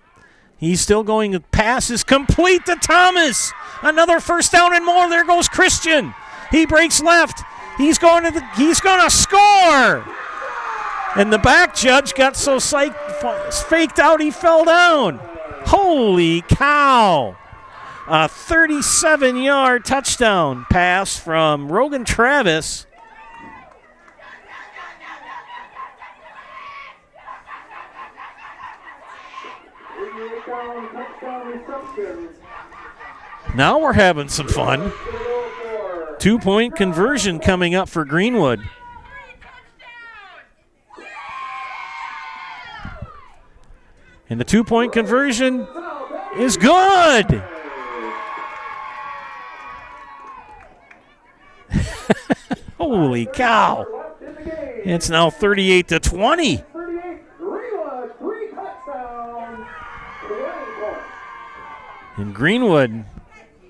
He's still going. The pass is complete to Thomas. Another first down and more. There goes Christian. He breaks left. He's going to score. And the back judge got so faked out he fell down. Holy cow. A 37-yard touchdown pass from Rogan Travis. Now we're having some fun. 2-point conversion coming up for Greenwood. And the 2-point conversion is good. Holy cow. It's now 38-20. And Greenwood,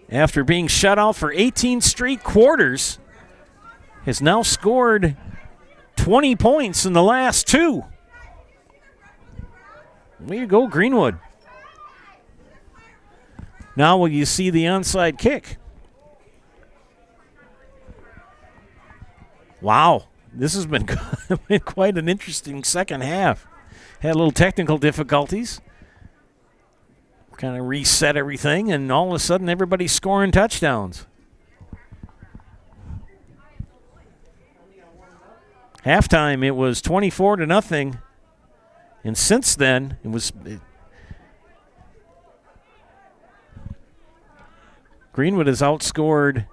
after being shut out for 18 straight quarters, has now scored 20 points in the last two. Way to go, Greenwood. Now will you see the onside kick? Wow, this has been quite an interesting second half. Had a little technical difficulties. Kind of reset everything, and all of a sudden everybody's scoring touchdowns. Halftime, it was 24-0, and since then it was Greenwood has outscored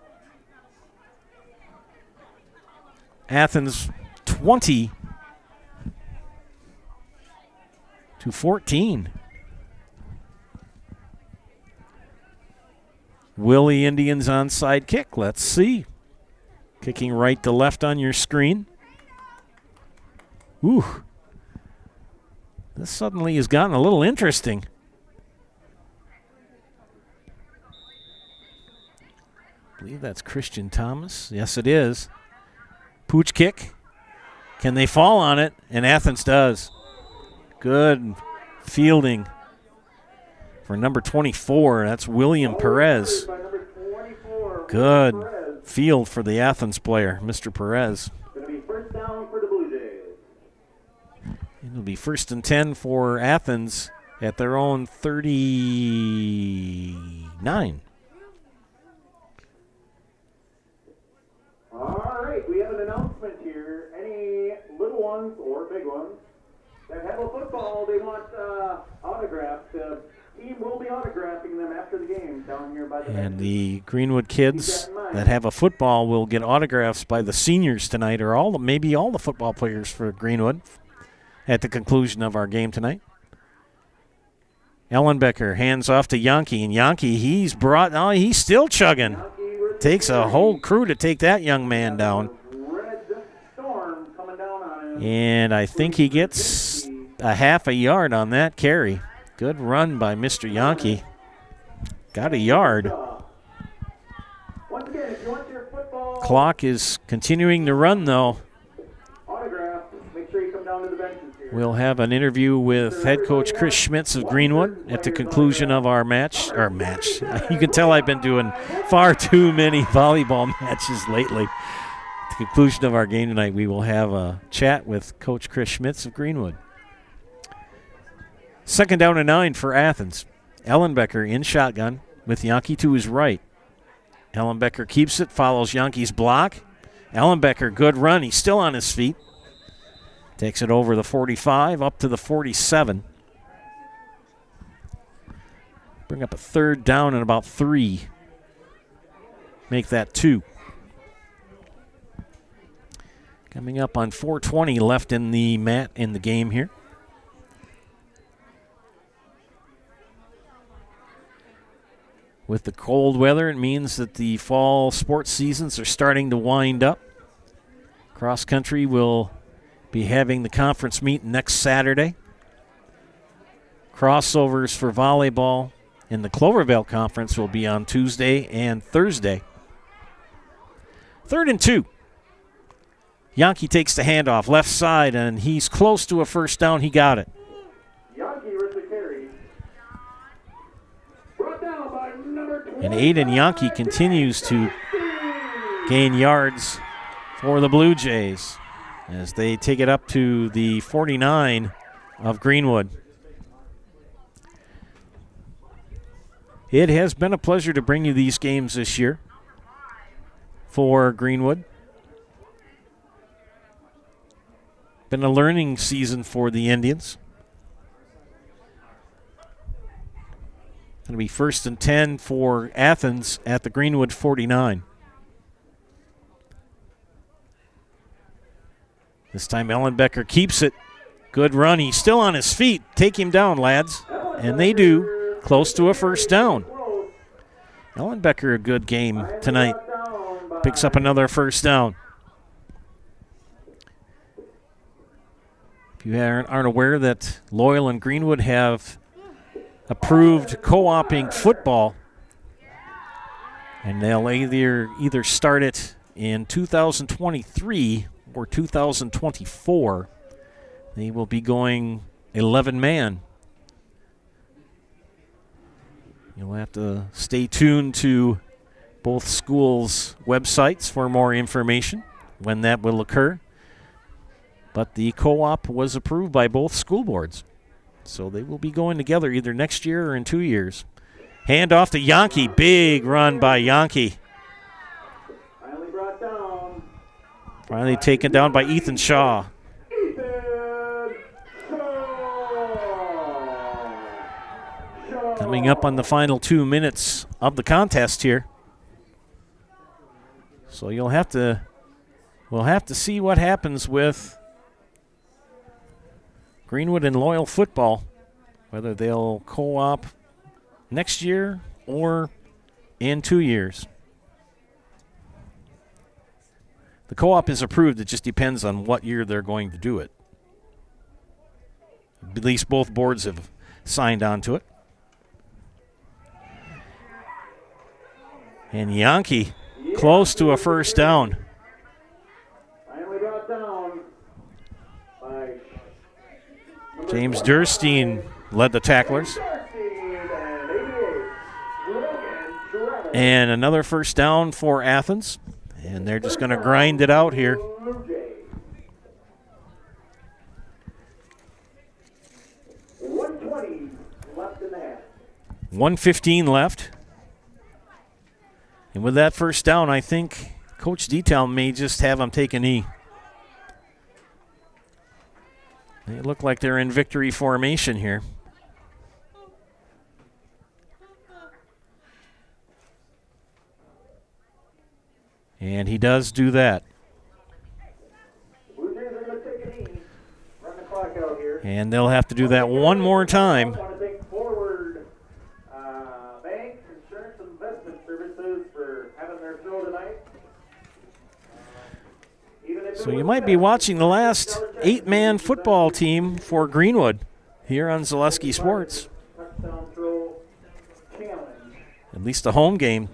Athens 20-14. Will the Indians onside kick? Let's see. Kicking right to left on your screen. Ooh. This suddenly has gotten a little interesting. I believe that's Christian Thomas. Yes, it is. Pooch kick. Can they fall on it? And Athens does. Good fielding for number 24. That's William Perez. Good field for the Athens player, Mr. Perez. It'll be 1st and 10 for Athens at their own 39. All right, we have an announcement here. Any little ones or big ones that have a football they want autographed, the team will be autographing them after the game down here by the bench. And the Greenwood kids that have a football will get autographs by the seniors tonight, or maybe all the football players for Greenwood at the conclusion of our game tonight. Ellenbecker hands off to Yankee, and Yankee, he's still chugging. Takes a whole crew to take that young man down. And I think he gets a half a yard on that carry. Good run by Mr. Yankee. Got a yard. Clock is continuing to run, though. We'll have an interview with head coach Chris Schmitz of Greenwood at the conclusion of our match. You can tell I've been doing far too many volleyball matches lately. At the conclusion of our game tonight, we will have a chat with Coach Chris Schmitz of Greenwood. 2nd down and 9 for Athens. Ellenbecker in shotgun with Yankee to his right. Ellenbecker keeps it, follows Yankee's block. Ellenbecker, good run. He's still on his feet. Takes it over the 45, up to the 47. Bring up a 3rd down and about 3. Make that 2. Coming up on 4:20 left in the game here. With the cold weather, it means that the fall sports seasons are starting to wind up. Cross country will be having the conference meet next Saturday. Crossovers for volleyball in the Clovervale Conference will be on Tuesday and Thursday. 3rd and 2. Yankee takes the handoff left side, and he's close to a 1st down. He got it. Yankee with the carry. Brought down by number 20. And Aiden Yankee continues to gain yards for the Blue Jays as they take it up to the 49 of Greenwood. It has been a pleasure to bring you these games this year for Greenwood. Been a learning season for the Indians. Going to be 1st and 10 for Athens at the Greenwood 49. This time Ellenbecker keeps it. Good run. He's still on his feet. Take him down, lads. And they do. Close to a 1st down. Ellenbecker, a good game tonight. Picks up another 1st down. If you aren't aware that Loyal and Greenwood have approved co-oping football, and they'll either start it in 2023 for 2024. They will be going 11-man. You'll have to stay tuned to both schools' websites for more information when that will occur. But the co-op was approved by both school boards. So they will be going together either next year or in 2 years. Hand off to Yankee. Big run by Yankee. Finally taken down by Ethan Shaw. Coming up on the final 2 minutes of the contest here. So we'll have to see what happens with Greenwood and Loyal football, whether they'll co-op next year or in 2 years. The co-op is approved. It just depends on what year they're going to do it. At least both boards have signed on to it. And Yankee close to a first down. Finally brought down by James Durstein led the tacklers. And another first down for Athens. And they're just going to grind it out here. $1:15 left. And with that first down, I think Coach Detail may just have them take a knee. They look like they're in victory formation here. And he does do that. And they'll have to do that one more time. So you might be watching the last 8-man football team for Greenwood here on Zaleski Sports. At least a home game.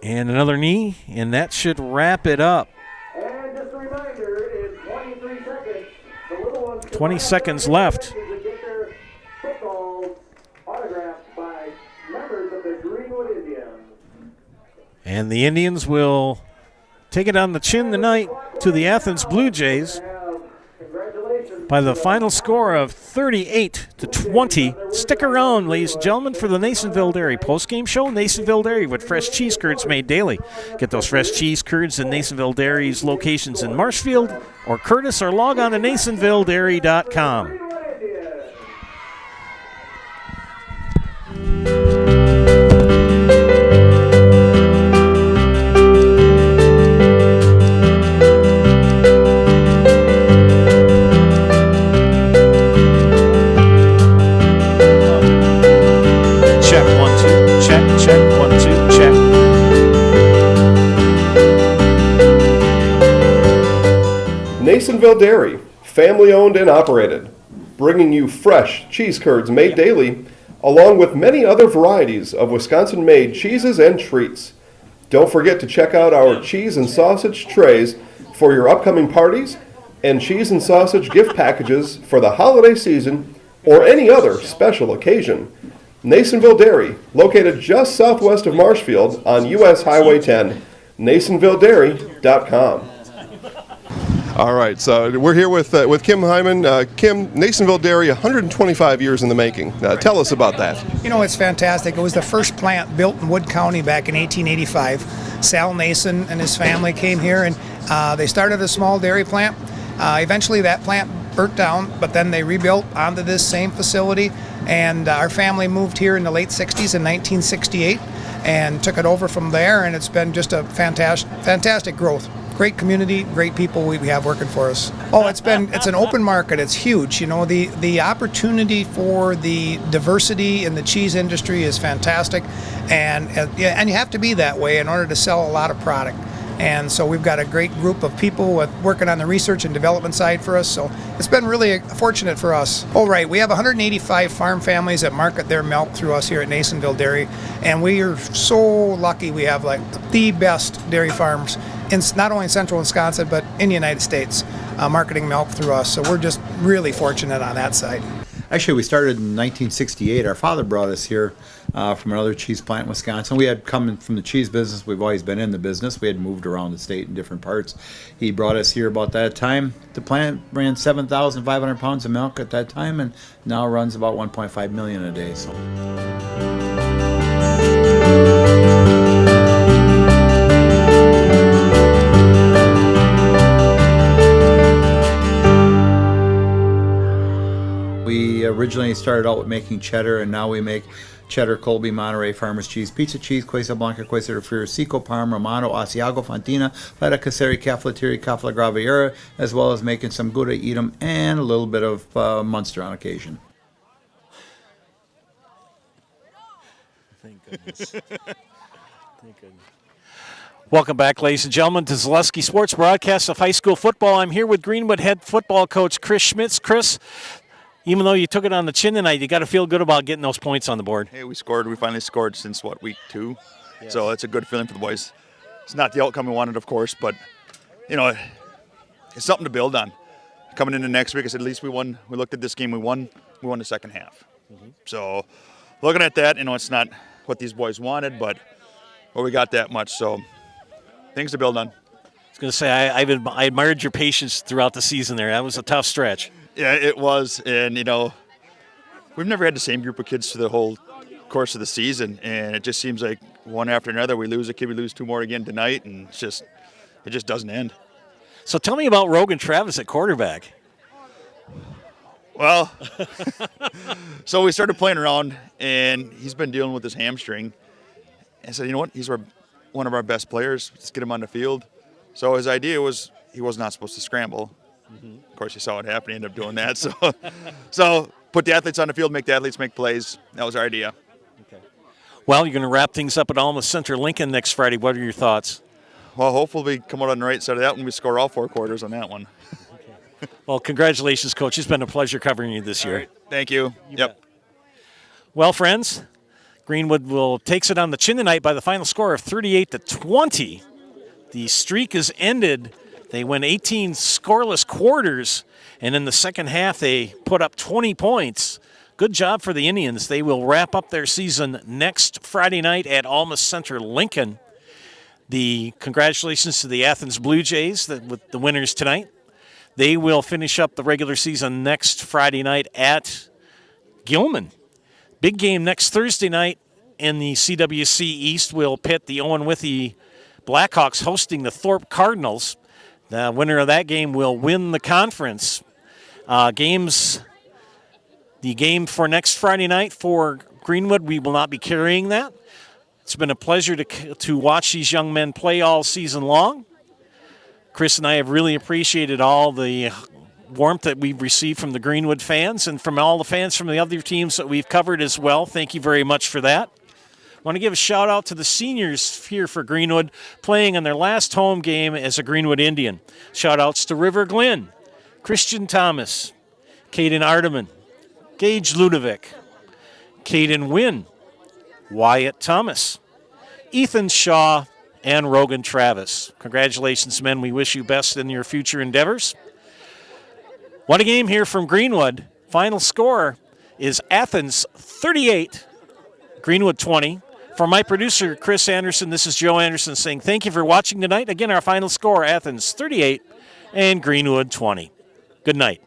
And another knee, and that should wrap it up. And just a reminder, it's 23 seconds. The little ones 20 seconds left. to get their footballs autographed by members of the Greenwood Indians. And the Indians will take it on the chin tonight to the Athens Blue Jays by the final score of 38-20. Stick around, ladies and gentlemen, for the Nasonville Dairy postgame show. Nasonville Dairy with fresh cheese curds made daily. Get those fresh cheese curds in Nasonville Dairy's locations in Marshfield or Curtis, or log on to NasonvilleDairy.com. Nasonville Dairy, family owned and operated, bringing you fresh cheese curds made daily, along with many other varieties of Wisconsin-made cheeses and treats. Don't forget to check out our cheese and sausage trays for your upcoming parties and cheese and sausage gift packages for the holiday season or any other special occasion. Nasonville Dairy, located just southwest of Marshfield on U.S. Highway 10, NasonvilleDairy.com. All right, so we're here with Kim Hyman. Kim, Nasonville Dairy, 125 years in the making. Tell us about that. You know, it's fantastic. It was the first plant built in Wood County back in 1885. Sal Nason and his family came here, and they started a small dairy plant. Eventually that plant burnt down, but then they rebuilt onto this same facility, and our family moved here in the late 60s in 1968 and took it over from there, and it's been just a fantastic growth. Great community, great people we have working for us. Oh, it's an open market. It's huge. You know, the opportunity for the diversity in the cheese industry is fantastic, and you have to be that way in order to sell a lot of product. And so we've got a great group of people working on the research and development side for us. So it's been really fortunate for us. Oh, right. We have 185 farm families that market their milk through us here at Nasonville Dairy. And we are so lucky we have like the best dairy farms not only in central Wisconsin, but in the United States, marketing milk through us. So we're just really fortunate on that side. Actually, we started in 1968. Our father brought us here from another cheese plant in Wisconsin. We had come from the cheese business. We've always been in the business. We had moved around the state in different parts. He brought us here about that time. The plant ran 7,500 pounds of milk at that time, and now runs about 1.5 million a day. So. We originally started out with making cheddar, and now we make cheddar, Colby, Monterey, Farmers cheese, pizza cheese, Quesa Blanca, Quesa de Friar, Seco, Parma, Romano, Asiago, Fontina, Feta Caseri, Cafflettieri, Cafla Graviera, as well as making some Gouda Edam and a little bit of Munster on occasion. Thank goodness. Thank goodness. Welcome back, ladies and gentlemen, to Zaleski Sports broadcast of high school football. I'm here with Greenwood head football coach Chris Schmitz. Chris, even though you took it on the chin tonight, you got to feel good about getting those points on the board. Hey, we scored. We finally scored since, week 2? Yes. So it's a good feeling for the boys. It's not the outcome we wanted, of course, but, it's something to build on. Coming into next week, I said, at least we won. We looked at this game, we won the second half. Mm-hmm. So looking at that, it's not what these boys wanted, but we got that much, so things to build on. I was going to say, I admired your patience throughout the season there. That was a tough stretch. Yeah, it was, and we've never had the same group of kids through the whole course of the season, and it just seems like one after another we lose a kid, we lose 2 more again tonight, and it just doesn't end. So tell me about Rogan Travis at quarterback. Well, so we started playing around, and he's been dealing with his hamstring, and said, you know what, he's one of our best players, let's get him on the field. So his idea was he was not supposed to scramble. Mm-hmm. Of course, you saw what happened. He ended up doing that. So put the athletes on the field, make the athletes make plays. That was our idea. Okay. Well, you're going to wrap things up at Alma Center Lincoln next Friday. What are your thoughts? Well, hopefully we come out on the right side of that when we score all 4 quarters on that one. Okay. Well, congratulations, Coach. It's been a pleasure covering you this year. Right. Thank you. Yep. Bet. Well, friends, Greenwood takes it on the chin tonight by the final score of 38-20. The streak is ended. They went 18 scoreless quarters, and in the second half they put up 20 points. Good job for the Indians. They will wrap up their season next Friday night at Alma Center Lincoln. Congratulations to the Athens Blue Jays with the winners tonight. They will finish up the regular season next Friday night at Gilman. Big game next Thursday night in the CWC East will pit the Owen Withy Blackhawks hosting the Thorpe Cardinals. The winner of that game will win the conference. The game for next Friday night for Greenwood, we will not be carrying that. It's been a pleasure to watch these young men play all season long. Chris and I have really appreciated all the warmth that we've received from the Greenwood fans and from all the fans from the other teams that we've covered as well. Thank you very much for that. I want to give a shout out to the seniors here for Greenwood playing in their last home game as a Greenwood Indian. Shout outs to River Glenn, Christian Thomas, Caden Ardeman, Gage Ludovic, Caden Wynn, Wyatt Thomas, Ethan Shaw, and Rogan Travis. Congratulations, men. We wish you best in your future endeavors. What a game here from Greenwood. Final score is Athens 38, Greenwood 20. For my producer, Chris Anderson, this is Joe Anderson saying thank you for watching tonight. Again, our final score, Athens 38 and Greenwood 20. Good night.